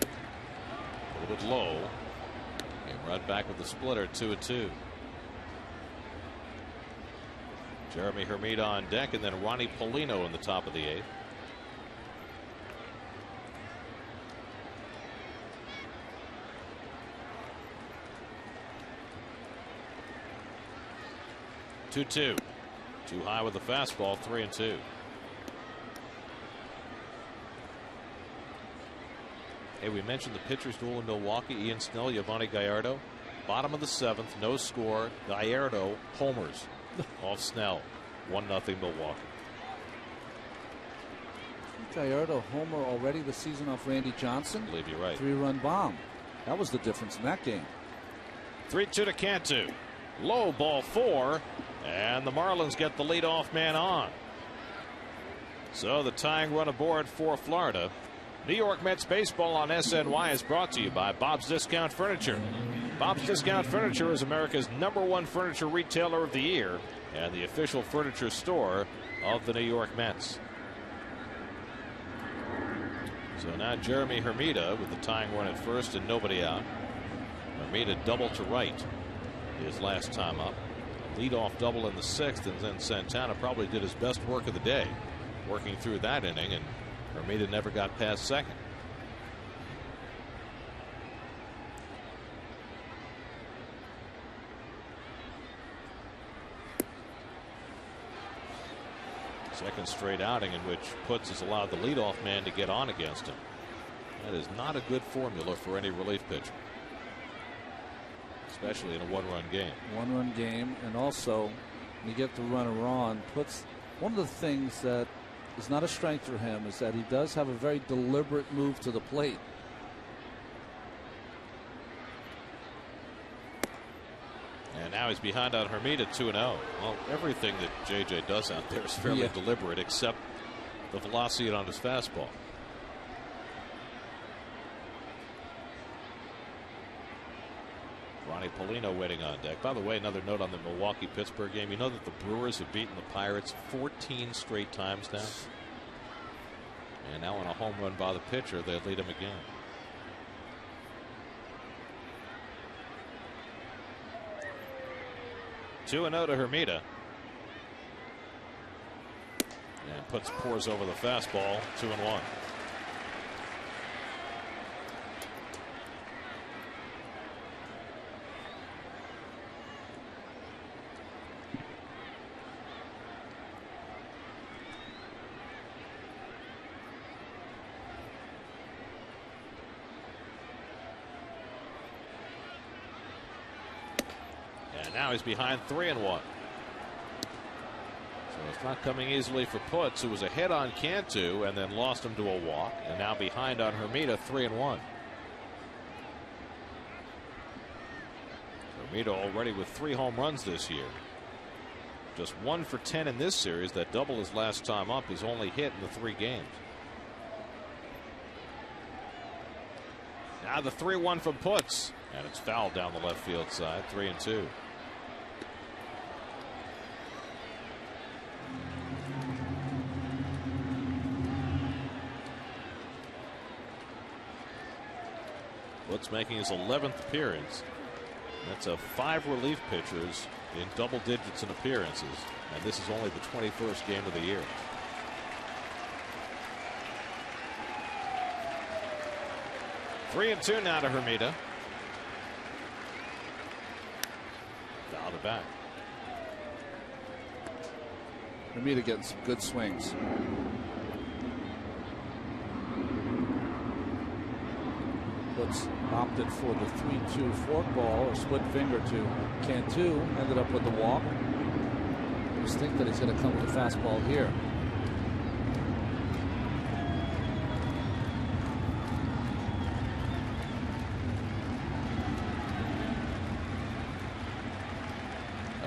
A little bit low. Came right back with the splitter, 2-2. Jeremy Hermida on deck, and then Ronnie Polino in the top of the 8th. Two too high with the fastball. 3-2. Hey, we mentioned the pitchers duel in Milwaukee. Ian Snell, Giovanni Gallardo. Bottom of the 7th, no score. Gallardo homers off Snell. 1-0 Milwaukee. Gallardo homer already this season off Randy Johnson. I believe you're right. 3-run bomb. That was the difference in that game. 3-2 to Cantu. Low, ball 4, and the Marlins get the leadoff man on. So the tying run aboard for Florida. New York Mets baseball on SNY is brought to you by Bob's Discount Furniture. Bob's Discount Furniture is America's #1 furniture retailer of the year and the official furniture store of the New York Mets. So now Jeremy Hermida with the tying run at first and nobody out. Hermida double to right his last time up. A leadoff double in the 6th, and then Santana probably did his best work of the day working through that inning, and Hermida never got past second. Second straight outing in which Putz has allowed the leadoff man to get on against him. That is not a good formula for any relief pitcher, especially in a 1-run game. 1-run game, and also when you get the runner on, Putz, one of the things that is not a strength for him is that he does have a very deliberate move to the plate. And now he's behind on Hermida, 2-0. Well, everything that JJ does out there is fairly deliberate, except the velocity on his fastball. Ronnie Polino waiting on deck. By the way, another note on the Milwaukee-Pittsburgh game. You know that the Brewers have beaten the Pirates 14 straight times now. And now on a home run by the pitcher, they lead him again. Two 2-0 to Hermida. And Putz pours over the fastball. 2-1. And now he's behind 3-1. So it's not coming easily for Putz, who was ahead on Cantu and then lost him to a walk, and now behind on Hermida. 3-1. Hermida already with 3 home runs this year. Just 1 for 10 in this series. That double his last time up. His only hit in the 3 games. Now the 3-1 from Putz, and it's fouled down the left field side. 3-2. Putz making his 11th appearance. That's 5 relief pitchers in double digits in appearances, and this is only the 21st game of the year. Three and 2 now to Hermida. Fouled it back. Hermida getting some good swings. Putz opted for the 3-2 forkball or split finger to Cantu. Ended up with the walk. I just think that he's going to come with a fastball here.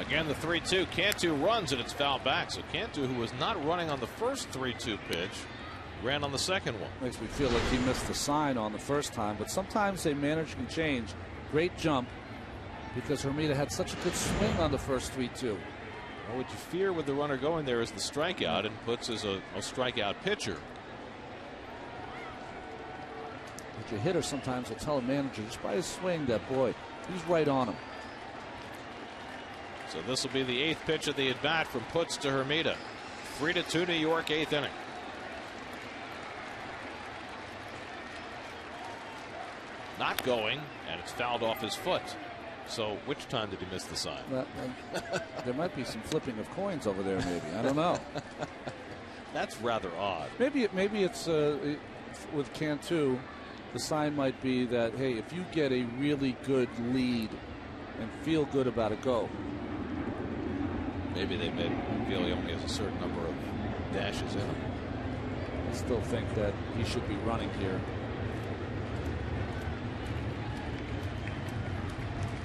Again, the 3-2. Cantu runs and it's fouled back. So Cantu, who was not running on the first 3-2 pitch, ran on the second one. Makes me feel like he missed the sign on the first time, but sometimes a manager can change. Great jump, because Hermida had such a good swing on the first 3-2. Well, what you fear with the runner going there is the strikeout, and Putz is a strikeout pitcher. But your hitter sometimes will tell a manager just by his swing that, boy, he's right on him. So this will be the 8th pitch of the at bat from Putz to Hermida. 3-2 New York, 8th inning. Not going, and it's fouled off his foot. So which time did he miss the sign? There might be some flipping of coins over there, maybe. I don't know. That's rather odd. Maybe it's with Cantu, the sign might be that, hey, if you get a really good lead and feel good about it, go. Maybe they feel he only has a certain number of dashes in him. I still think that he should be running here.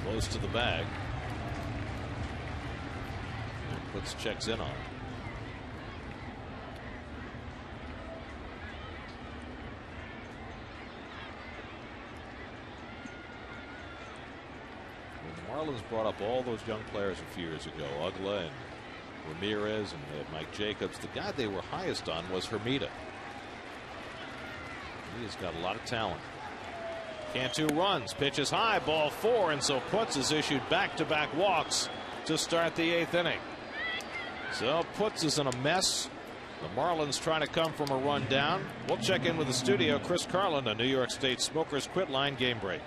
Close to the bag. And Putz checks in on it. When the Marlins brought up all those young players a few years ago, Ugla and Ramirez and Mike Jacobs, the guy they were highest on was Hermida. He's got a lot of talent. Cantu runs, pitches high, ball 4, and so Putz has issued back-to-back walks to start the 8th inning. So Putz is in a mess. The Marlins trying to come from a run down. We'll check in with the studio. Chris Carlin, a New York State Smokers Quit Line game break.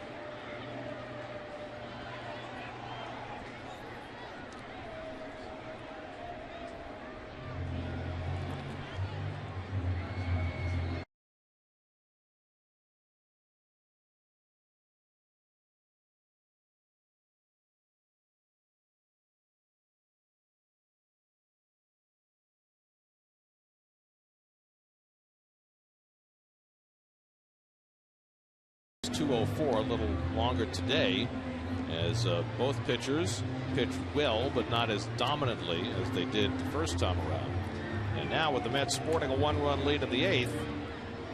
.204, a little longer today, as both pitchers pitched well, but not as dominantly as they did the first time around. And now with the Mets sporting a 1-run lead in the 8th,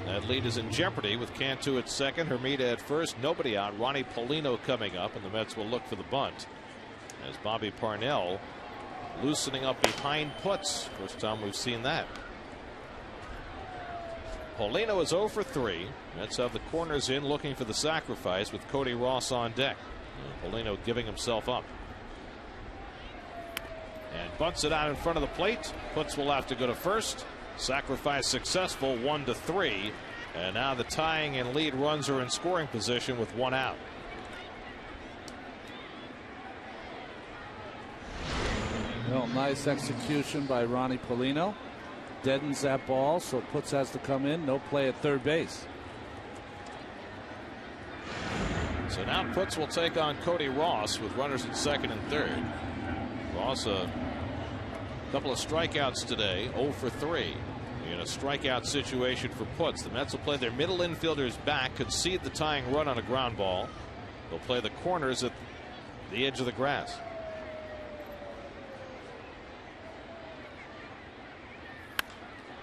that lead is in jeopardy with Cantu at second, Hermida at first, nobody out. Ronnie Paulino coming up, and the Mets will look for the bunt as Bobby Parnell loosening up behind Putz. First time we've seen that. Paulino is 0 for 3. Mets have the corners in, looking for the sacrifice with Cody Ross on deck. And Paulino giving himself up. And bunts it out in front of the plate. Putz will have to go to first. Sacrifice successful, 1-3. And now the tying and lead runs are in scoring position with 1 out. Well, nice execution by Ronnie Polino. Deadens that ball, so Putz has to come in. No play at third base. So now Putz will take on Cody Ross with runners in second and third. Ross a couple of strikeouts today, 0 for 3 in a strikeout situation for Putz. The Mets will play their middle infielders back, concede the tying run on a ground ball. They'll play the corners at the edge of the grass.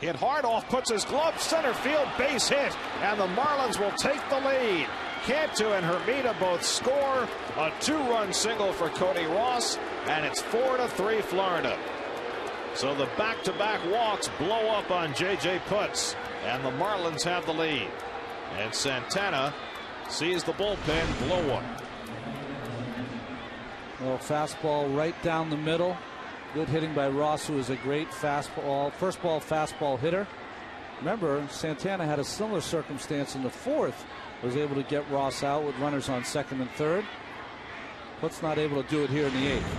Hit hard off Putz's glove, center field, base hit, and the Marlins will take the lead. Cantu and Hermida both score. A 2-run single for Cody Ross, and it's 4-3 Florida. So the back-to-back walks blow up on J.J. Putz, and the Marlins have the lead. And Santana sees the bullpen blow one. Well, fastball right down the middle. Good hitting by Ross, who is a great fastball, first ball fastball hitter. Remember, Santana had a similar circumstance in the fourth. Was able to get Ross out with runners on second and third. Putz not able to do it here in the eighth.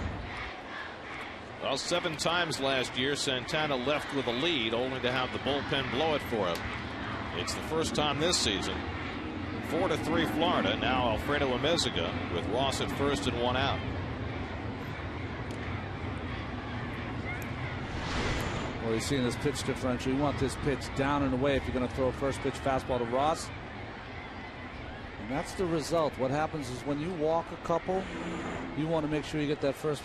Well, 7 times last year Santana left with a lead, only to have the bullpen blow it for him. It's the first time this season. 4-3 Florida. Now Alfredo Amezaga with Ross at first and 1 out. Well, you're seeing this pitch differential. You want this pitch down and away if you're going to throw a first pitch fastball to Ross. And that's the result. What happens is when you walk a couple, you want to make sure you get that first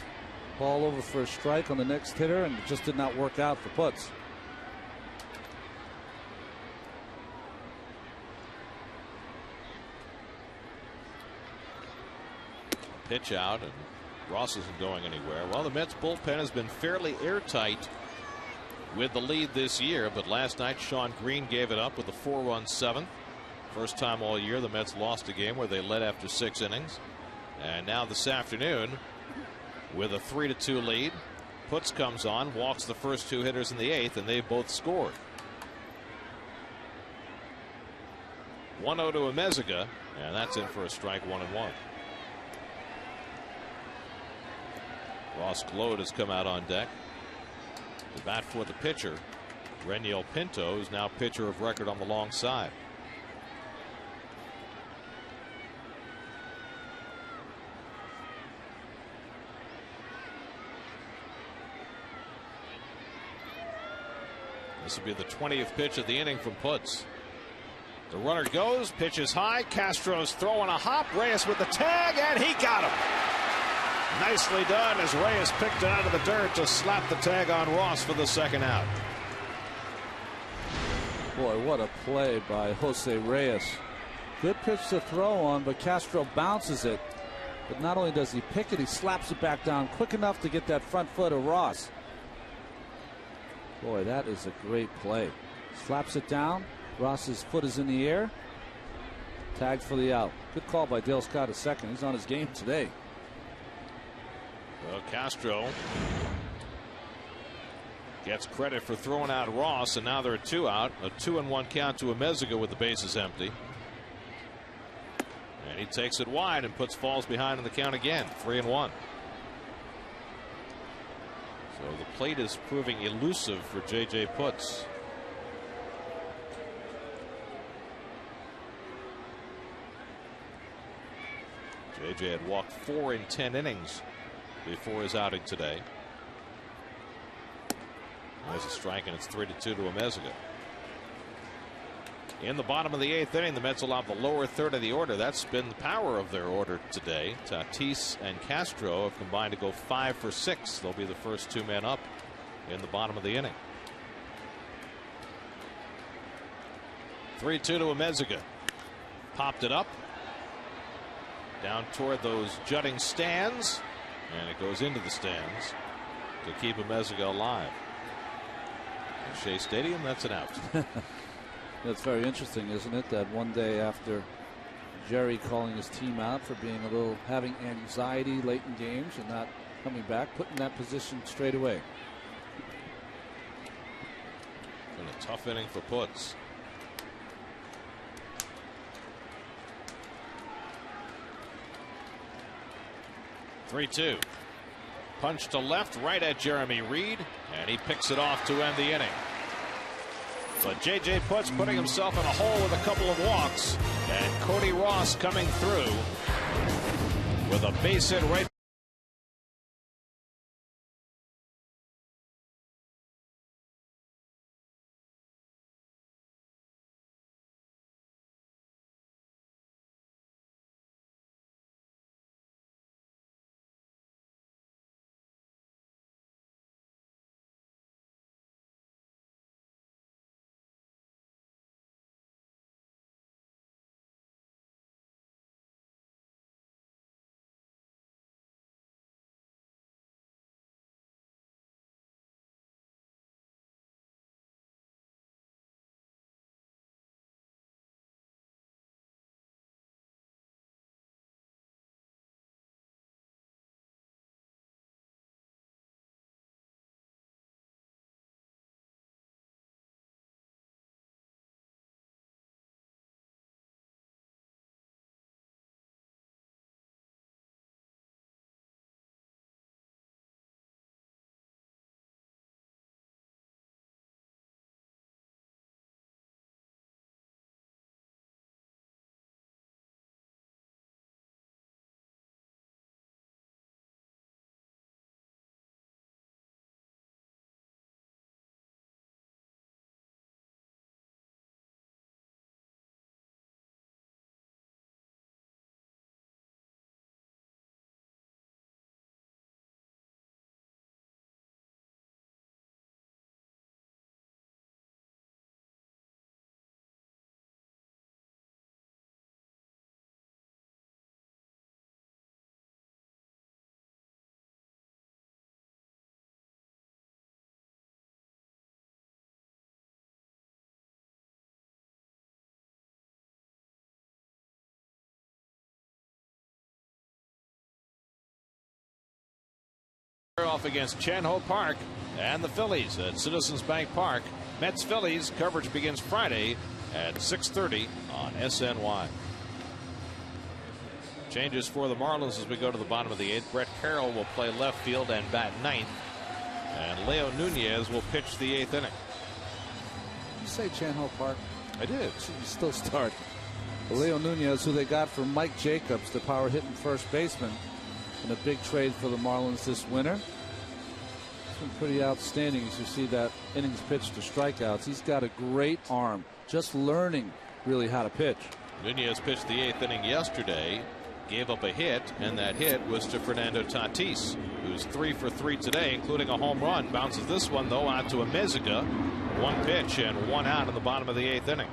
ball over for a strike on the next hitter, and it just did not work out for Putz. Pitch out, and Ross isn't going anywhere. Well, the Mets bullpen has been fairly airtight with the lead this year, but last night Sean Green gave it up with a 4-run 7th. First time all year the Mets lost a game where they led after 6 innings. And now this afternoon with a 3-2 lead, Putz comes on, walks the first 2 hitters in the 8th, and they both scored. 1-0 to Amezaga, and that's in for a strike, 1-1. Ross Gload has come out on deck. The bat for the pitcher, Reniel Pinto, who's now pitcher of record on the long side. This will be the 20th pitch of the inning from Putz. The runner goes, pitches high. Castro's throwing a hop. Reyes with the tag, and he got him. Nicely done as Reyes picked it out of the dirt to slap the tag on Ross for the 2nd out. Boy, what a play by Jose Reyes. Good pitch to throw on, but Castro bounces it. But not only does he pick it, he slaps it back down quick enough to get that front foot of Ross. Boy, that is a great play. Slaps it down. Ross's foot is in the air. Tagged for the out. Good call by Dale Scott at second. He's on his game today. Well, Castro gets credit for throwing out Ross, and now they're at 2 out. A 2-1 count to Amezaga with the bases empty. And he takes it wide, and Putz falls behind in the count again. 3-1. So the plate is proving elusive for J.J. Putz. J.J. had walked 4 in 10 innings before his outing today. There's a strike, and it's 3-2 to Amezaga. In the bottom of the 8th inning, the Mets will have the lower third of the order. That's been the power of their order today. Tatis and Castro have combined to go 5 for 6. They'll be the first 2 men up in the bottom of the inning. 3-2 to Amezaga. Popped it up. Down toward those jutting stands. And it goes into the stands to keep Amezaga alive. At Shea Stadium, that's an out. That's very interesting, isn't it? That one day after Jerry calling his team out for being a little having anxiety late in games and not coming back, put in that position straight away. And Tough inning for Putz. Three-two. Punch to left, right at Jeremy Reed, and he picks it off to end the inning. But J.J. Putz putting himself in a hole with a couple of walks, and Cody Ross coming through with a base hit right. Off against Chan-Ho Park and the Phillies at Citizens Bank Park. Mets Phillies coverage begins Friday at 6:30 on SNY. Changes for the Marlins as we go to the bottom of the 8th. Brett Carroll will play left field and bat 9th, and Leo Nunez will pitch the 8th inning. You say Chan-Ho Park? I did. You still start. Leo Nunez, who they got from Mike Jacobs, the power hitting first baseman, in a big trade for the Marlins this winter. It's been pretty outstanding as you see that innings pitched to strikeouts. He's got a great arm, just learning really how to pitch. Nunez pitched the 8th inning yesterday, gave up a hit, and that hit was to Fernando Tatis, who's 3 for 3 today, including a home run. Bounces this one, though, out to Amezaga. 1 pitch and 1 out in the bottom of the 8th inning.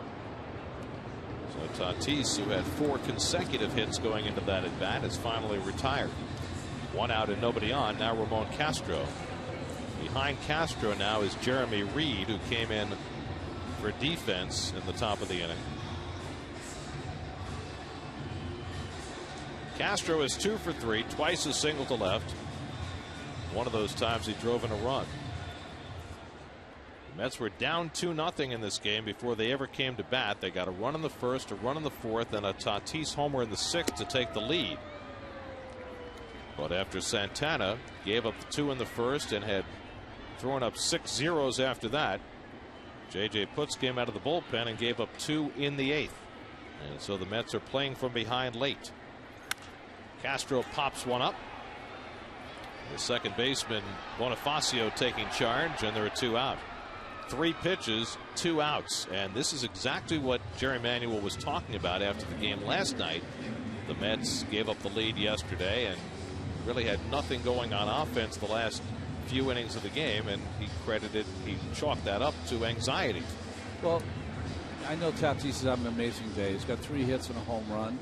So Tatis, who had 4 consecutive hits going into that at bat, is finally retired. 1 out and nobody on. Now Ramon Castro. Behind Castro now is Jeremy Reed, who came in for defense in the top of the inning. Castro is 2 for 3, twice a single to left. One of those times he drove in a run. The Mets were down 2-0 in this game before they ever came to bat. They got a run in the first, a run in the fourth, and a Tatis homer in the 6th to take the lead. But after Santana gave up the 2 in the first and had thrown up 6 zeros after that, J.J. Putz came out of the bullpen and gave up 2 in the 8th. And so the Mets are playing from behind late. Castro pops one up. The second baseman Bonifacio taking charge, and there are 2 out. 3 pitches, 2 outs, and this is exactly what Jerry Manuel was talking about after the game last night. The Mets gave up the lead yesterday and really had nothing going on offense the last few innings of the game, and he chalked that up to anxiety. Well, I know Tatis is having an amazing day. He's got 3 hits and a home run,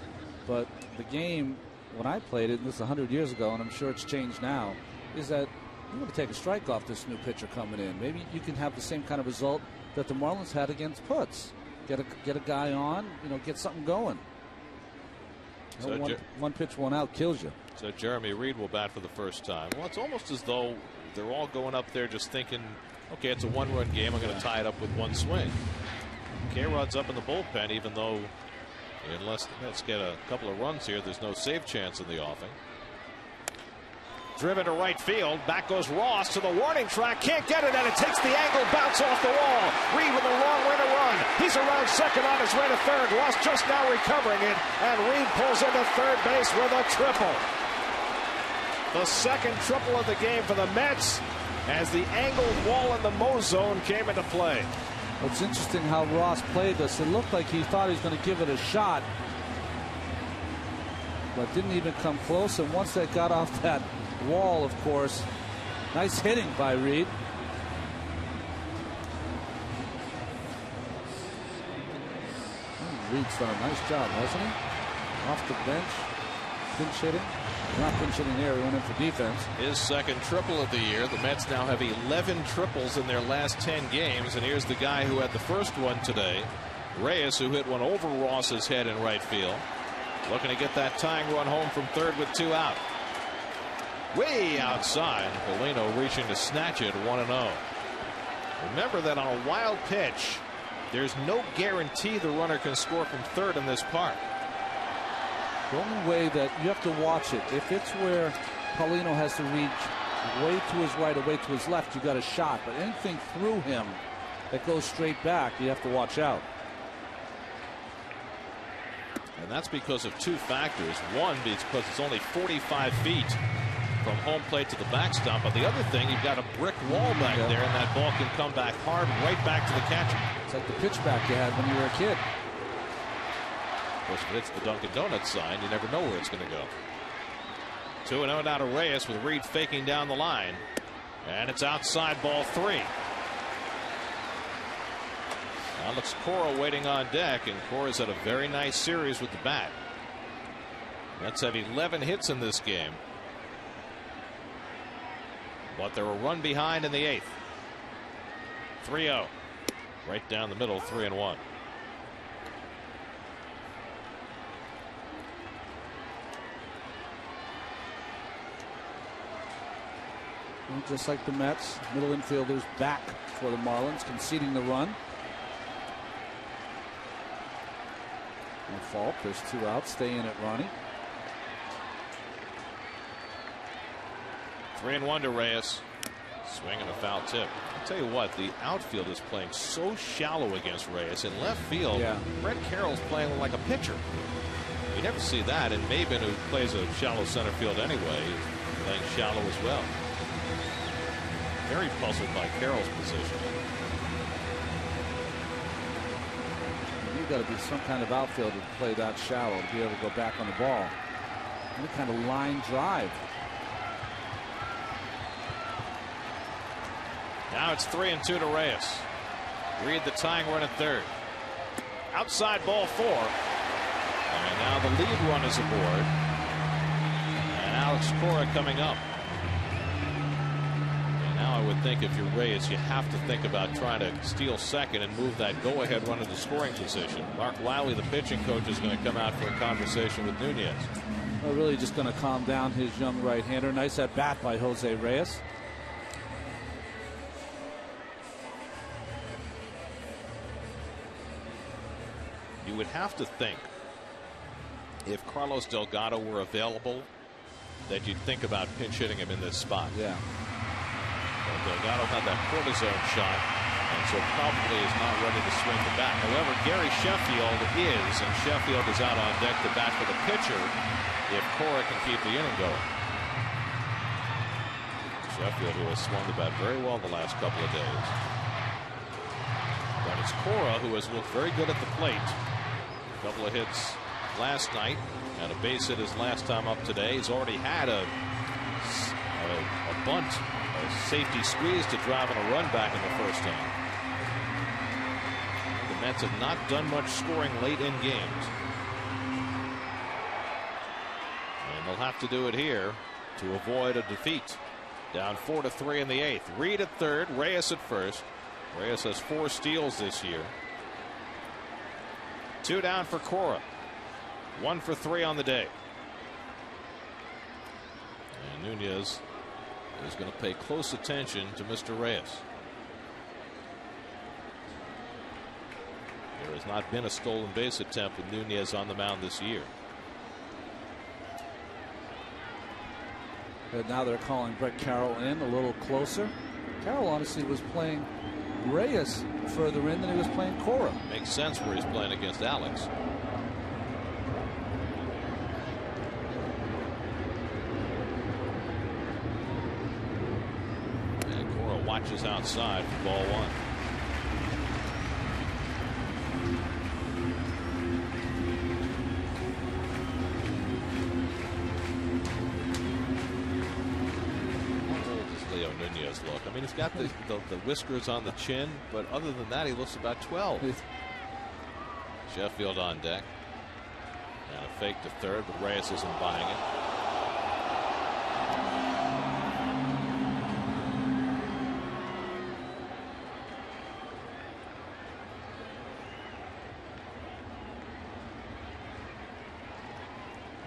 but the game when I played it, and this was 100 years ago, and I'm sure it's changed now, is that you want to take a strike off this new pitcher coming in. Maybe you can have the same kind of result that the Marlins had against Putz. Get a guy on, get something going. So one pitch, 1 out kills you. So Jeremy Reed will bat for the first time. Well, it's almost as though they're all going up there just thinking, Okay, it's a one-run game. I'm going to tie it up with one swing. K-Rod's up in the bullpen, even though unless the Mets get a couple of runs here, there's no save chance in the offing. Driven to right field. Back goes Ross to the warning track. Can't get it, and it takes the angle, bounce off the wall. Reed with a long way to run. He's around second on his way to third. Ross just now recovering it, and Reed pulls into third base with a triple. The second triple of the game for the Mets as the angled wall in the Mo zone came into play. It's interesting how Ross played this. It looked like he thought he was going to give it a shot, but didn't even come close. And once that got off that wall, of course, nice hitting by Reed. Reed's done a nice job, hasn't he? Off the bench, pinch hitting. Not pinch hitting there, he went in for defense. His second triple of the year. The Mets now have 11 triples in their last 10 games, and here's the guy who had the first one today, Reyes, who hit one over Ross's head in right field. Looking to get that tying run home from third with 2 out. Way outside. Polino reaching to snatch it, 1-0. Remember that on a wild pitch, there's no guarantee the runner can score from third in this park. The only way that you have to watch it, if it's where Paulino has to reach way to his right or way to his left, you got a shot. But anything through him that goes straight back, you have to watch out. And that's because of 2 factors. One, because it's only 45 feet from home plate to the backstop. But the other thing, you've got a brick wall back there, and that ball can come back hard right back to the catcher. It's like the pitch back you had when you were a kid. Of course, if it's the Dunkin' Donuts sign, you never know where it's going to go. 2-0 now to Reyes with Reed faking down the line. And it's outside, ball 3. Alex Cora waiting on deck, and Cora's had a very nice series with the bat. Mets have 11 hits in this game. But they're a run behind in the 8th. 3-0. Right down the middle, 3-1. Just like the Mets, middle infielders back for the Marlins, conceding the run. No fault. There's 2 outs. Stay in it, Ronnie. 3-1 to Reyes. Swing and a foul tip. I'll tell you what, the outfield is playing so shallow against Reyes. In left field, Brett Carroll's playing like a pitcher. You never see that. And Maben, who plays a shallow center field anyway, is playing shallow as well. Very puzzled by Carroll's position. You've got to be some kind of outfielder to play that shallow to be able to go back on the ball. Any kind of line drive. Now it's 3-2 to Reyes. Reed the tying run at third. Outside, ball 4. And now the lead run is aboard. And Alex Cora coming up. Now I would think if you're Reyes, you have to think about trying to steal second and move that go-ahead run into scoring position. Mark Wiley, the pitching coach, is going to come out for a conversation with Nunez. Well, really just going to calm down his young right-hander. Nice at bat by Jose Reyes. You would have to think if Carlos Delgado were available that you'd think about pinch hitting him in this spot. Yeah. Delgado had that cortisone shot, and so probably is not ready to swing the bat. However, Gary Sheffield is, and Sheffield is out on deck to bat for the pitcher if Cora can keep the inning going. Sheffield, who has swung the bat very well the last couple of days. But it's Cora who has looked very good at the plate. A couple of hits last night, and a base hit his last time up today. He's already had a bunt, a safety squeeze to drive on a run back in the first inning. The Mets have not done much scoring late in games. And they'll have to do it here to avoid a defeat. Down 4-3 in the 8th. Reed at third, Reyes at first. Reyes has 4 steals this year. 2 down for Cora. 1 for 3 on the day. And Nunez is going to pay close attention to Mr. Reyes. There has not been a stolen base attempt with Nunez on the mound this year. And now they're calling Brett Carroll in a little closer. Carroll honestly was playing Reyes further in than he was playing Cora. Makes sense where he's playing against Alex. And Cora watches outside for ball one. Look, I mean, he's got the whiskers on the chin, but other than that, he looks about 12. Sheffield on deck, and a fake to third, but Reyes isn't buying it.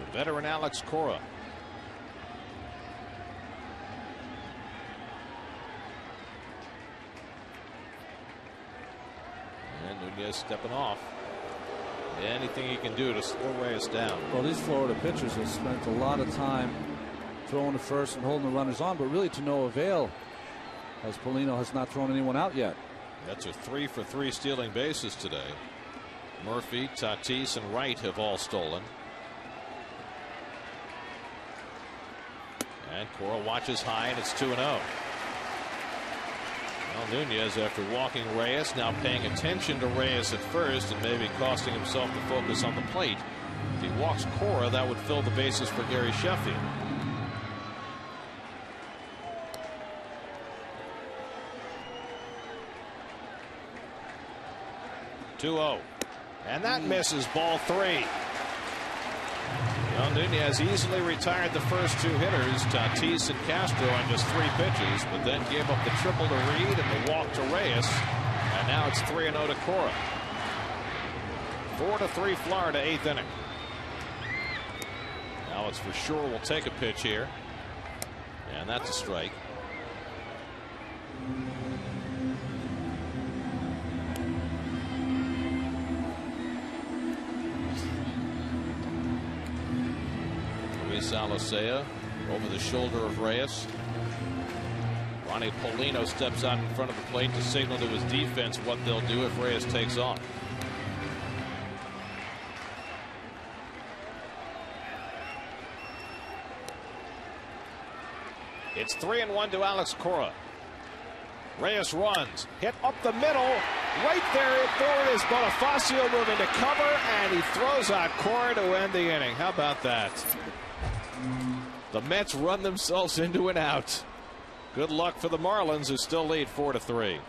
The veteran Alex Cora. Nunez stepping off. Anything he can do to slow Reyes down. Well, these Florida pitchers have spent a lot of time throwing to first and holding the runners on, but really to no avail, as Polino has not thrown anyone out yet. Mets are 3 for 3 stealing bases today. Murphy, Tatis, and Wright have all stolen. And Cora watches high, and it's 2-0. Well, Nunez, after walking Reyes, now paying attention to Reyes at first and maybe costing himself the focus on the plate. If he walks Cora, that would fill the bases for Gary Sheffield. (2-0), and that misses, ball 3. Well, Nunez easily retired the first 2 hitters, Tatis and Castro, on just 3 pitches, but then gave up the triple to Reed and the walk to Reyes, and now it's 3-0 to Cora. 4-3 Florida, 8th inning. Alex for sure will take a pitch here, and that's a strike. Alicea over the shoulder of Reyes. Ronnie Polino steps out in front of the plate to signal to his defense what they'll do if Reyes takes off. It's 3-1 to Alex Cora. Reyes runs, hit up the middle, right there for it is Bonifacio moving to cover, and he throws out Cora to end the inning. How about that? The Mets run themselves into an out. Good luck for the Marlins, who still lead 4-3.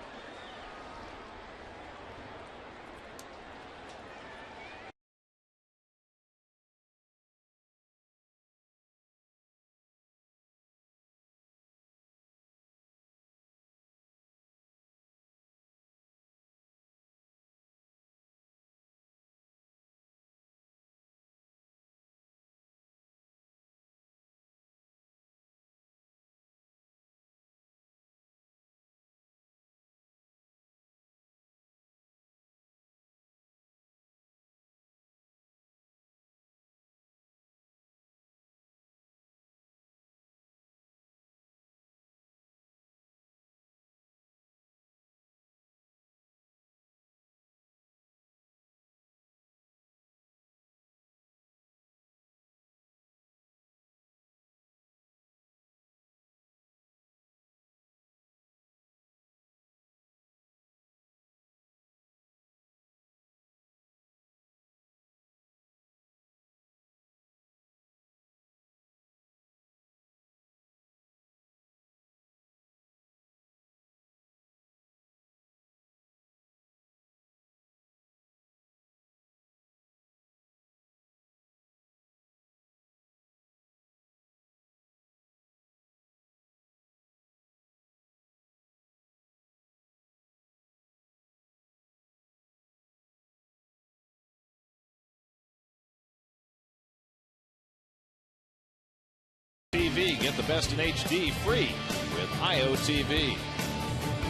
TV. Get the best in HD free with IOTV.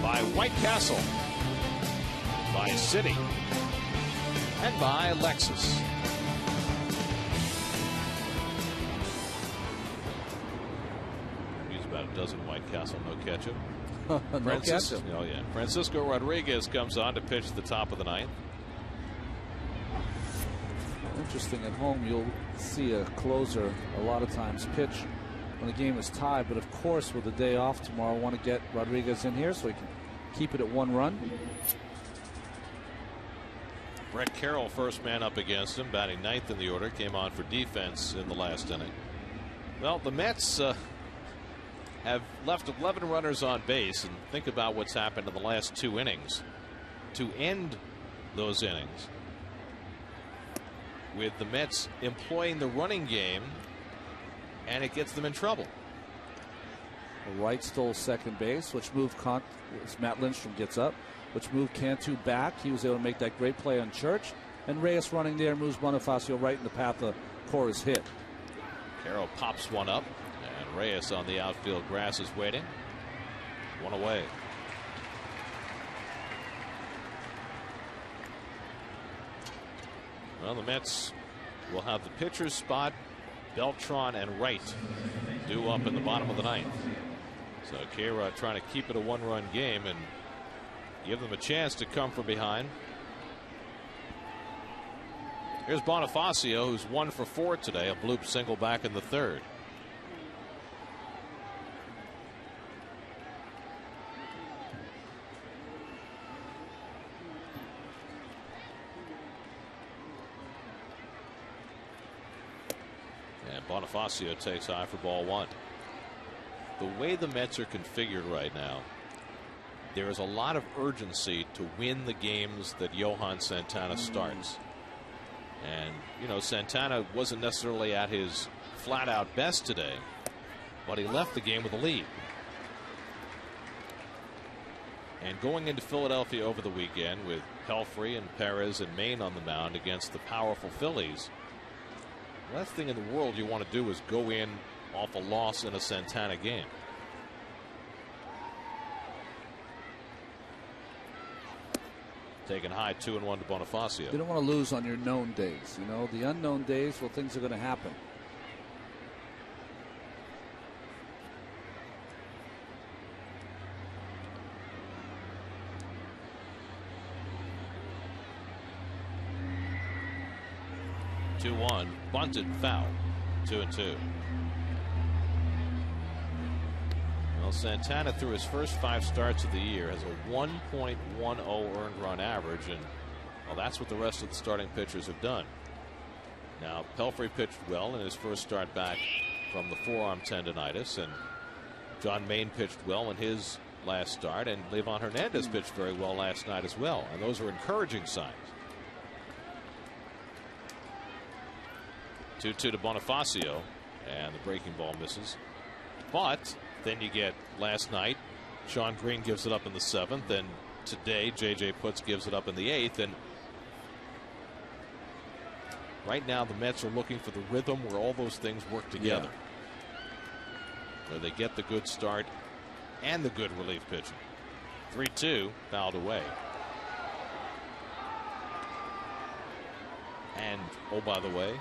By White Castle. By Citi. and by Lexus. Use about a dozen White Castle, no ketchup. No ketchup. Oh yeah. Francisco Rodriguez comes on to pitch the top of the ninth. Interesting, at home you'll see a closer a lot of times pitch when the game is tied, but of course with the day off tomorrow, I want to get Rodriguez in here so he can keep it at 1 run. Brett Carroll, first man up against him, batting 9th in the order, came on for defense in the last inning. Well, the Mets have left 11 runners on base, and think about what's happened in the last 2 innings to end those innings, with the Mets employing the running game, and it gets them in trouble. Wright stole second base, which moved Matt Lindstrom gets up, which moved Cantu back. He was able to make that great play on Church, and Reyes running there moves Bonifacio right in the path of Cora's hit. Carroll pops one up, and Reyes on the outfield grass is waiting. 1 away. Well, the Mets will have the pitcher's spot. Beltran and Wright due up in the bottom of the 9th. So Kira trying to keep it a 1-run game and give them a chance to come from behind. Here's Bonifacio, who's 1 for 4 today, a bloop single back in the 3rd. And Bonifacio takes high for ball 1. The way the Mets are configured right now, there is a lot of urgency to win the games that Johan Santana starts. And, you know, Santana wasn't necessarily at his flat out best today, but he left the game with a lead. And going into Philadelphia over the weekend with Pelfrey and Perez and Maine on the mound against the powerful Phillies, the last thing in the world you want to do is go in off a loss in a Santana game. Taken high, 2-1 to Bonifacio. You don't want to lose on your known days. You know, the unknown days, well, things are going to happen. Bunted, foul. 2-2. Well, Santana, through his first 5 starts of the year, has a 1.10 earned run average, and well, that's what the rest of the starting pitchers have done. Now, Pelfrey pitched well in his first start back from the forearm tendonitis, and John Maine pitched well in his last start, and Levan Hernandez pitched very well last night as well, and those are encouraging signs. 2-2 to Bonifacio, and the breaking ball misses. But then you get last night, Sean Green gives it up in the 7th, and today J.J. Putz gives it up in the 8th. And right now the Mets are looking for the rhythm where all those things work together. Yeah. Where they get the good start and the good relief pitching. 3-2, fouled away. And, oh, by the way,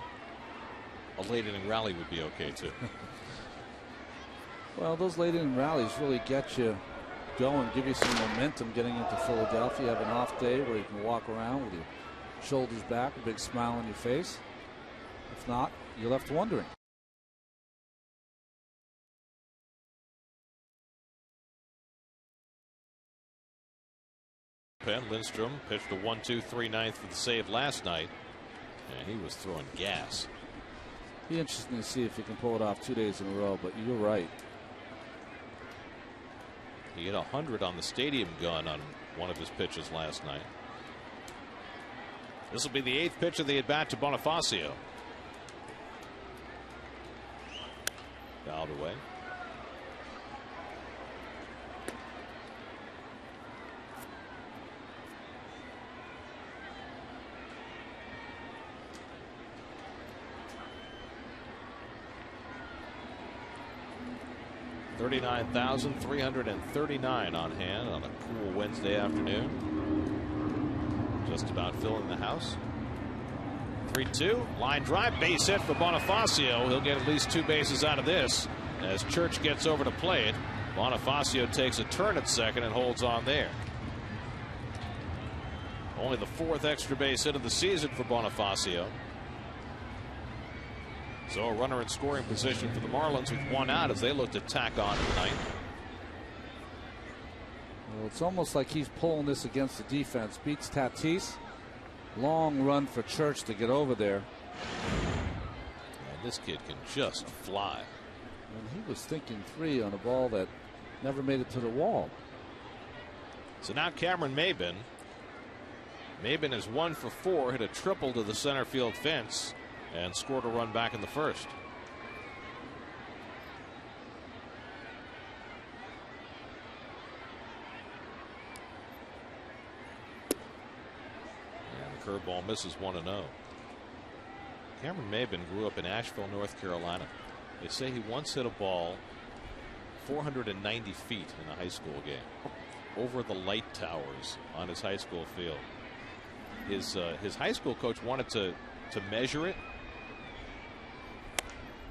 a late inning rally would be okay too. Well, those late inning rallies really get you going, give you some momentum getting into Philadelphia. You have an off day where you can walk around with your shoulders back, a big smile on your face. If not, you're left wondering. Lindstrom pitched a 1-2, 3/9 for the save last night, and he was throwing gas. Be interesting to see if he can pull it off 2 days in a row, but you're right. He hit 100 on the stadium gun on one of his pitches last night. This will be the 8th pitch of the at bat to Bonifacio. Fouled away. $39,339 on hand on a cool Wednesday afternoon. Just about filling the house. 3-2. Line drive, base hit for Bonifacio. He'll get at least 2 bases out of this as Church gets over to play it. Bonifacio takes a turn at second and holds on there. Only the 4th extra base hit of the season for Bonifacio. So a runner in scoring position for the Marlins with 1 out as they look to tack on tonight. Well, it's almost like he's pulling this against the defense. Beats Tatis. Long run for Church to get over there. And this kid can just fly. And he was thinking 3 on a ball that never made it to the wall. So now Cameron Maybin. Maybin is 1 for 4, hit a triple to the center field fence, and scored a run back in the first. And the curveball misses 1-0. Cameron Maybin grew up in Asheville, North Carolina. They say he once hit a ball 490 feet in a high school game over the light towers on his high school field. His high school coach wanted to measure it.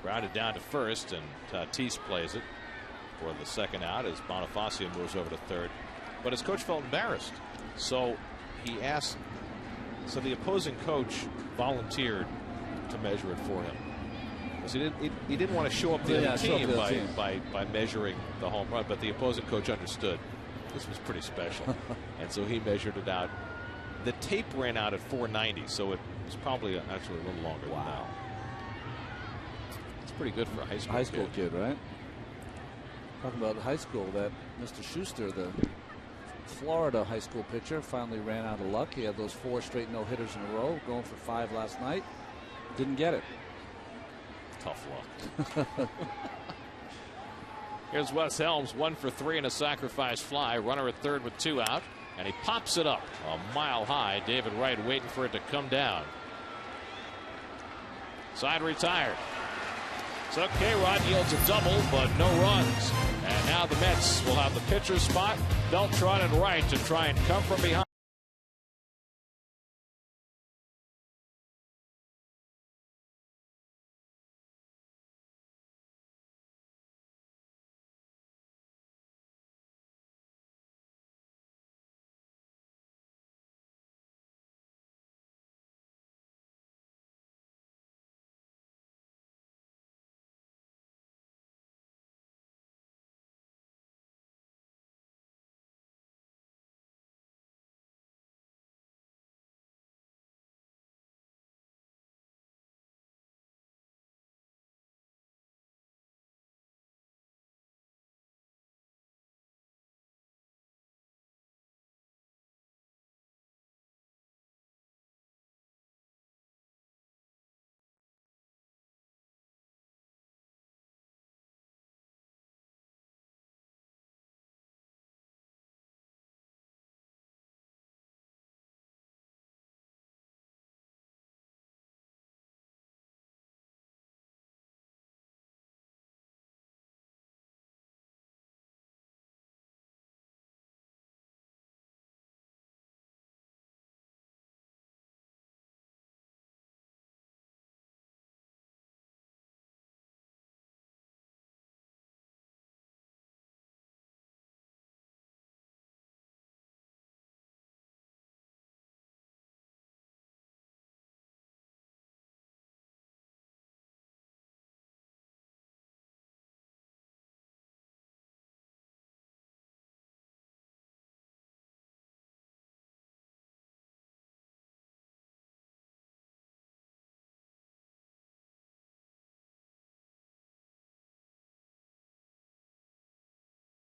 Grounded down to first, and Tatis plays it for the 2nd out as Bonifacio moves over to 3rd. But his coach felt embarrassed, so he asked. So the opposing coach volunteered to measure it for him, because he didn't want to show up the other team by measuring the home run. But the opposing coach understood this was pretty special, and so he measured it out. The tape ran out at 490, so it was probably actually a little longer than that. It's pretty good for a high school kid, right? Talking about high school, that Mr. Schuster, the Florida high school pitcher, finally ran out of luck. He had those 4 straight no-hitters in a row, going for 5 last night. Didn't get it. Tough luck. Here's Wes Helms, 1 for 3 and a sacrifice fly. Runner at 3rd with 2 out. And he pops it up a mile high. David Wright waiting for it to come down. Side retired. So K-Rod yields a double, but no runs. And now the Mets will have the pitcher's spot. Beltran and Wright to try and come from behind.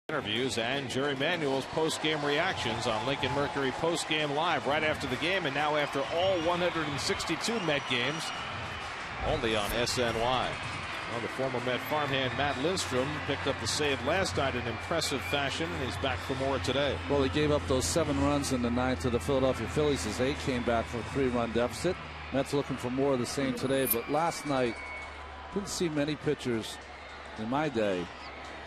Interviews and Jerry Manuel's post-game reactions on Lincoln Mercury post-game live right after the game, and now after all 162 Met games, only on SNY. Well, the former Met farmhand Matt Lindstrom picked up the save last night in impressive fashion, and he's back for more today. Well, he gave up those 7 runs in the 9th to the Philadelphia Phillies as they came back from a 3-run deficit. Mets looking for more of the same today, but last night didn't see many pitchers in my day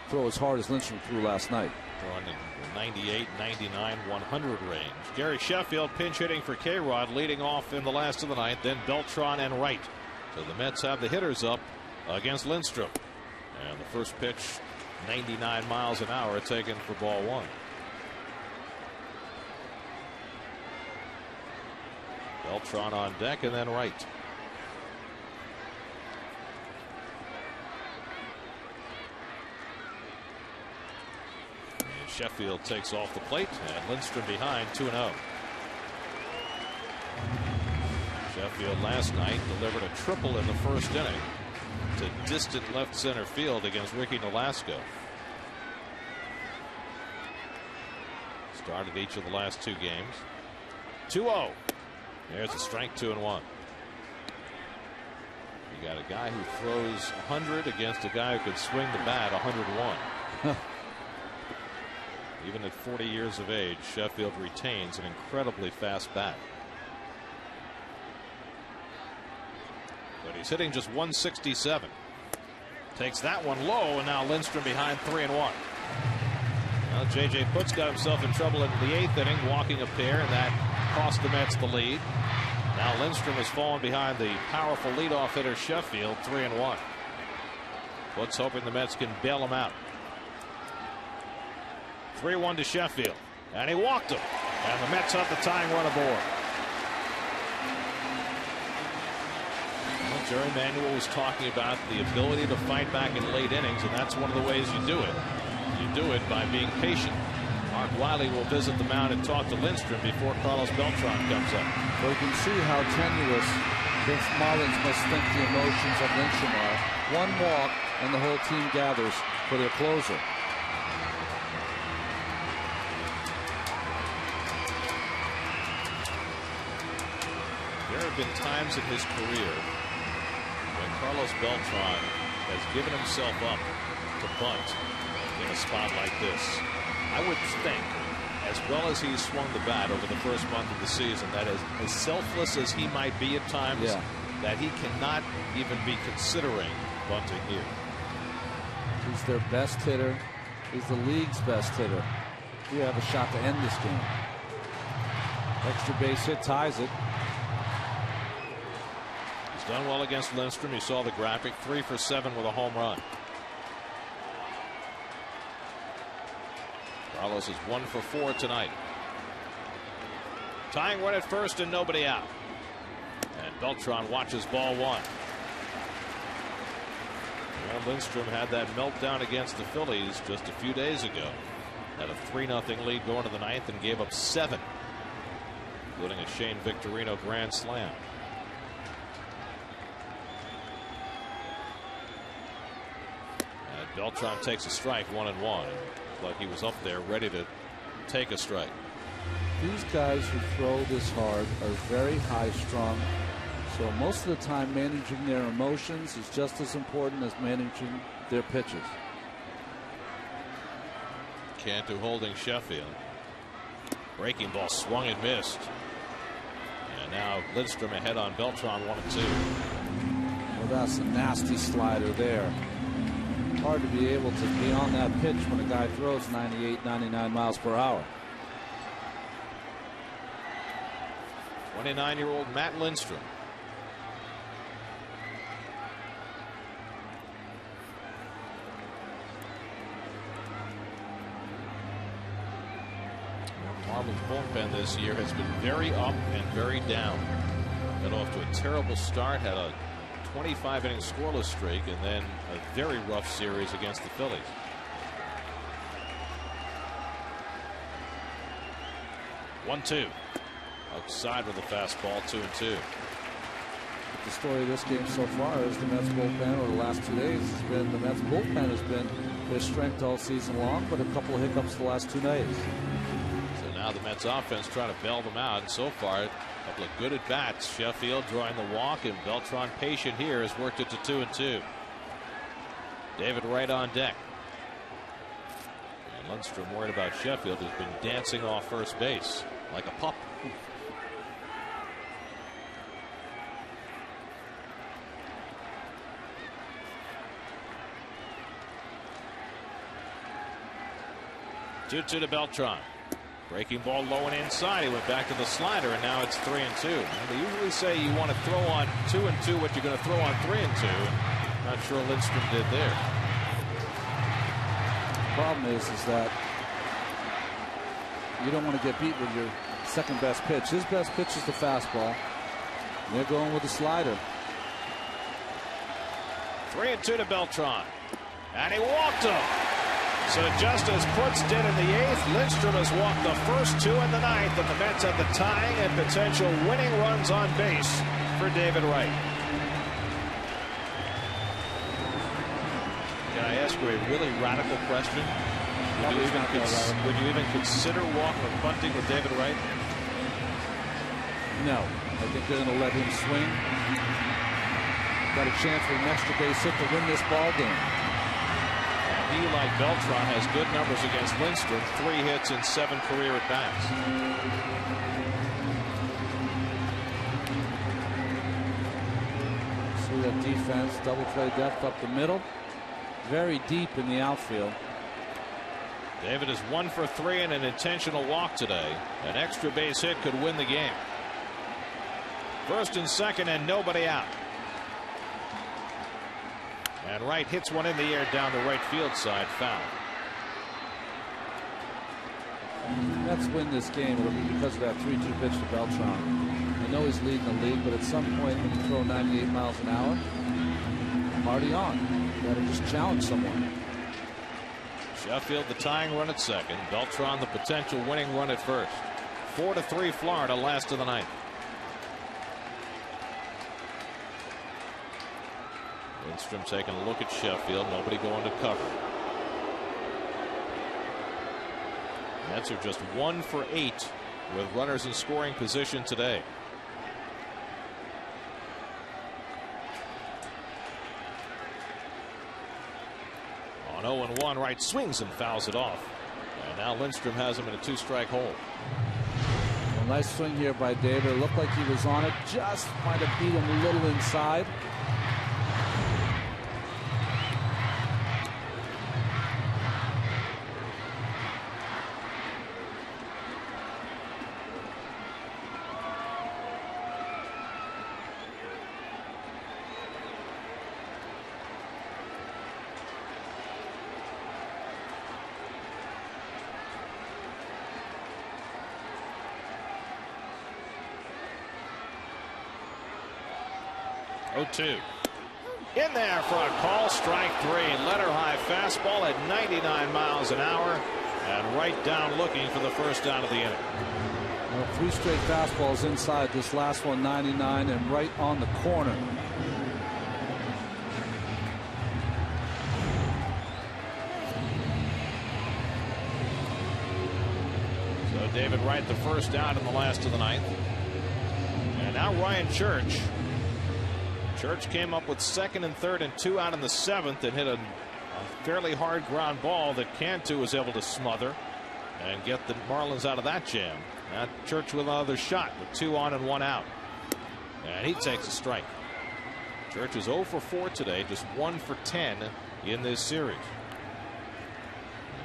throw as hard as Lindstrom threw last night. throwing in the 98, 99, 100 range. Gary Sheffield pinch hitting for K-Rod, leading off in the last of the ninth. Then Beltran and Wright. So the Mets have the hitters up against Lindstrom. And the first pitch, 99 miles an hour, taken for ball one. Beltran on deck, and then Wright. And Sheffield takes off the plate, and Lindstrom behind, 2-0. Sheffield last night delivered a triple in the first inning to distant left center field against Ricky Nolasco. Started each of the last two games. 2-0. There's a strike, 2-1. You got a guy who throws 100 against a guy who could swing the bat 101. Even at 40 years of age, Sheffield retains an incredibly fast bat. But he's hitting just 167. Takes that one low, and now Lindstrom behind, 3-1. Well, J.J. Putt's got himself in trouble in the 8th inning, walking a pair, and that cost the Mets the lead. Now Lindstrom has fallen behind the powerful leadoff hitter Sheffield, 3-1. Putt's hoping the Mets can bail him out. 3-1 to Sheffield, and he walked him, and the Mets have the tying run aboard. Well, Jerry Manuel was talking about the ability to fight back in late innings, and that's one of the ways you do it. You do it by being patient. Mark Wiley will visit the mound and talk to Lindstrom before Carlos Beltran comes up. So you can see how tenuous this Marlins must think the emotions of Lindstrom are. One walk and the whole team gathers for their closer. There have been times in his career when Carlos Beltran has given himself up to bunt in a spot like this. I would think, as well as he's swung the bat over the first month of the season, that as selfless as he might be at times, that he cannot even be considering bunting here. He's their best hitter. He's the league's best hitter. You have a shot to end this game. Extra base hit ties it. He's done well against Lindstrom. You saw the graphic, 3 for 7 with a home run. Carlos is 1 for 4 tonight. Tying run at first and nobody out. And Beltran watches ball one. Well, Lindstrom had that meltdown against the Phillies just a few days ago. Had a 3-0 lead going to the ninth and gave up 7, including a Shane Victorino grand slam. And Beltran takes a strike, 1-1. Like he was up there ready to take a strike. These guys who throw this hard are very high strung, so most of the time managing their emotions is just as important as managing their pitches. Cantu holding Sheffield. Breaking ball swung and missed. And now Lindstrom ahead on Beltran, 1-2. Well, that's a nasty slider there. Hard to be able to be on that pitch when a guy throws 98, 99 miles per hour. 29-year-old Matt Lindstrom. Marlins bullpen this year has been very up and very down. Got off to a terrible start, had a 25-inning scoreless streak, and then a very rough series against the Phillies. One-two. Outside with a fastball, 2-2. The story of this game so far is the Mets bullpen over the last 2 days has been the Mets bullpen has been their strength all season long, but a couple of hiccups the last 2 days. So now the Mets offense trying to bail them out, and so far a couple of good at bats. Sheffield drawing the walk, and Beltran, patient here, has worked it to 2-2. David Wright on deck. And Lindstrom worried about Sheffield, who's been dancing off first base like a pup. 2-2 to Beltran. Breaking ball low and inside. He went back to the slider, and now it's 3-2. And they usually say you want to throw on 2-2 what you're going to throw on 3-2. Not sure Lindstrom did there. The problem is that you don't want to get beat with your second best pitch. His best pitch is the fastball. They're going with the slider. 3-2 to Beltran. And he walked him. So just as Putz did in the 8th, Lindstrom has walked the first 2 in the 9th, and the Mets have the tying and potential winning runs on base for David Wright. Can I ask you a really radical question? Would you even consider walking or punting with David Wright? No. I think they're going to let him swing. Got a chance for an extra base hit to win this ball game. He, like Beltran, has good numbers against Lindstrom. 3 hits in 7 career at bats. See that defense, double play depth up the middle, very deep in the outfield. David is 1 for 3 and an intentional walk today. An extra base hit could win the game. First and second and nobody out. And Wright hits one in the air down the right field side, foul. Let's win this game. It'll be because of that 3-2 pitch to Beltran. I know he's leading the league, but at some point when you throw 98 miles an hour, party on. You gotta just challenge someone. Sheffield the tying run at second. Beltran the potential winning run at first. 4-3 Florida, last of the 9th. Lindstrom taking a look at Sheffield. Nobody going to cover. Mets are just 1 for 8 with runners in scoring position today. On 0-1, Wright swings and fouls it off. And now Lindstrom has him in a 2-strike hole. Well, nice swing here by David. It looked like he was on it. Just might have beat him a little inside. In there for a call, strike 3. Letter high fastball at 99 miles an hour, and right down looking for the first out of the inning. Well, 3 straight fastballs inside. This last one 99 and right on the corner. So David Wright the first out in the last of the 9th. And now Ryan Church. Church came up with second and third and 2 out in the 7th and hit a fairly hard ground ball that Cantu was able to smother and get the Marlins out of that jam. Now Church with another shot with 2 on and 1 out. And he takes a strike. Church is 0 for 4 today, just 1 for 10 in this series.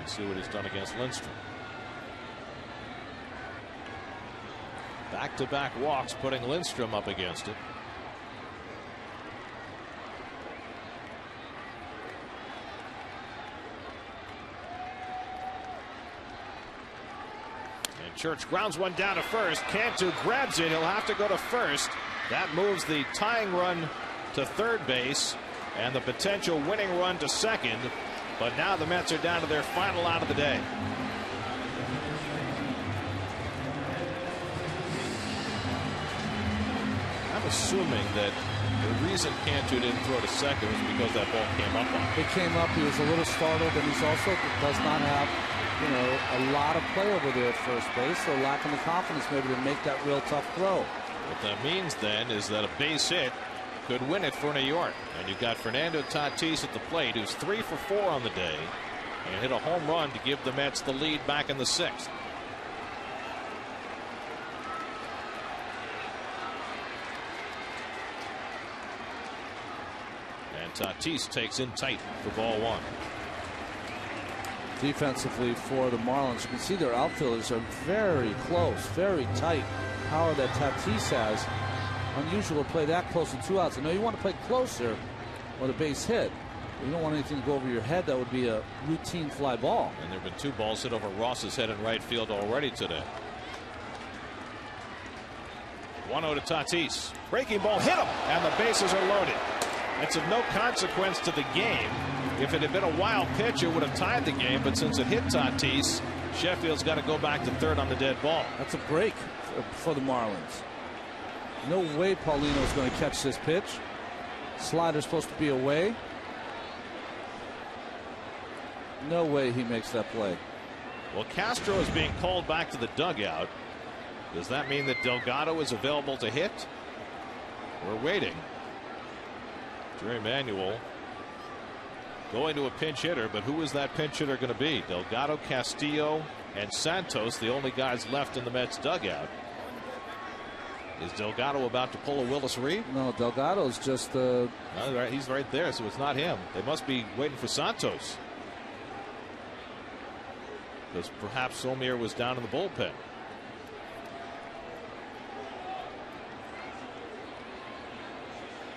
Let's see what he's done against Lindstrom. Back-to-back walks, putting Lindstrom up against it. Church grounds one down to first. Cantu grabs it. He'll have to go to first. That moves the tying run to third base and the potential winning run to second. But now the Mets are down to their final out of the day. I'm assuming that the reason Cantu didn't throw to second was because that ball came up on him. It came up. He was a little startled, and he's also does not have, you know, a lot of play over there at first base, so lacking the confidence maybe to make that real tough throw. What that means then is that a base hit could win it for New York. And you've got Fernando Tatis at the plate, who's 3 for 4 on the day and hit a home run to give the Mets the lead back in the 6th. And Tatis takes in tight for ball 1. defensively for the Marlins. You can see their outfielders are very close, very tight. Power that Tatis has. Unusual to play that close to 2 outs. I know you want to play closer with a base hit. You don't want anything to go over your head. That would be a routine fly ball. And there have been 2 balls hit over Ross's head in right field already today. 1-0 to Tatis. Breaking ball hit him, and the bases are loaded. It's of no consequence to the game. If it had been a wild pitch, it would have tied the game. But since it hit Tatis, Sheffield's got to go back to third on the dead ball. That's a break for the Marlins. No way Paulino's going to catch this pitch. Slider's supposed to be away. No way he makes that play. Well, Castro is being called back to the dugout. Does that mean that Delgado is available to hit? We're waiting. Jerry Manuel going to a pinch hitter, but who is that pinch hitter going to be? Delgado, Castillo, and Santos, the only guys left in the Mets dugout. Is Delgado about to pull a Willis Reed? No, Delgado's just no, he's right there, so it's not him. They must be waiting for Santos, because perhaps Omir was down in the bullpen.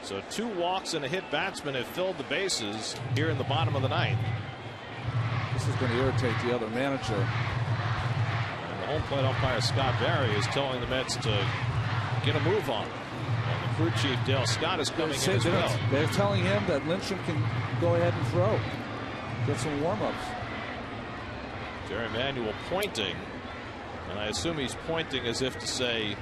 So 2 walks and a hit batsman have filled the bases here in the bottom of the 9th. This is going to irritate the other manager. And the home plate umpire Scott Barry is telling the Mets to get a move on. And the crew chief Dale Scott is coming in as well. They're telling him that Lindstrom can go ahead and throw. Get some warm-ups. Jerry Manuel pointing, and I assume he's pointing as if to say,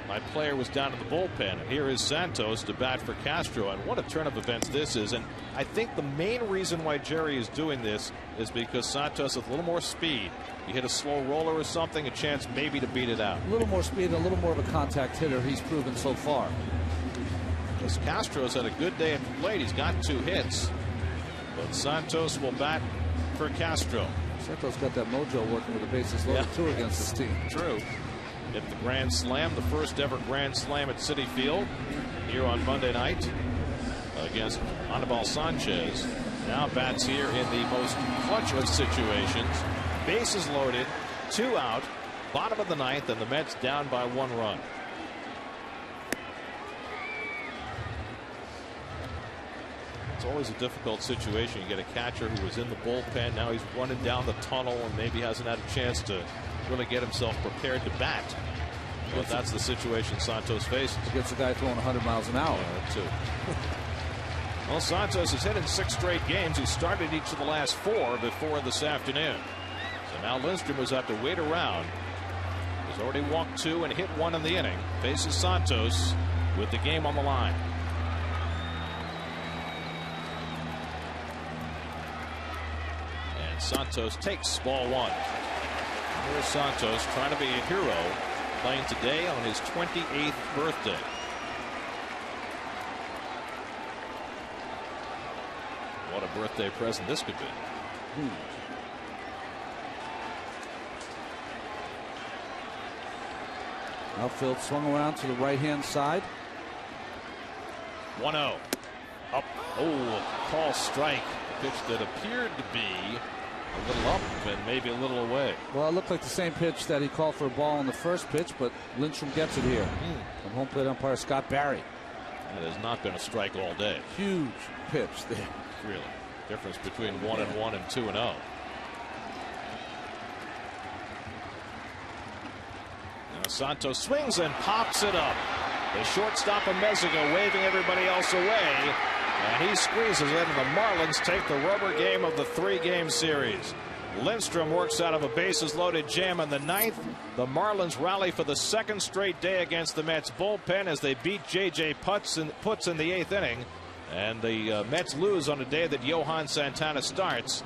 my player was down in the bullpen, and here is Santos to bat for Castro. And what a turn of events this is. And I think the main reason why Jerry is doing this is because Santos has a little more speed. You hit a slow roller or something, a chance maybe to beat it out. A little more speed and a little more of a contact hitter, he's proven so far. Because Castro's had a good day at the plate. He's got 2 hits. But Santos will bat for Castro. Santos got that mojo working with the bases loaded too against his team. True. Hit the grand slam, the first ever grand slam at Citi Field here on Monday night against Anibal Sanchez. Now bats here in the most clutch of situations. Bases loaded, 2 out, bottom of the 9th, and the Mets down by 1 run. It's always a difficult situation. You get a catcher who was in the bullpen. Now he's running down the tunnel and maybe hasn't had a chance to really get himself prepared to bat. But that's the situation Santos faces. He gets a guy throwing 100 miles an hour. Yeah, too. Well, Santos has hit in 6 straight games. He started each of the last 4 before this afternoon. So now Lindstrom was have to wait around. He's already walked 2 and hit 1 in the inning. Faces Santos with the game on the line. And Santos takes ball 1. Here's Santos trying to be a hero, playing today on his 28th birthday. What a birthday present this could be. Outfield swung around to the right-hand side. 1-0. Up. Oh, a call strike. A pitch that appeared to be a little up and maybe a little away. Well, it looked like the same pitch that he called for a ball on the first pitch, but Lindstrom gets it here. From home plate umpire Scott Barry. That has not been a strike all day. Huge pitch there. Really. Difference between 1-1 and 2-0. Now Santos swings and pops it up. The shortstop of Mexico waving everybody else away. And he squeezes it, and the Marlins take the rubber game of the 3-game series. Lindstrom works out of a bases-loaded jam in the 9th. The Marlins rally for the 2nd straight day against the Mets bullpen as they beat J.J. Putz in the 8th inning. And the Mets lose on a day that Johan Santana starts.